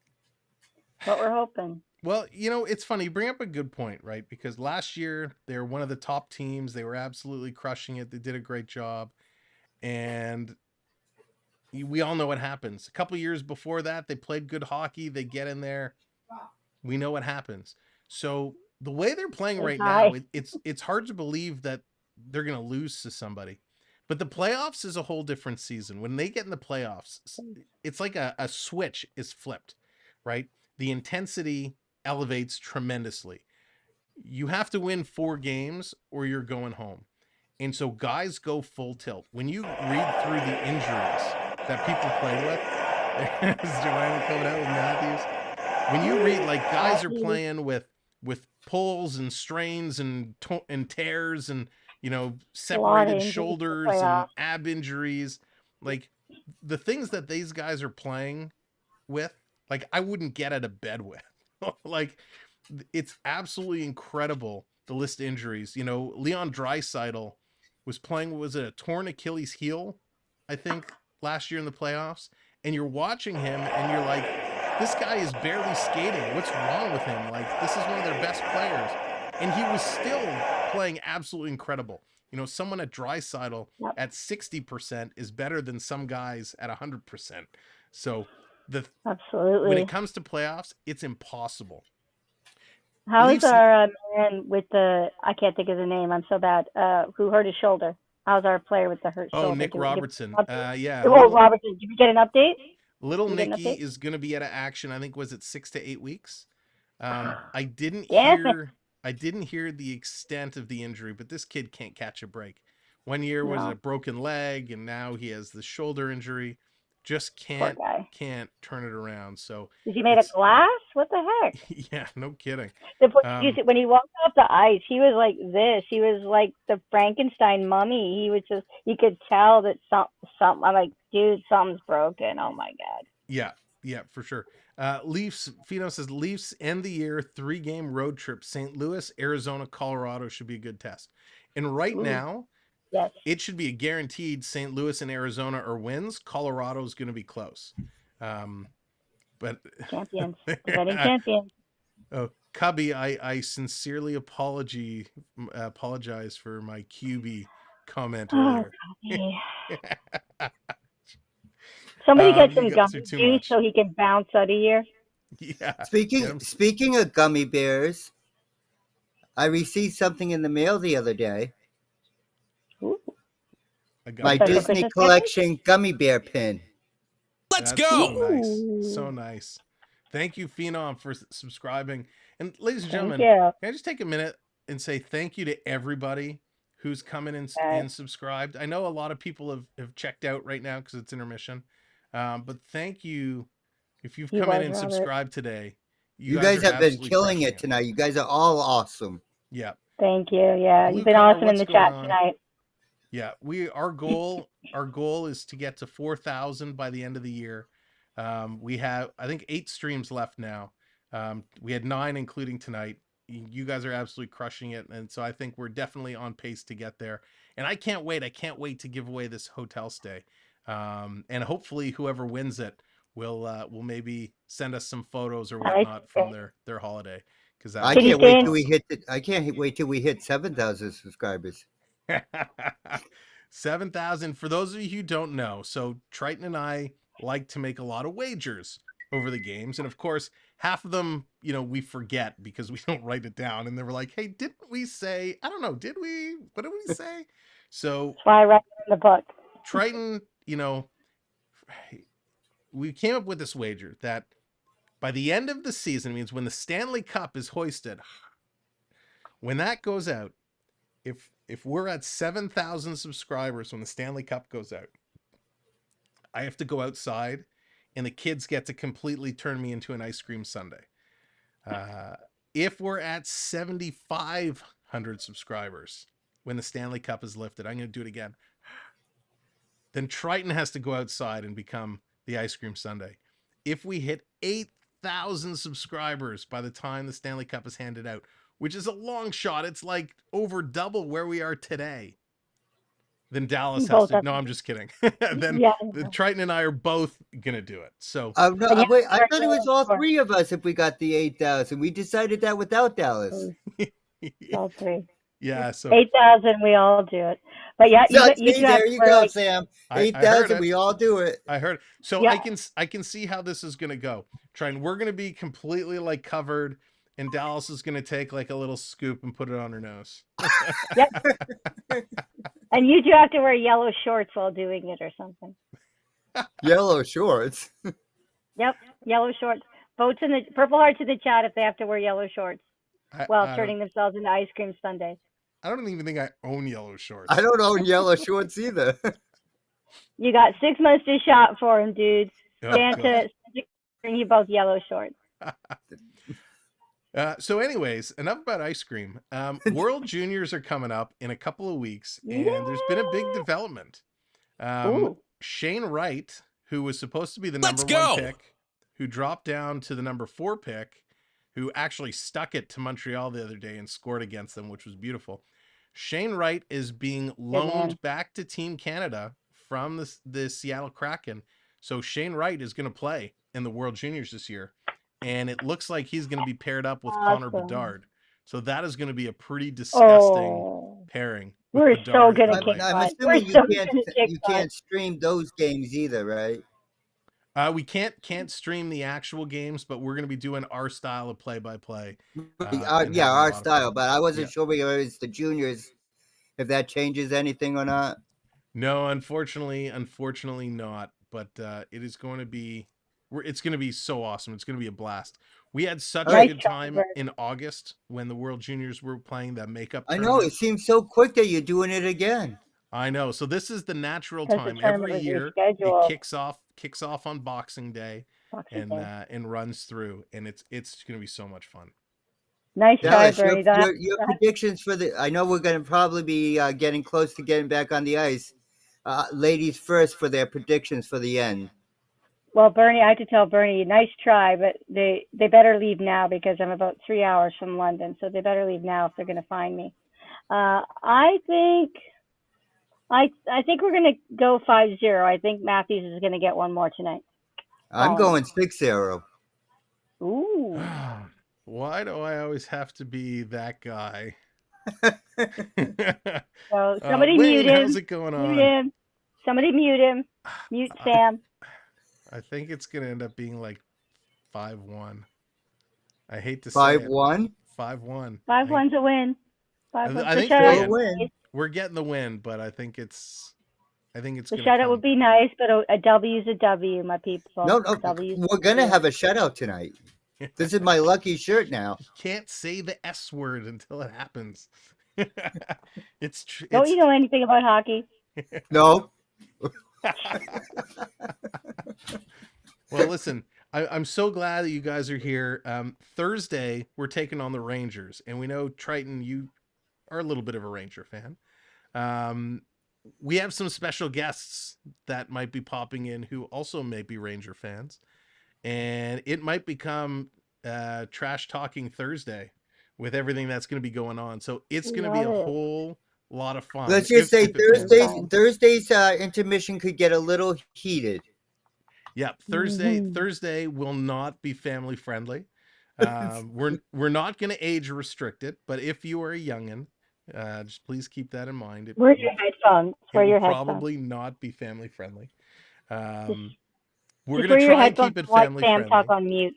What we're hoping. Well, you know, it's funny. You bring up a good point, right? Because last year they were one of the top teams. They were absolutely crushing it. They did a great job. And we all know what happens. A couple years before that, they played good hockey. They get in there. We know what happens. So the way they're playing right now, it's hard to believe that they're going to lose to somebody. But the playoffs is a whole different season. When they get in the playoffs, it's like a switch is flipped, right? The intensity elevates tremendously. You have to win 4 games or you're going home. And so guys go full tilt. When you read through the injuries that people play with, there's Joanna coming out with Matthews. When you read, like, guys are playing with pulls and strains and tears and, you know, separated shoulders and ab injuries, like the things that these guys are playing with, like I wouldn't get out of bed with. Like, it's absolutely incredible, the list of injuries. You know, Leon Draisaitl was playing, was it a torn Achilles heel, I think, last year in the playoffs, and you're watching him and you're like, this guy is barely skating. What's wrong with him? Like, this is one of their best players. And he was still playing absolutely incredible. You know, someone at Draisaitl at 60% is better than some guys at 100%. So absolutely, when it comes to playoffs, it's impossible. How is our man with the, I can't think of the name, I'm so bad, who hurt his shoulder? How's our player with the hurt shoulder? Oh, Nick Robertson. Yeah. Oh, Robertson. Did we get an update? Little Nicky is going to be out of action. I think, was it 6 to 8 weeks? I didn't hear the extent of the injury, but this kid can't catch a break. 1 year was a broken leg, and now he has the shoulder injury. Just can't turn it around. So is he made of glass? What the heck? Yeah, no kidding. When he walked off the ice, he was like this. He was like the Frankenstein mummy. He was just, you could tell that something. I'm like, dude, something's broken. Oh my god. Yeah, for sure. Leafs, Fino says, Leafs end the year 3-game road trip. St. Louis, Arizona, Colorado should be a good test. And right now, it should be a guaranteed St. Louis and Arizona are wins. Colorado is going to be close. But champions, defending champions. Oh, Cubby, I sincerely apologize for my QB comment earlier. Somebody get some gummy juice so he can bounce out of here. Yeah. Speaking of gummy bears, I received something in the mail the other day. Ooh. My Disney collection gummy bear pin. Let's go. So nice. So nice. Thank you, Phenom, for subscribing. And ladies and gentlemen, can I just take a minute and say thank you to everybody who's come in and subscribed. I know a lot of people have checked out right now because it's intermission. But thank you if you've come in and subscribed today. You guys have been killing it tonight. You guys are all awesome. Yeah. Thank you. Yeah, you've been awesome in the chat tonight. Yeah, our goal is to get to 4,000 by the end of the year. We have, I think, 8 streams left now. We had 9 including tonight. You guys are absolutely crushing it, and so I think we're definitely on pace to get there. And I can't wait to give away this hotel stay. And hopefully whoever wins it will maybe send us some photos or whatnot from their holiday. Because I can't wait till we hit 7,000 subscribers. 7,000. For those of you who don't know, so Triton and I like to make a lot of wagers over the games, and of course half of them, you know, we forget because we don't write it down, and they were like, hey, didn't we say, I don't know, did we, what did we say? So that's why I write it in the book. Triton, you know, we came up with this wager that by the end of the season, means when the Stanley Cup is hoisted, when that goes out, if we're at 7,000 subscribers when the Stanley Cup goes out, I have to go outside and the kids get to completely turn me into an ice cream sundae. If we're at 7,500 subscribers when the Stanley Cup is lifted, I'm going to do it again. Then Triton has to go outside and become the ice cream sundae. If we hit 8 1,000 subscribers by the time the Stanley Cup is handed out, which is a long shot. It's like over double where we are today. Then Dallas has Both to. have No, to- I'm just kidding. Then Yeah. Triton and I are both gonna do it. So No, But yeah, wait, I sure, thought it was all sure. 3 of us if we got the 8,000. We decided that without Dallas. All 3. yeah. So 8,000, we all do it. But yeah, So, you see, do have there to you wear, go, like, Sam. I heard 8,000, it. we all do it. I heard. So Yeah. I can see how this is gonna go. Triton, we're gonna be completely like covered, and Dallas is gonna take like a little scoop and put it on her nose. Yep. And you do have to wear yellow shorts while doing it or something. Yellow shorts. Yep, yellow shorts. Votes in the Purple Hearts in the chat if they have to wear yellow shorts while I turning themselves into ice cream sundaes. don't even think I own yellow shorts. I don't own yellow shorts either. You got 6 months to shop for them, dudes. Oh, Santa bring you both yellow shorts. So anyways, enough about ice cream. World Juniors are coming up in a couple of weeks, and there's been a big development. Ooh. Shane Wright, who was supposed to be the Let's number 1 go. pick, who dropped down to the number 4 pick, who actually stuck it to Montreal the other day and scored against them, which was beautiful. Shane Wright is being loaned back to Team Canada from the Seattle Kraken. So Shane Wright is going to play in the World Juniors this year. And it looks like he's going to be paired up with Connor Awesome. Bedard. So that is going to be a pretty disgusting pairing. with We're so Bedard gonna and kick Wright. I'm butt. We're assuming so you gonna kick you butt. can't stream those games either, right? We can't stream the actual games, but we're going to be doing our style of play-by-play. and Yeah, having a our lot of style. fun. But I wasn't Yeah. sure whether it's the juniors, if that changes anything or not. No, unfortunately not. But it is going to be. It's going to be so awesome. It's going to be a blast. We had such a Nice good try, time Bert. in August when the World Juniors were playing that makeup I know tournament. it seems so quick that you're doing it again. I know. So this is the natural 'Cause the time. tournament Every was year it rescheduled. kicks off on Boxing Day Boxing Day. and runs through, and it's going to be so much fun. Nice try, Dallas, Bernie. your predictions for the. I know we're going to probably be getting close to getting back on the ice. Ladies first for their predictions for the end. Well, Bernie, I have to tell Bernie, nice try, but they better leave now because I'm about 3 hours from London, so they better leave now if they're going to find me. I think we're going to go 5-0. I think Matthews is going to get one more tonight. I'm going 6-0. Ooh. Why do I always have to be that guy? So somebody Wayne, mute him. how's it going Mute on? him. Somebody mute him. Mute Sam. I think it's going to end up being like 5-1. I hate to say it. 5-1. 5-1. 5-1's a win. 5-1. I The think shutout we're would win. be nice. We're getting the win, but I think it's The going to shutout would be nice, but a W's a W, my people. No, W's we're going to have a shutout tonight. This is my lucky shirt now. You can't say the S word until it happens. It's true. Don't you know anything about hockey? No. Well, listen, I'm so glad that you guys are here. Thursday, we're taking on the Rangers, and we know, Triton, you are a little bit of a Ranger fan. We have some special guests that might be popping in who also may be Ranger fans, and it might become Trash Talking Thursday with everything that's going to be going on. So it's going to be a Love it. whole lot of fun. Let's just say if it pans out. Thursday's intermission could get a little heated. Yeah, Thursday will not be family friendly. We're not going to age restrict it, but if you are a youngin, just please keep that in mind. Where's your headphones? Where are your will headphones? probably not be family friendly. We're Just going wear to your try and headphones keep it and watch family Sam talk friendly. on mute.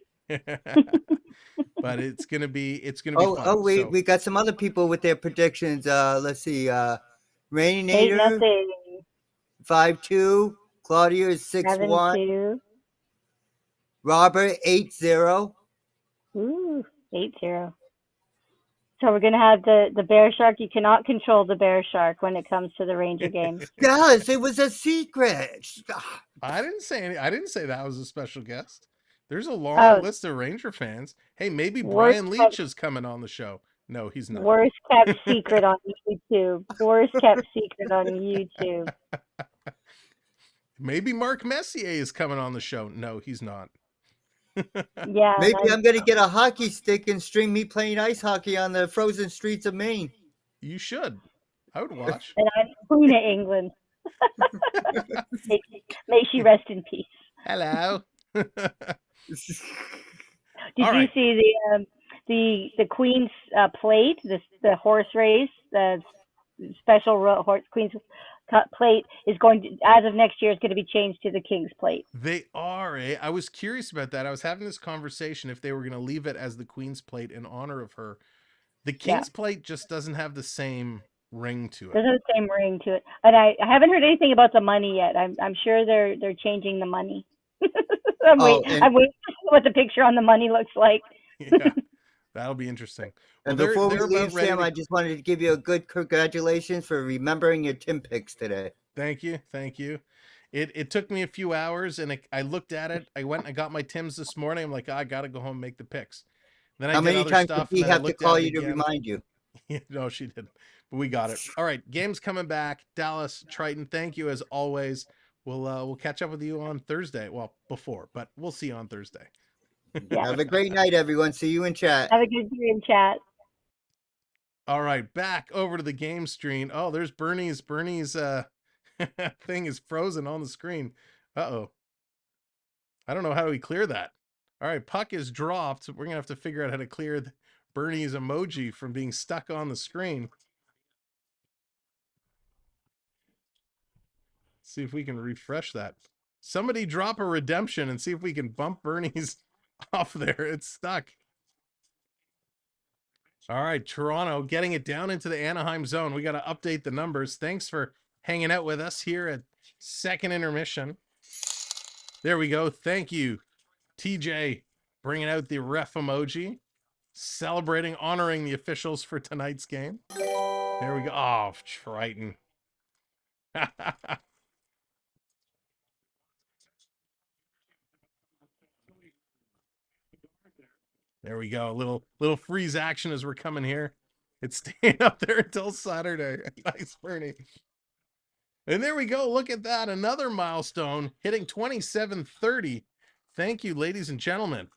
But it's going to be fun. We got some other people with their predictions. Let's see. Rainy Eight Nader, nothing. 5-2. Claudia is 6-1. 7-2. Robert 8-0. Ooh, 8-0. So we're gonna have the bear shark. You cannot control the bear shark when it comes to the Ranger games. Dallas, it was a secret. I didn't say that was a special guest. There's a long list of Ranger fans. Hey, maybe Brian Leach is coming on the show. No, he's not. Worst kept secret on YouTube. Worst kept secret on YouTube. Maybe Mark Messier is coming on the show. No, he's not. Yeah, Maybe nice. I'm gonna get a hockey stick and stream me playing ice hockey on the frozen streets of Maine. You should. I would watch. And I'm Queen of England. may, may she rest in peace. Hello. Did All you right. see the Queen's plate, the horse race, the special horse Queen's plate is going to, as of next year, is going to be changed to the King's plate. They are, eh? I was curious about that. I was having this conversation if they were going to leave it as the Queen's plate in honor of her. The King's plate just doesn't have the same ring to it. There's no same ring to it, and I haven't heard anything about the money yet. I'm sure they're changing the money. I'm waiting to see what the picture on the money looks like. Yeah, that'll be interesting. And Well, before we they're leave, about ready Sam, to- I just wanted to give you a good congratulations for remembering your Tim picks today. Thank you. Thank you. It took me a few hours, and I looked at it. I went and I got my Tims this morning. I'm like, I got to go home and make the picks. Then I How did many other times stuff, did he and then I have to looked call at it you to again. remind you? No, she didn't. But we got it. All right, game's coming back. Dallas, Triton, thank you as always. We'll catch up with you on Thursday. Well, before, but we'll see you on Thursday. Have a great night, everyone. See you in chat. Have a good day in chat. All right, back over to the game screen. Oh, there's Bernie's thing is frozen on the screen. Uh-oh. I don't know how do we clear that. All right, puck is dropped. We're gonna have to figure out how to clear Bernie's emoji from being stuck on the screen. See if we can refresh that. Somebody drop a redemption and see if we can bump Bernie's off there. It's stuck. All right, Toronto getting it down into the Anaheim zone. We got to update the numbers. Thanks for hanging out with us here at second intermission. There we go. Thank you, TJ, bringing out the ref emoji, celebrating, honoring the officials for tonight's game. There we go. Oh, Triton. There we go. A little freeze action as we're coming here. It's staying up there until Saturday. Nice, Bernie. And there we go. Look at that. Another milestone hitting 2730. Thank you, ladies and gentlemen.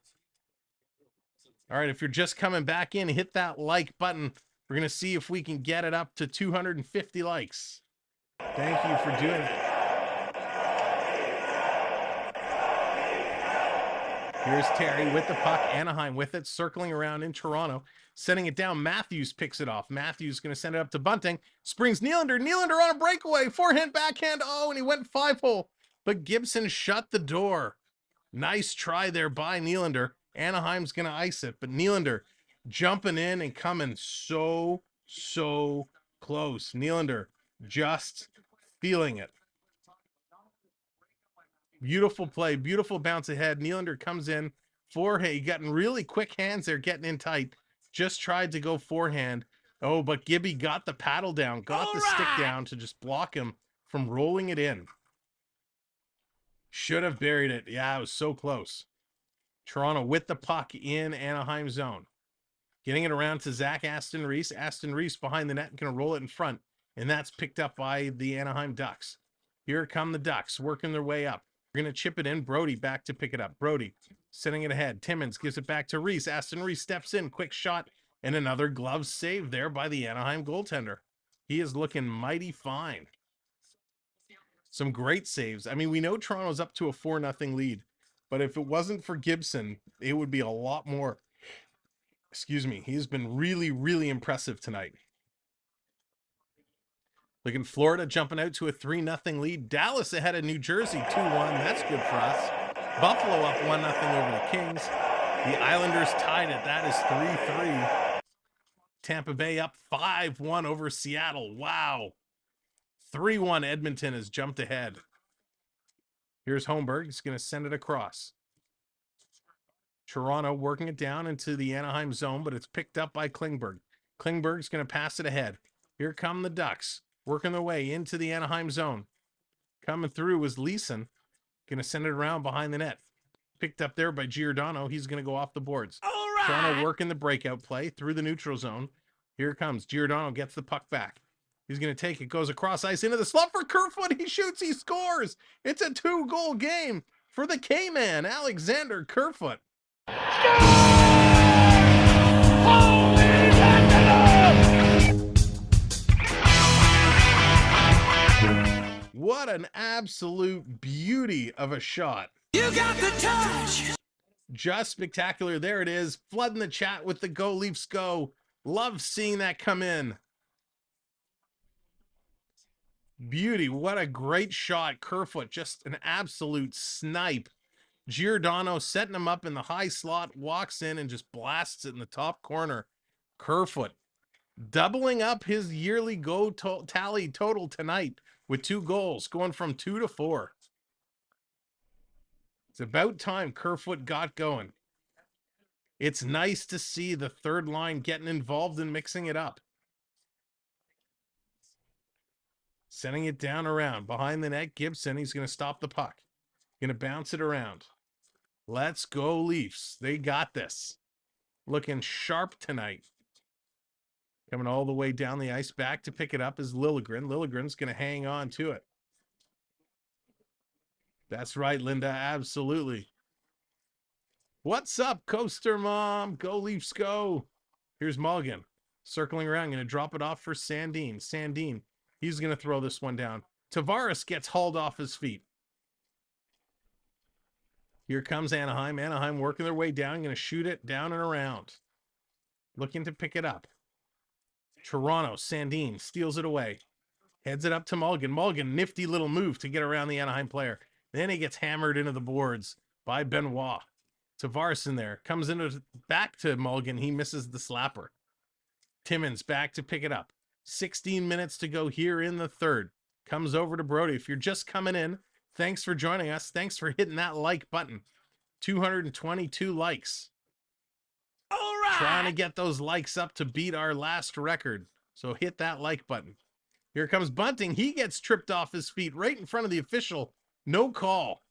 All right, if you're just coming back in, hit that like button. We're going to see if we can get it up to 250 likes. Thank you for doing it. Here's Terry with the puck. Anaheim with it, circling around in Toronto. Sending it down. Matthews picks it off. Matthews going to send it up to Bunting. Springs Nylander. Nylander on a breakaway. Forehand, backhand. Oh, and he went 5-hole. But Gibson shut the door. Nice try there by Nylander. Anaheim's going to ice it. But Nylander jumping in and coming so close. Nylander just feeling it. Beautiful play, beautiful bounce ahead. Nylander comes in, forehand, getting really quick hands there, getting in tight. Just tried to go forehand. Oh, but Gibby got the paddle down, got the stick down to just block him from rolling it in. Should have buried it. Yeah, it was so close. Toronto with the puck in Anaheim zone. Getting it around to Zach Aston Reese. Aston Reese behind the net, going to roll it in front. And that's picked up by the Anaheim Ducks. Here come the Ducks, working their way up. We're going to chip it in. Brody back to pick it up. Brody sending it ahead. Timmins gives it back to Reese. Aston Reese steps in. Quick shot. And another glove save there by the Anaheim goaltender. He is looking mighty fine. Some great saves. I mean, we know Toronto's up to a 4-0 lead. But if it wasn't for Gibson, it would be a lot more. Excuse me. He's been really impressive tonight. Look in Florida jumping out to a 3-0 lead. Dallas ahead of New Jersey 2-1. That's good for us. Buffalo up 1-0 over the Kings. The Islanders tied it. That is 3-3. Tampa Bay up 5-1 over Seattle. Wow. 3-1 Edmonton has jumped ahead. Here's Holmberg. He's going to send it across. Toronto working it down into the Anaheim zone, but it's picked up by Klingberg. Klingberg's going to pass it ahead. Here come the Ducks. Working their way into the Anaheim zone. Coming through was Leeson. Going to send it around behind the net. Picked up there by Giordano. He's going to go off the boards. All right. Toronto working the breakout play through the neutral zone. Here it comes. Giordano gets the puck back. He's going to take it. Goes across ice into the slot for Kerfoot. He shoots. He scores. It's a 2-goal game for the K-Man, Alexander Kerfoot. What an absolute beauty of a shot. You got the touch. Just spectacular. There it is. Flooding the chat with the Go Leafs Go. Love seeing that come in. Beauty. What a great shot. Kerfoot, just an absolute snipe. Giordano setting him up in the high slot, walks in and just blasts it in the top corner. Kerfoot doubling up his yearly goal tally total tonight with 2 goals, going from 2 to 4. It's about time Kerfoot got going. It's nice to see the third line getting involved and mixing it up. Sending it down around. Behind the net, Gibson, he's going to stop the puck. Going to bounce it around. Let's go Leafs. They got this. Looking sharp tonight. Coming all the way down the ice. Back to pick it up is Liljegren. Liljegren's going to hang on to it. That's right, Linda. Absolutely. What's up, Coaster Mom? Go Leafs, go. Here's Mulligan. Circling around. Going to drop it off for Sandin. Sandin. He's going to throw this one down. Tavares gets hauled off his feet. Here comes Anaheim. Anaheim working their way down. Going to shoot it down and around. Looking to pick it up. Toronto. Sandin steals it away. Heads it up to Mulligan. Mulligan, nifty little move to get around the Anaheim player. Then he gets hammered into the boards by Benoit. Tavares in there. Comes into back to Mulligan. He misses the slapper. Timmins back to pick it up. 16 minutes to go here in the third. Comes over to Brody. If you're just coming in, thanks for joining us. Thanks for hitting that like button. 222 likes. All right. Trying to get those likes up to beat our last record. So hit that like button. Here comes Bunting. He gets tripped off his feet right in front of the official. No call.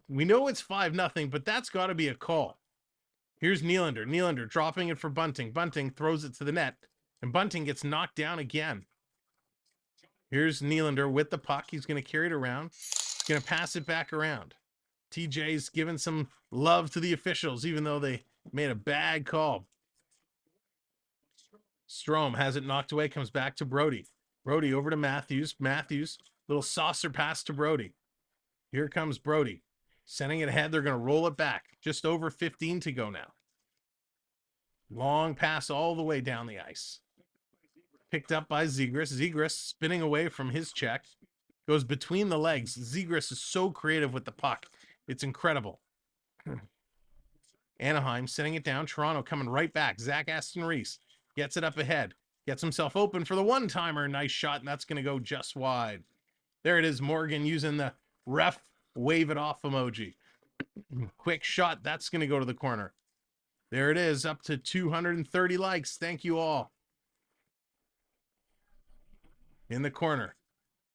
We know it's 5-0, but that's got to be a call. Here's Nylander. Nylander dropping it for Bunting. Bunting throws it to the net, and Bunting gets knocked down again. Here's Nylander with the puck. He's going to carry it around. He's going to pass it back around. TJ's giving some love to the officials, even though they made a bad call. Strome has it knocked away, comes back to Brody. Brody over to Matthews. Matthews, little saucer pass to Brody. Here comes Brody. Sending it ahead. They're going to roll it back. Just over 15 to go now. Long pass all the way down the ice. Picked up by Zegras. Zegras spinning away from his check. Goes between the legs. Zegras is so creative with the puck. It's incredible. Anaheim sending it down. Toronto coming right back. Zach Aston Reese gets it up ahead. Gets himself open for the one-timer. Nice shot, and that's going to go just wide. There it is. Morgan using the ref wave it off emoji. Quick shot. That's going to go to the corner. There it is. Up to 230 likes. Thank you all. In the corner.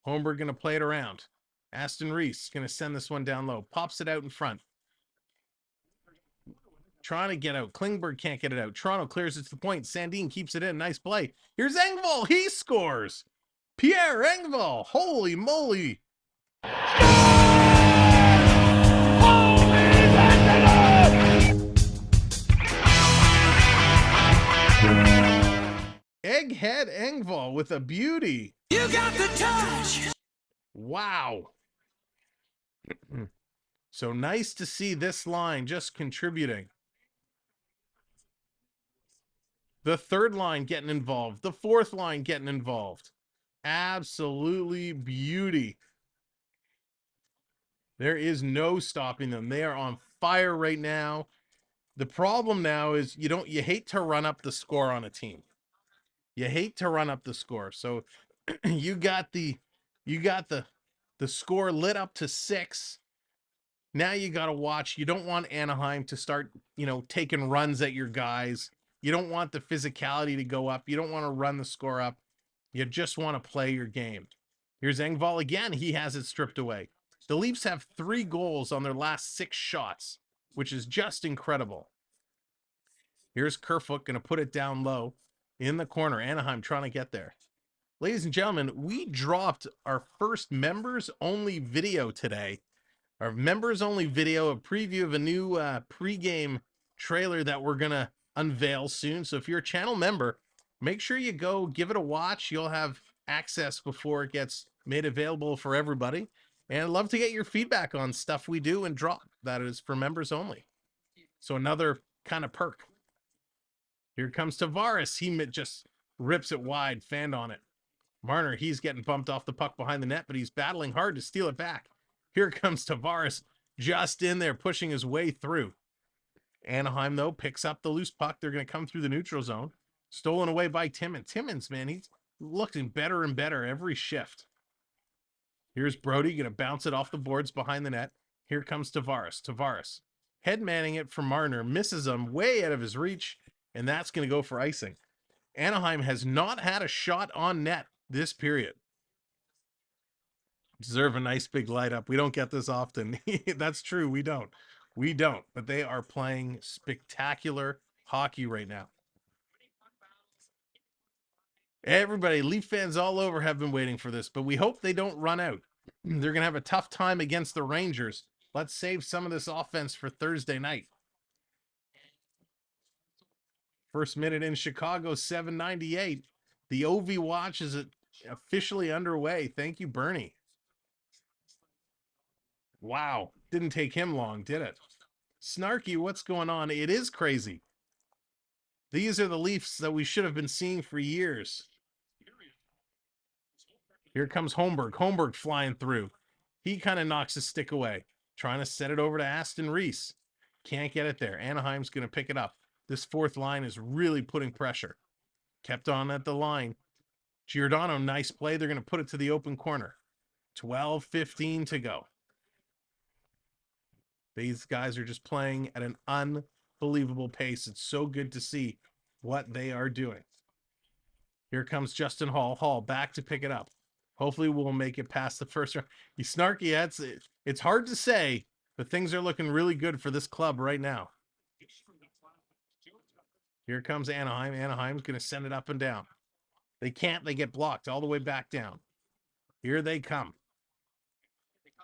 Holmberg going to play it around. Aston Reese going to send this one down low. Pops it out in front. Trying to get out. Klingberg can't get it out. Toronto clears it to the point. Sandin keeps it in. Nice play. Here's Engvall. He scores. Pierre Engvall. Holy moly. Egghead Engvall with a beauty. You got the touch. Wow. So nice to see this line just contributing. The third line getting involved. The fourth line getting involved. Absolutely beauty. There is no stopping them. They are on fire right now. The problem now is you hate to run up the score on a team. You hate to run up the score. So you got the score lit up to 6. Now you got to watch. You don't want Anaheim to start, taking runs at your guys. You don't want the physicality to go up. You don't want to run the score up. You just want to play your game. Here's Engvall again. He has it stripped away. The Leafs have 3 goals on their last 6 shots, which is just incredible. Here's Kerfoot going to put it down low in the corner. Anaheim trying to get there. Ladies and gentlemen, we dropped our first members only video today. our members only video, a preview of a new pregame trailer that we're going to unveil soon. So if you're a channel member, make sure you go give it a watch. You'll have access before it gets made available for everybody. And I'd love to get your feedback on stuff we do and drop that is for members only. So another kind of perk. Here comes Tavares. He just rips it wide, fanned on it. Marner, he's getting bumped off the puck behind the net, but he's battling hard to steal it back. Here comes Tavares, just in there, pushing his way through. Anaheim, though, picks up the loose puck. They're going to come through the neutral zone. Stolen away by Timmins. Timmins, man, he's looking better and better every shift. Here's Brody, going to bounce it off the boards behind the net. Here comes Tavares. Tavares, head manning it for Marner, misses him way out of his reach, and that's going to go for icing. Anaheim has not had a shot on net this period. Deserve a nice big light up. We don't get this often. That's true. We don't. But they are playing spectacular hockey right now. Everybody, Leaf fans all over have been waiting for this, but we hope they don't run out. They're going to have a tough time against the Rangers. Let's save some of this offense for Thursday night. First minute in Chicago, 7:98. The OV watch is officially underway. Thank you, Bernie. Wow. Didn't take him long, did it? Snarky, what's going on? It is crazy. These are the Leafs that we should have been seeing for years. Here comes Holmberg. Holmberg flying through. He kind of knocks his stick away. Trying to set it over to Aston Reese. Can't get it there. Anaheim's going to pick it up. This fourth line is really putting pressure. Kept on at the line. Giordano, nice play. They're going to put it to the open corner. 12:15 to go. These guys are just playing at an unbelievable pace. It's so good to see what they are doing. Here comes Justin Hall. Hall back to pick it up. Hopefully we'll make it past the first round. He's snarky. It's hard to say, but things are looking really good for this club right now. Here comes Anaheim. Anaheim's going to send it up and down. They can't. They get blocked all the way back down. Here they come.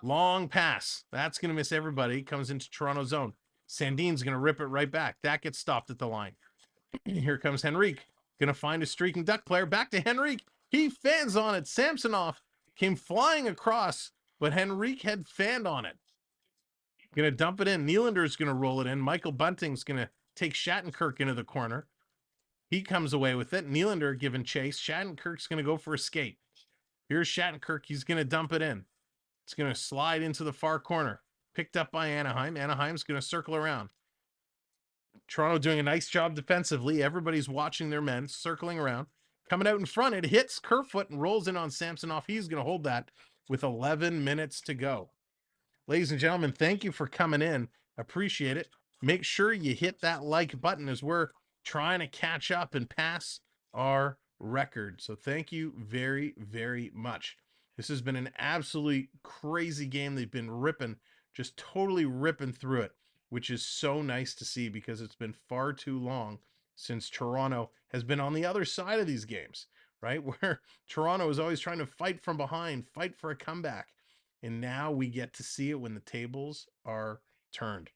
Long pass. That's going to miss everybody. Comes into Toronto zone. Sandin's going to rip it right back. That gets stopped at the line. Here comes Henrique. Going to find a streaking Duck player. Back to Henrique. He fans on it. Samsonov came flying across, but Henrique had fanned on it. Going to dump it in. Nylander's going to roll it in. Michael Bunting's going to take Shattenkirk into the corner. He comes away with it. Nylander giving chase. Shattenkirk's going to go for a skate. Here's Shattenkirk. He's going to dump it in. It's going to slide into the far corner. Picked up by Anaheim. Anaheim's going to circle around. Toronto doing a nice job defensively. Everybody's watching their men, circling around. Coming out in front, it hits Kerfoot and rolls in on Samsonov. He's going to hold that with 11 minutes to go. Ladies and gentlemen, thank you for coming in. Appreciate it. Make sure you hit that like button as we're trying to catch up and pass our record. So thank you very, very much. This has been an absolutely crazy game. They've been ripping, just totally ripping through it, which is so nice to see because it's been far too long since Toronto has been on the other side of these games, right? Where Toronto is always trying to fight from behind, fight for a comeback. And now we get to see it when the tables are turned.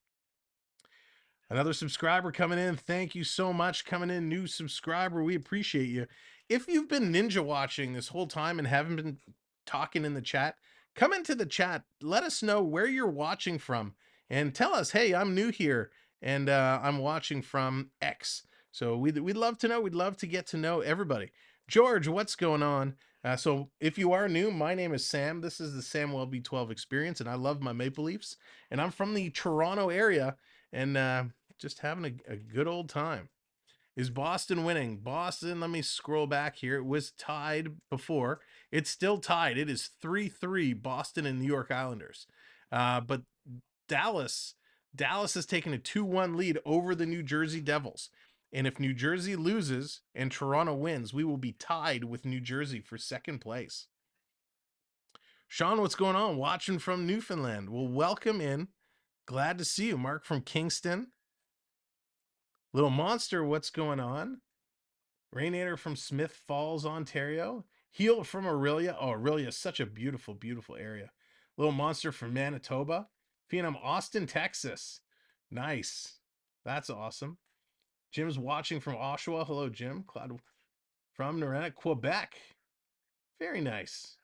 Another subscriber coming in. Thank you so much. Coming in, new subscriber. We appreciate you. If you've been ninja watching this whole time and haven't been talking in the chat, come into the chat. Let us know where you're watching from and tell us, hey, I'm new here and I'm watching from X. So we'd love to know. We'd love to get to know everybody. George, what's going on? So if you are new, my name is Sam. This is the Samwelb12 Experience, and I love my Maple Leafs. And I'm from the Toronto area and just having a good old time. Is Boston winning? Boston, let me scroll back here. It was tied before. It's still tied. It is 3-3 Boston and New York Islanders. But Dallas has taken a 2-1 lead over the New Jersey Devils. And if New Jersey loses and Toronto wins, we will be tied with New Jersey for second place. Sean, what's going on? Watching from Newfoundland. Well, welcome in. Glad to see you. Mark from Kingston. Little Monster, what's going on? Rainator from Smith Falls, Ontario. Heel from Aurelia. Oh, Aurelia is such a beautiful, beautiful area. Little Monster from Manitoba. Phenom, Austin, Texas. Nice. That's awesome. Jim's watching from Oshawa. Hello, Jim. Cloud from Norena, Quebec. Very nice.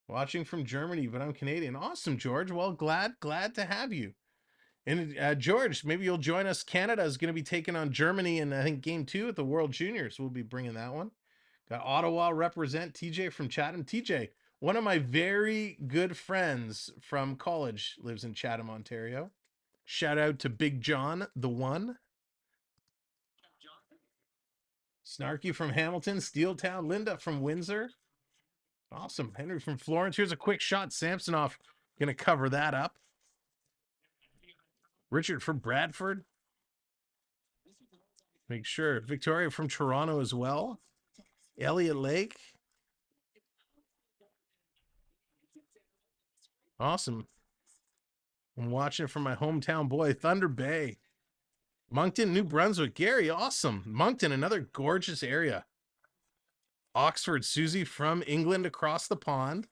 Watching from Germany, but I'm Canadian. Awesome, George. Well, glad to have you. And George, maybe you'll join us. Canada is going to be taking on Germany in, I think, game 2 at the World Juniors. We'll be bringing that one. Got Ottawa represent. TJ from Chatham. TJ, one of my very good friends from college, lives in Chatham, Ontario. Shout out to Big John, the one. Snarky from Hamilton. Steeltown. Linda from Windsor. Awesome. Henry from Florence. Here's a quick shot. Samsonov going to cover that up. Richard from Bradford. Make sure. Victoria from Toronto as well. Elliott Lake. Awesome. I'm watching it from my hometown boy, Thunder Bay. Moncton, New Brunswick. Gary, awesome. Moncton, another gorgeous area. Oxford, Susie from England across the pond.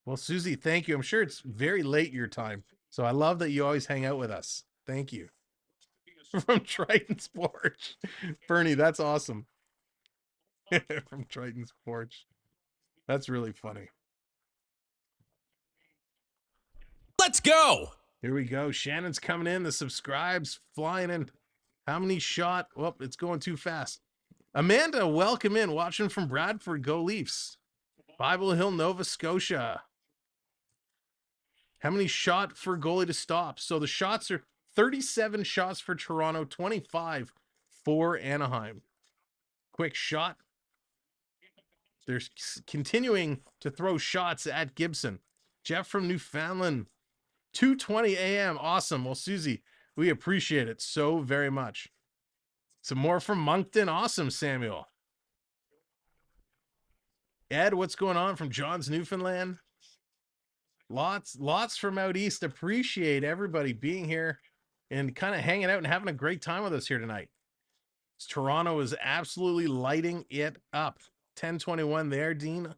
Well, Susie, thank you. I'm sure it's very late your time. So I love that you always hang out with us. Thank you. From Triton's Porch. Bernie, that's awesome. From Triton's Porch. That's really funny. Let's go. Here we go. Shannon's coming in. The subscribes flying in. How many shot? Well, it's going too fast. Amanda, welcome in. Watching from Bradford. Go Leafs. Bible Hill, Nova Scotia. How many shot for goalie to stop? So the shots are 37 shots for Toronto, 25 for Anaheim. Quick shot. They're continuing to throw shots at Gibson. Jeff from Newfoundland. 2:20 a.m. Awesome. Well, Susie, we appreciate it so very much. Some more from Moncton. Awesome, Samuel. Ed, what's going on from John's, Newfoundland? Lots from out east. Appreciate everybody being here and kind of hanging out and having a great time with us here tonight. Toronto is absolutely lighting it up. 10:21 there, Dean.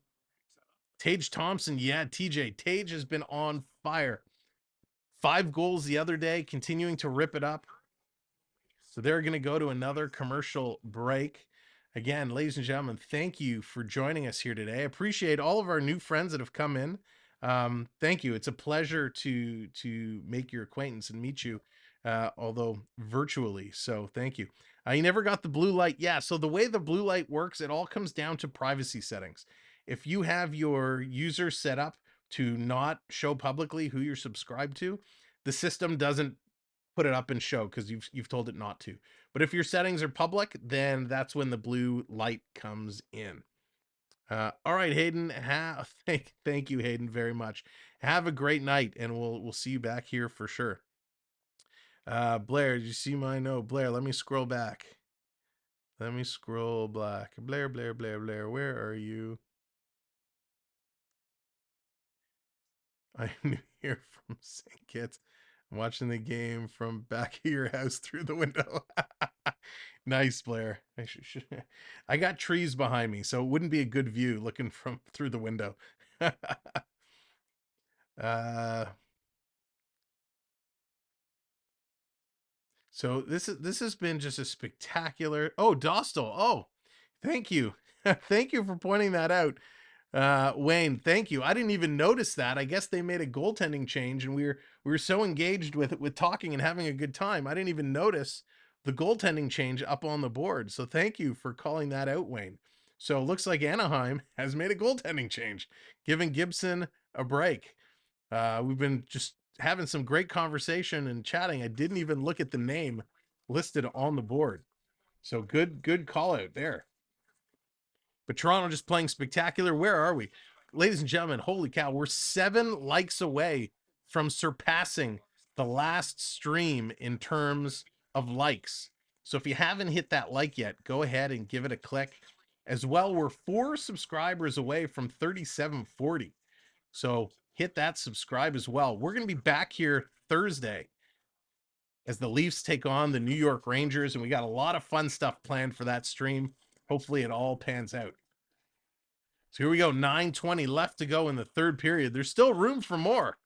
Tage Thompson. Yeah, TJ. Tage has been on fire. 5 goals the other day, continuing to rip it up. So they're going to go to another commercial break. Again, ladies and gentlemen, thank you for joining us here today. I appreciate all of our new friends that have come in. Thank you. It's a pleasure to make your acquaintance and meet you, although virtually. So thank you. You never got the blue light. Yeah. So the way the blue light works, it all comes down to privacy settings. If you have your user set up to not show publicly who you're subscribed to, the system doesn't put it up and show because you've told it not to. But if your settings are public, then that's when the blue light comes in. All right, Hayden. Thank you, Hayden, very much. Have a great night, and we'll see you back here for sure. Blair, did you see my note? Blair, let me scroll back. Let me scroll back. Blair, where are you? I'm new here from St. Kitts. I'm watching the game from back of your house through the window. Nice, Blair. I got trees behind me, so it wouldn't be a good view looking from through the window. So this has been just a spectacular. Oh, Dostal. Oh, thank you. Thank you for pointing that out. Wayne, thank you. I didn't even notice that. I guess they made a goaltending change, and we were so engaged with talking and having a good time. I didn't even notice the goaltending change up on the board. So thank you for calling that out, Wayne. So it looks like Anaheim has made a goaltending change, giving Gibson a break. We've been just having some great conversation and chatting. I didn't even look at the name listed on the board. So good call out there. But Toronto just playing spectacular. Where are we? Ladies and gentlemen, holy cow, we're 7 likes away from surpassing the last stream in terms of likes. So if you haven't hit that like yet, go ahead and give it a click. As well, we're 4 subscribers away from 3740. So hit that subscribe as well. We're going to be back here Thursday as the Leafs take on the New York Rangers, and we got a lot of fun stuff planned for that stream. Hopefully it all pans out. So here we go, 9:20 left to go in the third period. There's still room for more.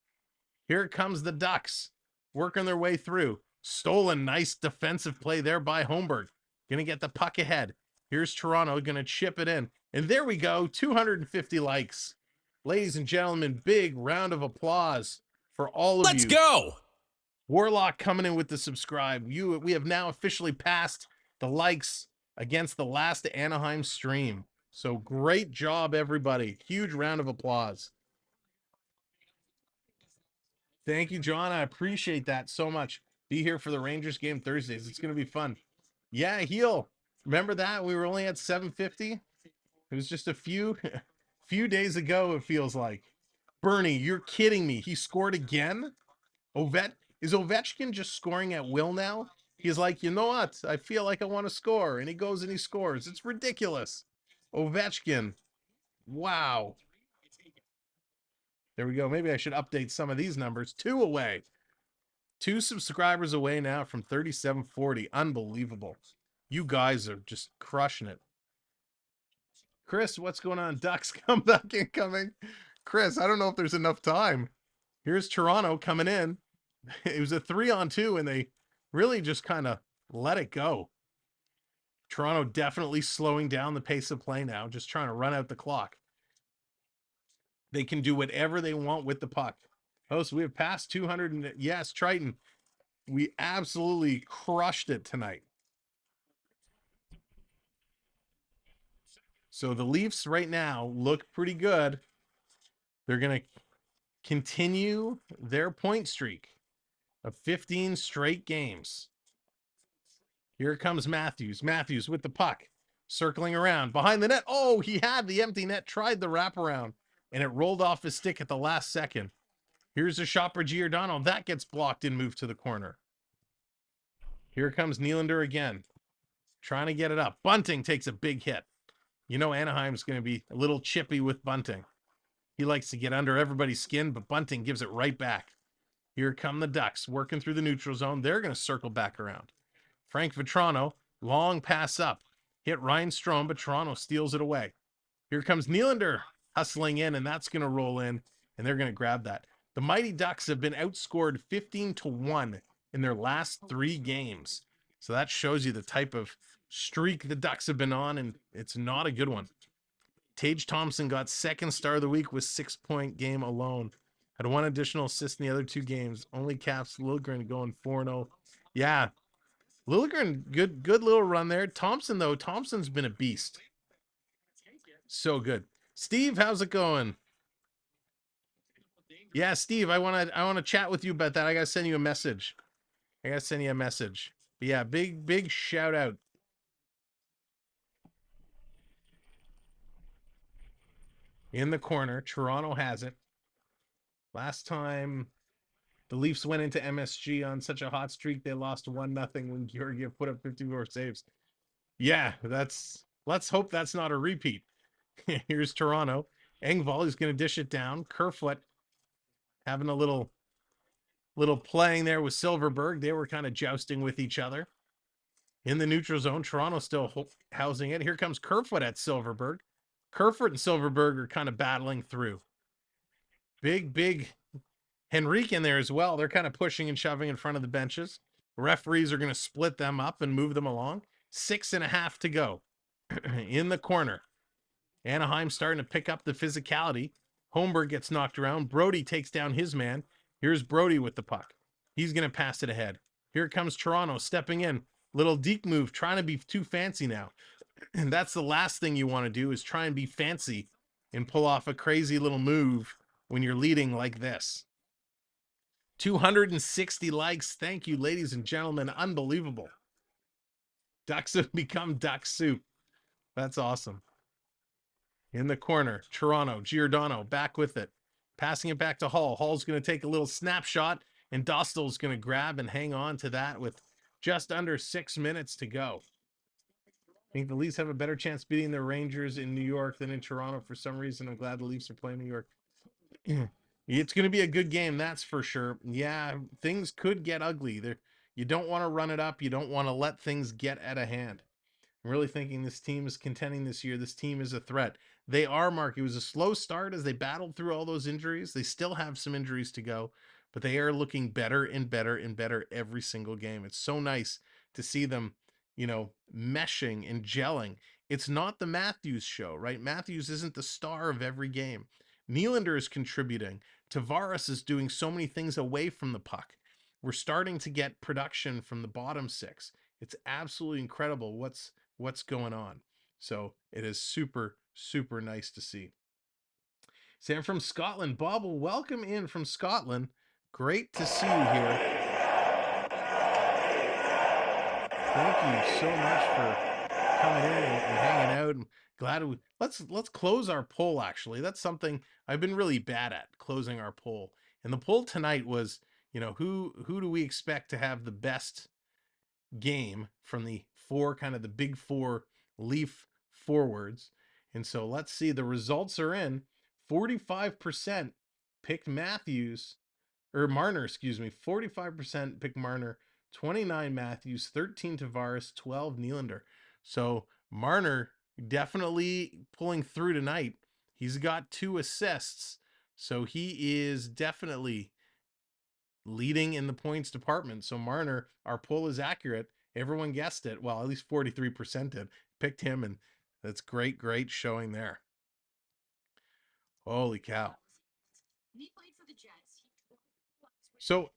Here comes the Ducks, working their way through. Stolen, nice defensive play there by Holmberg. Gonna get the puck ahead. Here's Toronto, gonna chip it in. And there we go, 250 likes. Ladies and gentlemen, big round of applause for all of you. Let's go. Warlock coming in with the subscribe. We have now officially passed the likes against the last Anaheim stream. So great job, everybody. Huge round of applause. Thank you, John. I appreciate that so much. Be here for the Rangers game Thursdays. It's going to be fun. Yeah, heel. Remember that? We were only at 750. It was just a few days ago, it feels like. Bernie, you're kidding me. He scored again? Is Ovechkin just scoring at will now? He's like, you know what? I feel like I want to score. And he goes and he scores. It's ridiculous. Ovechkin. Wow. There we go. Maybe I should update some of these numbers. 2 away. 2 subscribers away now from 3740. Unbelievable. You guys are just crushing it. Chris, what's going on? Ducks come back incoming. Chris, I don't know if there's enough time. Here's Toronto coming in. It was a 3-on-2, and they really just kind of let it go. Toronto definitely slowing down the pace of play now, just trying to run out the clock. They can do whatever they want with the puck. Oh, so we have passed 200. And yes, Triton, we absolutely crushed it tonight. So the Leafs right now look pretty good. They're going to continue their point streak of 15 straight games. Here comes Matthews. Matthews with the puck, circling around behind the net. Oh, he had the empty net, tried the wraparound, and it rolled off his stick at the last second. Here's a shot for Giordano. That gets blocked and moved to the corner. Here comes Nylander again, trying to get it up. Bunting takes a big hit. You know Anaheim's going to be a little chippy with Bunting. He likes to get under everybody's skin, but Bunting gives it right back. Here come the Ducks, working through the neutral zone. They're going to circle back around. Frank Vetrano, long pass up. Hit Ryan Strome, but Toronto steals it away. Here comes Nylander hustling in, and that's going to roll in, and they're going to grab that. The Mighty Ducks have been outscored 15-1 in their last 3 games. So that shows you the type of streak the Ducks have been on, and it's not a good one. Tage Thompson got second star of the week with 6-point game alone. Had 1 additional assist in the other 2 games. Only Caps. Liljegren going 4-0. Yeah. Liljegren, good little run there. Thompson, though. Thompson's been a beast. So good. Steve, how's it going? Yeah, Steve, I wanna chat with you about that. I gotta send you a message. But yeah, big shout out. In the corner, Toronto has it. Last time the Leafs went into MSG on such a hot streak, they lost 1-0 when Georgiev put up 54 saves. Yeah, let's hope that's not a repeat. Here's Toronto. Engvall is going to dish it down. Kerfoot having a little playing there with Silverberg. They were kind of jousting with each other. In the neutral zone, Toronto still housing it. Here comes Kerfoot at Silverberg. Kerfoot and Silverberg are kind of battling through. Big Henrique in there as well. They're kind of pushing and shoving in front of the benches. Referees are going to split them up and move them along. 6.5 to go. In the corner. Anaheim starting to pick up the physicality. Holmberg gets knocked around. Brody takes down his man. Here's Brody with the puck. He's going to pass it ahead. Here comes Toronto stepping in. Little deke move, trying to be too fancy now. And that's the last thing you want to do, is try and be fancy and pull off a crazy little move when you're leading like this. 260 likes. Thank you, ladies and gentlemen. Unbelievable. Ducks have become duck soup. That's awesome. In the corner, Toronto, Giordano back with it. Passing it back to Hall. Hall's going to take a little snapshot, and Dostal's going to grab and hang on to that with just under 6 minutes to go. I think the Leafs have a better chance beating the Rangers in New York than in Toronto for some reason. I'm glad the Leafs are playing New York. It's going to be a good game, that's for sure. Yeah, things could get ugly. You don't want to run it up. You don't want to let things get out of hand. I'm really thinking this team is contending this year. This team is a threat. They are, Mark. It was a slow start as they battled through all those injuries. They still have some injuries to go, but they are looking better and better and better every single game. It's so nice to see them, meshing and gelling. It's not the Matthews show, right? Matthews isn't the star of every game. Nylander is contributing. Tavares is doing so many things away from the puck. We're starting to get production from the bottom six. It's absolutely incredible what's going on. So it is super, super nice to see. Sam from Scotland. Bob, welcome in from Scotland. Great to see you here. Thank you so much for coming in and hanging out. And glad let's close our poll. Actually, that's something I've been really bad at, closing our poll. And the poll tonight was, who do we expect to have the best game from the the big four Leaf forwards? And so let's see, the results are in. 45% picked Matthews, or Marner, excuse me. 45% picked Marner, 29 Matthews, 13 Tavares, 12 Nylander. So Marner definitely pulling through tonight. He's got 2 assists, so he is definitely leading in the points department. So Marner, our poll is accurate. Everyone guessed it. Well, at least 43% did. Picked him, and that's great showing there. Holy cow. So,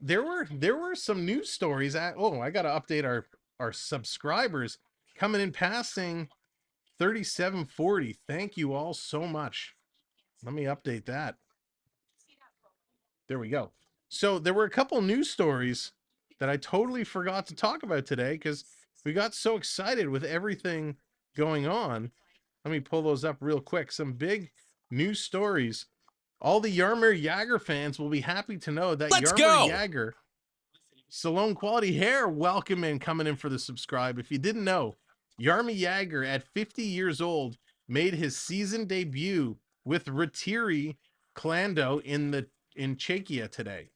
there were some news stories. I got to update our subscribers coming in, passing 3740. Thank you all so much. Let me update that. There we go. So there were a couple news stories that I totally forgot to talk about today because we got so excited with everything going on. Let me pull those up real quick. Some big news stories. All the Jaromir Jagr fans will be happy to know that Jaromir Jagr, Salon Quality Hair, welcome in, coming in for the subscribe. If you didn't know, Jaromir Jagr at 50 years old made his season debut with Ratiri Klando in Czechia today.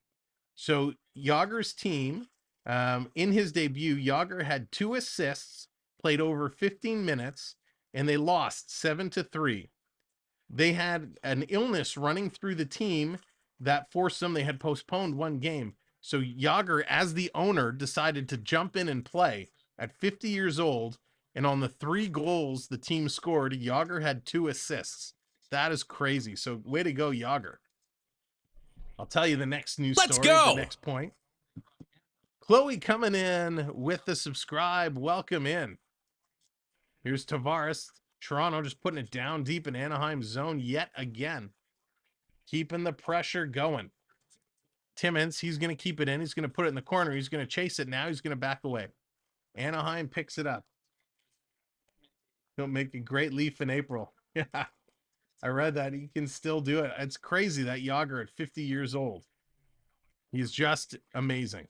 So Jagr's team, in his debut, Jagr had 2 assists, played over 15 minutes, and they lost 7-3. They had an illness running through the team that forced them. They had postponed 1 game. So Jagr, as the owner, decided to jump in and play at 50 years old. And on the 3 goals the team scored, Jagr had 2 assists. That is crazy. So way to go, Jagr. I'll tell you the next news story, the next point. Chloe coming in with the subscribe. Welcome in. Here's Tavares. Toronto just putting it down deep in Anaheim zone yet again. Keeping the pressure going. Timmins, he's going to keep it in. He's going to put it in the corner. He's going to chase it now. He's going to back away. Anaheim picks it up. He'll make a great Leaf in April. Yeah, I read that. He can still do it. It's crazy that Jagr at 50 years old. He's just amazing.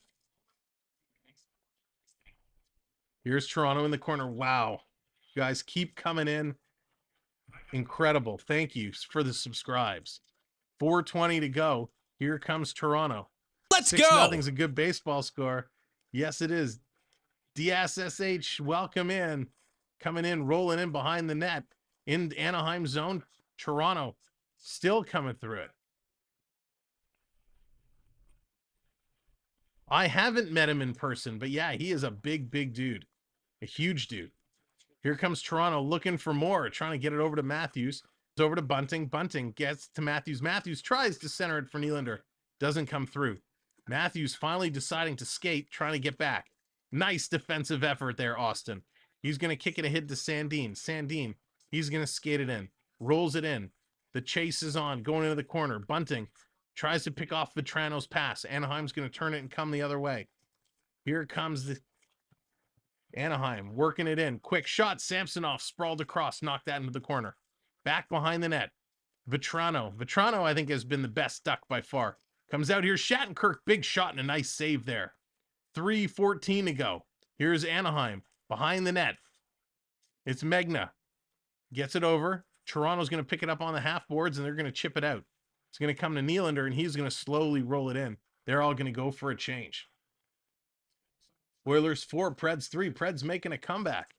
Here's Toronto in the corner. Wow. You guys keep coming in. Incredible. Thank you for the subscribes. 4:20 to go. Here comes Toronto. Let's go. 6-0's a good baseball score. Yes, it is. DSSH, welcome in. Coming in, rolling in behind the net. In Anaheim zone. Toronto still coming through it. I haven't met him in person, but yeah, he is a big dude. A huge dude. Here comes Toronto looking for more, trying to get it over to Matthews. It's over to Bunting. Bunting gets to Matthews. Matthews tries to center it for Nylander. Doesn't come through. Matthews finally deciding to skate, trying to get back. Nice defensive effort there, Austin. He's going to kick it ahead to Sandin. Sandin, he's going to skate it in. Rolls it in. The chase is on, going into the corner. Bunting tries to pick off Vetrano's pass. Anaheim's going to turn it and come the other way. Here comes the Anaheim working it in. Quick shot. Samsonov sprawled across, knocked that into the corner. Back behind the net. Vetrano. Vetrano, I think, has been the best duck by far. Comes out here. Shattenkirk, big shot and a nice save there. 3:14 to go. Here's Anaheim behind the net. It's Megna. Gets it over. Toronto's going to pick it up on the half boards and they're going to chip it out. It's going to come to Nylander and he's going to slowly roll it in. They're all going to go for a change. Oilers 4, Preds 3. Preds making a comeback.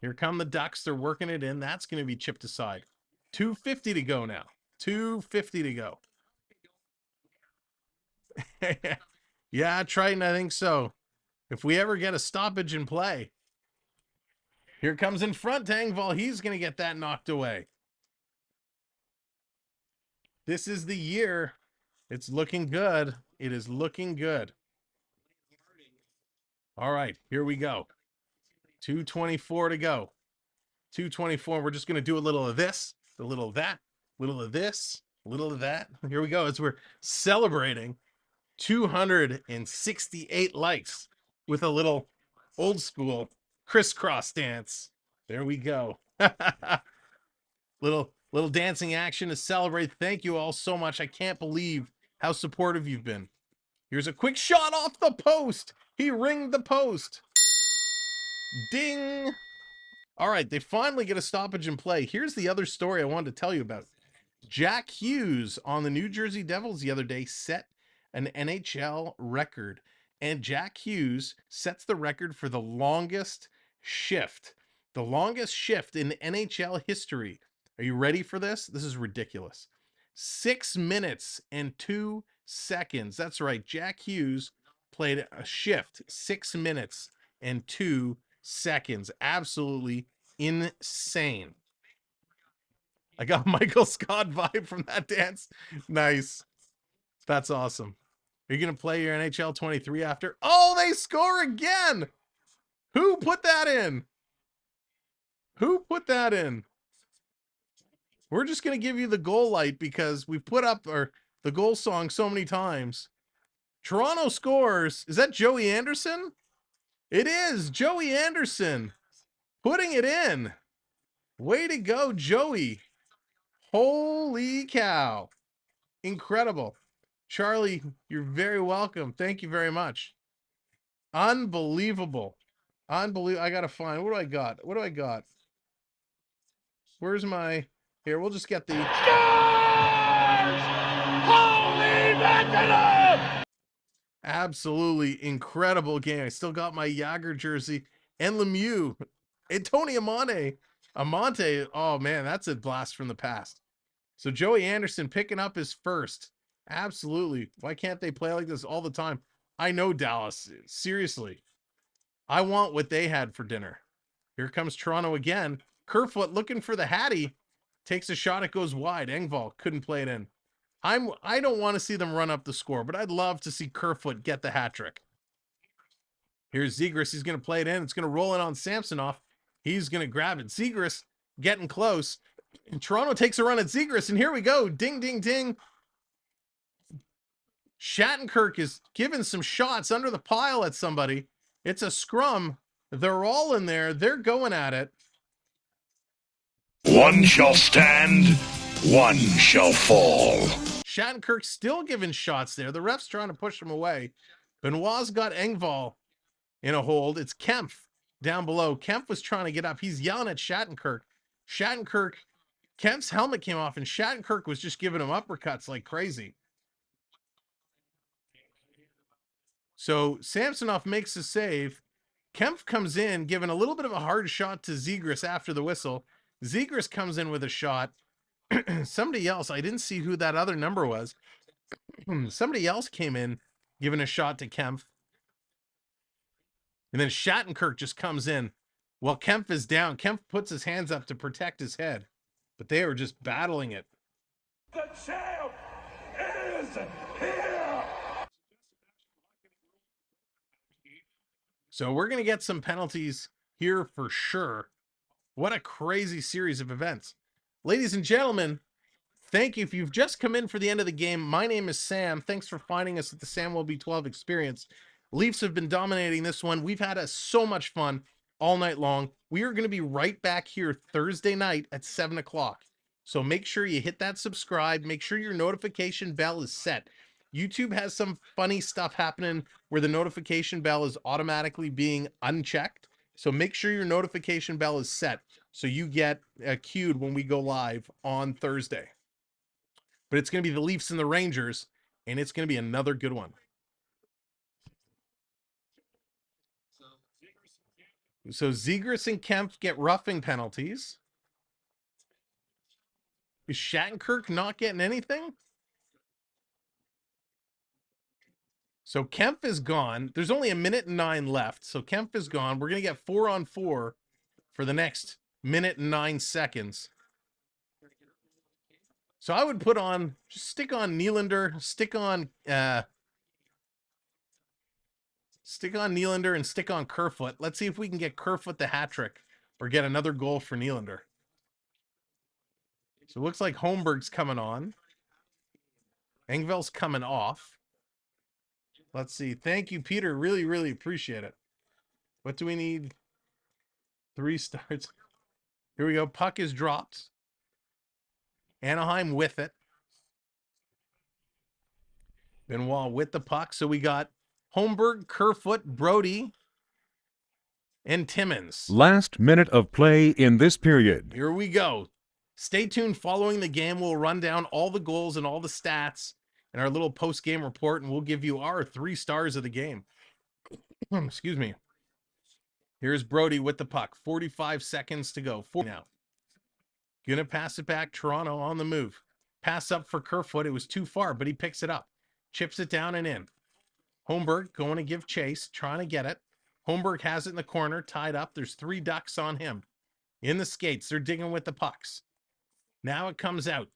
Here come the Ducks. They're working it in. That's going to be chipped aside. 2:50 to go now. 2:50 to go. Yeah, Triton, I think so. If we ever get a stoppage in play. Here comes in front, Engvall. He's going to get that knocked away. This is the year. It's looking good. It is looking good. All right, here we go. 2:24 to go. 2:24. We're just going to do a little of this, a little of that, a little of this, a little of that. Here we go as we're celebrating 268 likes with a little old school crisscross dance. There we go. little dancing action to celebrate. Thank you all so much. I can't believe how supportive you've been. Here's a quick shot off the post. He ringed the post. Ding. All right, they finally get a stoppage in play. Here's the other story I wanted to tell you about. Jack Hughes on the New Jersey Devils the other day set an NHL record. And Jack Hughes sets the record for the longest shift. The longest shift in NHL history. Are you ready for this? This is ridiculous. 6 minutes and 2 seconds. That's right. Jack Hughes played a shift. 6 minutes and 2 seconds. Absolutely insane. I got Michael Scott vibe from that dance. Nice. That's awesome. Are you going to play your NHL 23 after? Oh, they score again. Who put that in? Who put that in? We're just going to give you the goal light because we've put up the goal song so many times. Toronto scores. Is that Joey Anderson? It is Joey Anderson putting it in. Way to go, Joey. Holy cow. Incredible. Charlie, you're very welcome. Thank you very much. Unbelievable. Unbelievable. I got to find. What do I got? What do I got? Where's my... Here, we'll just get the... Holy mackerel! Absolutely incredible game. I still got my Yager jersey and Lemieux and Tony Amante. Amante, oh man, that's a blast from the past. So Joey Anderson picking up his first. Absolutely. Why can't they play like this all the time? I know, Dallas. Seriously. I want what they had for dinner. Here comes Toronto again. Kerfoot looking for the Hattie. Takes a shot. It goes wide. Engvall couldn't play it in. I don't want to see them run up the score, but I'd love to see Kerfoot get the hat trick. Here's Zegras. He's going to play it in. It's going to roll in on Samsonov. He's going to grab it. Zegras getting close. And Toronto takes a run at Zegras, and here we go. Ding, ding, ding. Shattenkirk is giving some shots under the pile at somebody. It's a scrum. They're all in there. They're going at it. One shall stand, one shall fall. Shattenkirk still giving shots there. The ref's trying to push him away. Benoit's got Engvall in a hold. It's Kempf down below. Kempf was trying to get up. He's yelling at Shattenkirk. Kempf's helmet came off, and Shattenkirk was just giving him uppercuts like crazy. So Samsonov makes a save. Kempf comes in, giving a little bit of a hard shot to Zegras after the whistle. Zegras comes in with a shot. Somebody else, I didn't see who that other number was. Somebody else came in, giving a shot to Kempf. And then Shattenkirk just comes in. While Kempf is down, Kempf puts his hands up to protect his head. But they were just battling it. The champ is here! So we're going to get some penalties here for sure. What a crazy series of events. Ladies and gentlemen, thank you. If you've just come in for the end of the game, my name is Sam. Thanks for finding us at the Samwelb12 Experience. Leafs have been dominating this one. We've had so much fun all night long. We are going to be right back here Thursday night at 7 o'clock. So make sure you hit that subscribe. Make sure your notification bell is set. YouTube has some funny stuff happening where the notification bell is automatically being unchecked. So make sure your notification bell is set so you get cued when we go live on Thursday. But it's going to be the Leafs and the Rangers, and it's going to be another good one. So Zegras and Kempf get roughing penalties. Is Shattenkirk not getting anything? So Kempf is gone. There's only 1:09 left. So Kempf is gone. We're going to get 4-on-4 for the next 1:09. So I would just stick on Nylander, stick on Nylander and stick on Kerfoot. Let's see if we can get Kerfoot the hat trick or get another goal for Nylander. So it looks like Holmberg's coming on. Engvall's coming off. Let's see. Thank you, Peter. Really, really appreciate it. What do we need? 3 stars. Here we go. Puck is dropped. Anaheim with it. Benoit with the puck. So we got Holmberg, Kerfoot, Brody, and Timmins. Last minute of play in this period. Here we go. Stay tuned. Following the game, we'll run down all the goals and all the stats in our little post-game report, and we'll give you our 3 stars of the game. Excuse me. Here's Brody with the puck. 45 seconds to go. 4 now. Gonna pass it back. Toronto on the move. Pass up for Kerfoot. It was too far, but he picks it up. Chips it down and in. Holmberg going to give chase, trying to get it. Holmberg has it in the corner, tied up. There's 3 Ducks on him. In the skates, they're digging with the pucks. Now it comes out.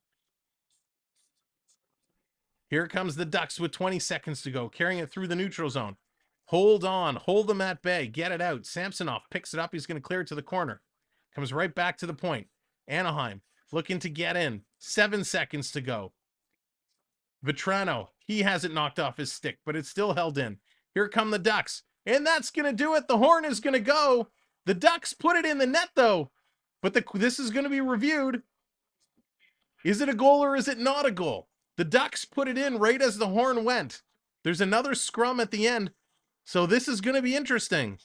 Here comes the Ducks with 20 seconds to go, carrying it through the neutral zone. Hold on, hold them at bay, get it out. Samsonov picks it up, he's going to clear it to the corner. Comes right back to the point. Anaheim looking to get in. 7 seconds to go. Vetrano, he has it knocked off his stick, but it's still held in. Here come the Ducks, and that's going to do it. The horn is going to go. The Ducks put it in the net, though, but this is going to be reviewed. Is it a goal or is it not a goal? The Ducks put it in right as the horn went. There's another scrum at the end, so this is going to be interesting.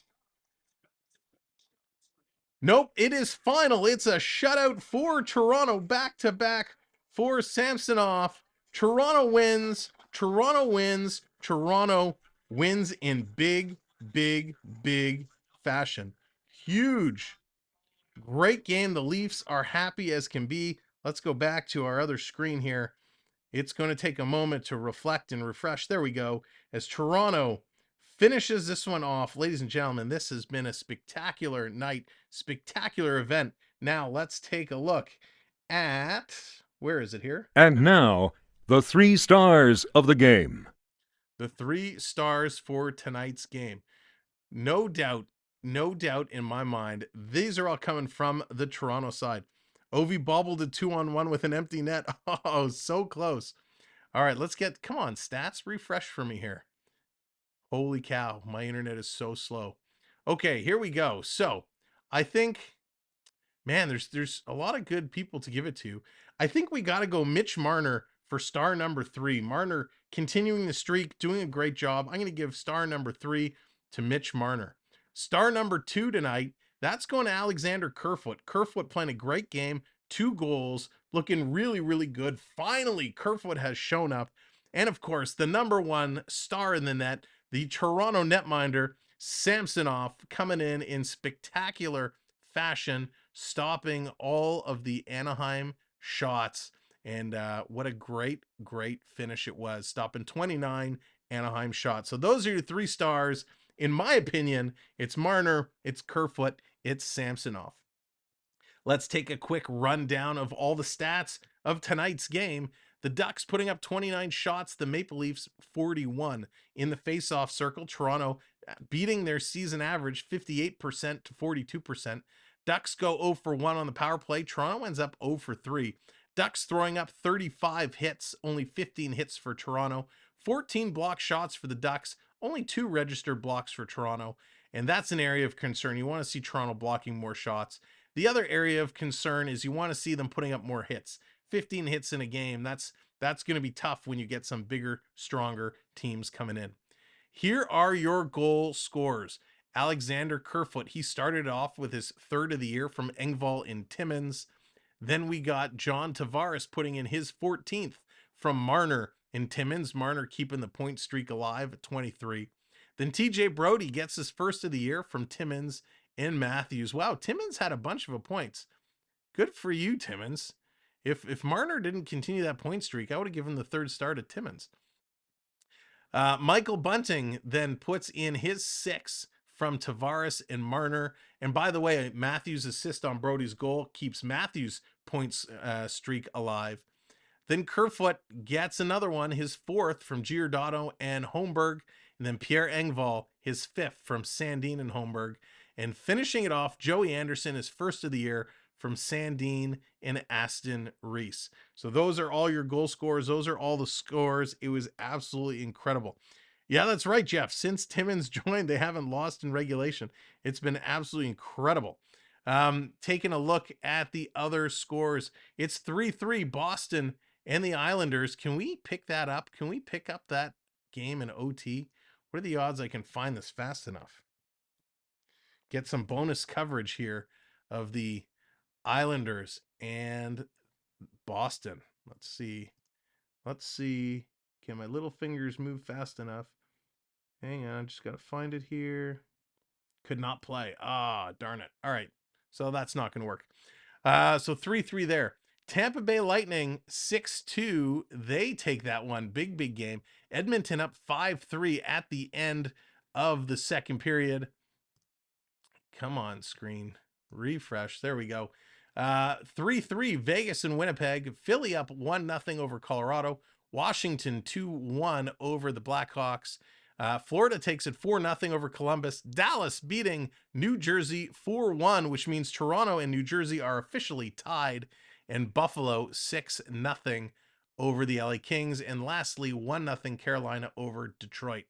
Nope, it is final. It's a shutout for Toronto, back-to-back for Samsonov. Toronto wins. Toronto wins. Toronto wins in big, big, big fashion. Huge. Great game. The Leafs are happy as can be. Let's go back to our other screen here. It's going to take a moment to reflect and refresh. There we go. As Toronto finishes this one off. Ladies and gentlemen, this has been a spectacular night, spectacular event. Now let's take a look at, where is it here? And now, the 3 stars of the game. The 3 stars for tonight's game. No doubt in my mind, these are all coming from the Toronto side. Ovi bobbled a 2-on-1 with an empty net. Oh, so close. All right, come on, stats, refresh for me here. Holy cow, my internet is so slow. Okay, here we go. So I think, man, there's a lot of good people to give it to. I think we got to go Mitch Marner for star number 3. Marner continuing the streak, doing a great job. I'm going to give star number 3 to Mitch Marner. Star number 2 tonight, that's going to Alexander Kerfoot. Kerfoot playing a great game, 2 goals, looking really, really good. Finally, Kerfoot has shown up. And of course, the number 1 star in the net, the Toronto netminder, Samsonov, coming in spectacular fashion, stopping all of the Anaheim shots. And what a great, great finish it was, stopping 29 Anaheim shots. So those are your 3 stars. In my opinion, it's Marner, it's Kerfoot, it's Samsonov. Let's take a quick rundown of all the stats of tonight's game. The Ducks putting up 29 shots, the Maple Leafs 41. In the face-off circle, Toronto beating their season average 58% to 42%. Ducks go 0 for 1 on the power play. Toronto ends up 0 for 3. Ducks throwing up 35 hits, only 15 hits for Toronto. 14 block shots for the Ducks, only 2 registered blocks for Toronto. And that's an area of concern. You want to see Toronto blocking more shots. The other area of concern is you want to see them putting up more hits. 15 hits in a game, that's going to be tough when you get some bigger, stronger teams coming in. Here are your goal scorers. Alexander Kerfoot, he started off with his 3rd of the year from Engvall and Timmins. Then we got John Tavares putting in his 14th from Marner and Timmins. Marner keeping the point streak alive at 23. Then TJ Brody gets his 1st of the year from Timmins and Matthews. Wow, Timmins had a bunch of points. Good for you, Timmins. If Marner didn't continue that point streak, I would have given the 3rd star to Timmins. Michael Bunting then puts in his 6 from Tavares and Marner. And by the way, Matthews' assist on Brody's goal keeps Matthews' points streak alive. Then Kerfoot gets another one, his 4th from Giordano and Holmberg. And then Pierre Engvall, his 5th from Sandin and Holmberg. And finishing it off, Joey Anderson, his 1st of the year from Sandin and Aston Reese. So those are all your goal scores. Those are all the scores. It was absolutely incredible. Yeah, that's right, Jeff. Since Timmins joined, they haven't lost in regulation. It's been absolutely incredible. Taking a look at the other scores, it's 3-3 Boston and the Islanders. Can we pick that up? Can we pick up that game in OT? What are the odds I can find this fast enough? Get some bonus coverage here of the Islanders and Boston. Let's see. Can my little fingers move fast enough? Hang on, just got to find it here. Could not play. Ah, darn it. All right. So that's not going to work. So 3-3 there. Tampa Bay Lightning 6-2. They take that one. Big game. Edmonton up 5-3 at the end of the second period. Come on, screen. Refresh. There we go. 3-3 Vegas and Winnipeg. Philly up 1-0 over Colorado. Washington 2-1 over the Blackhawks. Florida takes it 4-0 over Columbus. Dallas beating New Jersey 4-1, which means Toronto and New Jersey are officially tied. And Buffalo 6-0 over the LA Kings. And lastly, 1-0 Carolina over Detroit.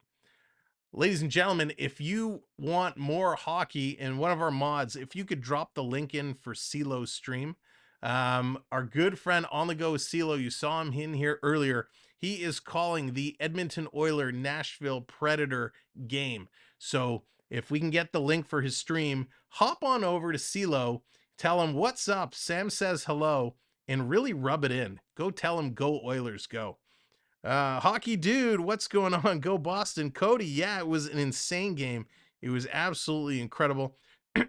Ladies and gentlemen, if you want more hockey and one of our mods, if you could drop the link in for CeeLo's stream. Our good friend on the go, CeeLo, you saw him in here earlier. He is calling the Edmonton Oilers Nashville Predator game. So if we can get the link for his stream, hop on over to CeeLo, tell him what's up, Sam says hello, and really rub it in. Go tell him go Oilers, go. Hockey dude, what's going on? Go Boston. Cody, yeah, it was an insane game. It was absolutely incredible.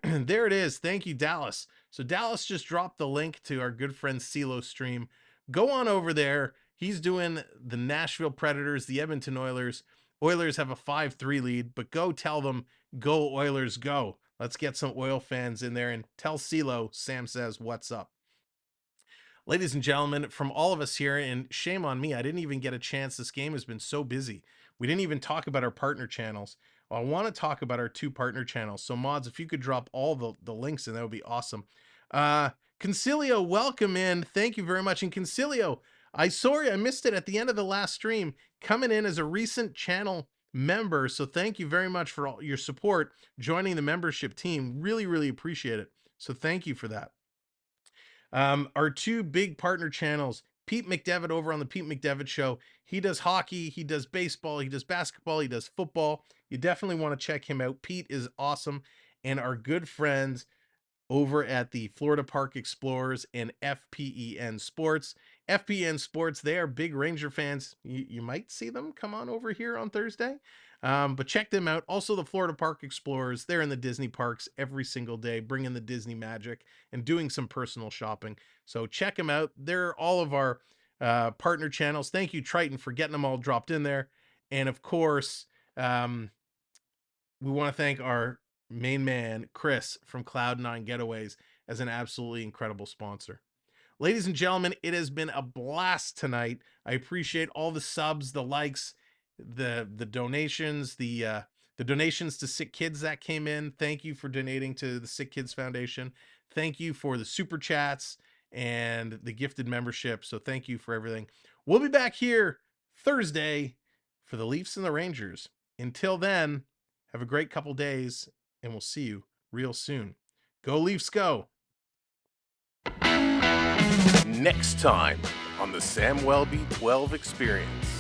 There it is. Thank you, Dallas. So Dallas just dropped the link to our good friend CeeLo stream. Go on over there. He's doing the Nashville Predators, the Edmonton Oilers. Oilers have a 5-3 lead, but go tell them, go Oilers, go. Let's get some Oil fans in there and tell CeeLo, Sam says, what's up. Ladies and gentlemen, from all of us here, and shame on me, I didn't even get a chance. This game has been so busy. We didn't even talk about our partner channels. I want to talk about our 2 partner channels. So mods, if you could drop all the links in, that would be awesome. Concilio, welcome in. Thank you very much. And Concilio, sorry I missed it at the end of the last stream, coming in as a recent channel member. So thank you very much for all your support, joining the membership team. Really appreciate it. So thank you for that. Our 2 big partner channels, Pete McDevitt over on the Pete McDevitt Show. He does hockey, he does baseball, he does basketball, he does football. You definitely want to check him out. Pete is awesome. And our good friends over at the Florida Park Explorers and FPEN Sports. FPN Sports, they are big Ranger fans. You might see them come on over here on Thursday. But check them out. Also, the Florida Park Explorers, they're in the Disney parks every single day, bringing the Disney magic and doing some personal shopping. So check them out. They're all of our partner channels. Thank you, Triton, for getting them all dropped in there. And of course, we want to thank our main man, Chris from Cloud9 Getaways, as an absolutely incredible sponsor. Ladies and gentlemen, it has been a blast tonight. I appreciate all the subs, the likes, the donations, the donations to Sick Kids that came in. Thank you for donating to the Sick Kids Foundation. Thank you for the super chats and the gifted membership. So thank you for everything. We'll be back here Thursday for the Leafs and the Rangers. Until then, have a great couple days, and we'll see you real soon. Go Leafs, go! Next time on the Samwelb12 Experience.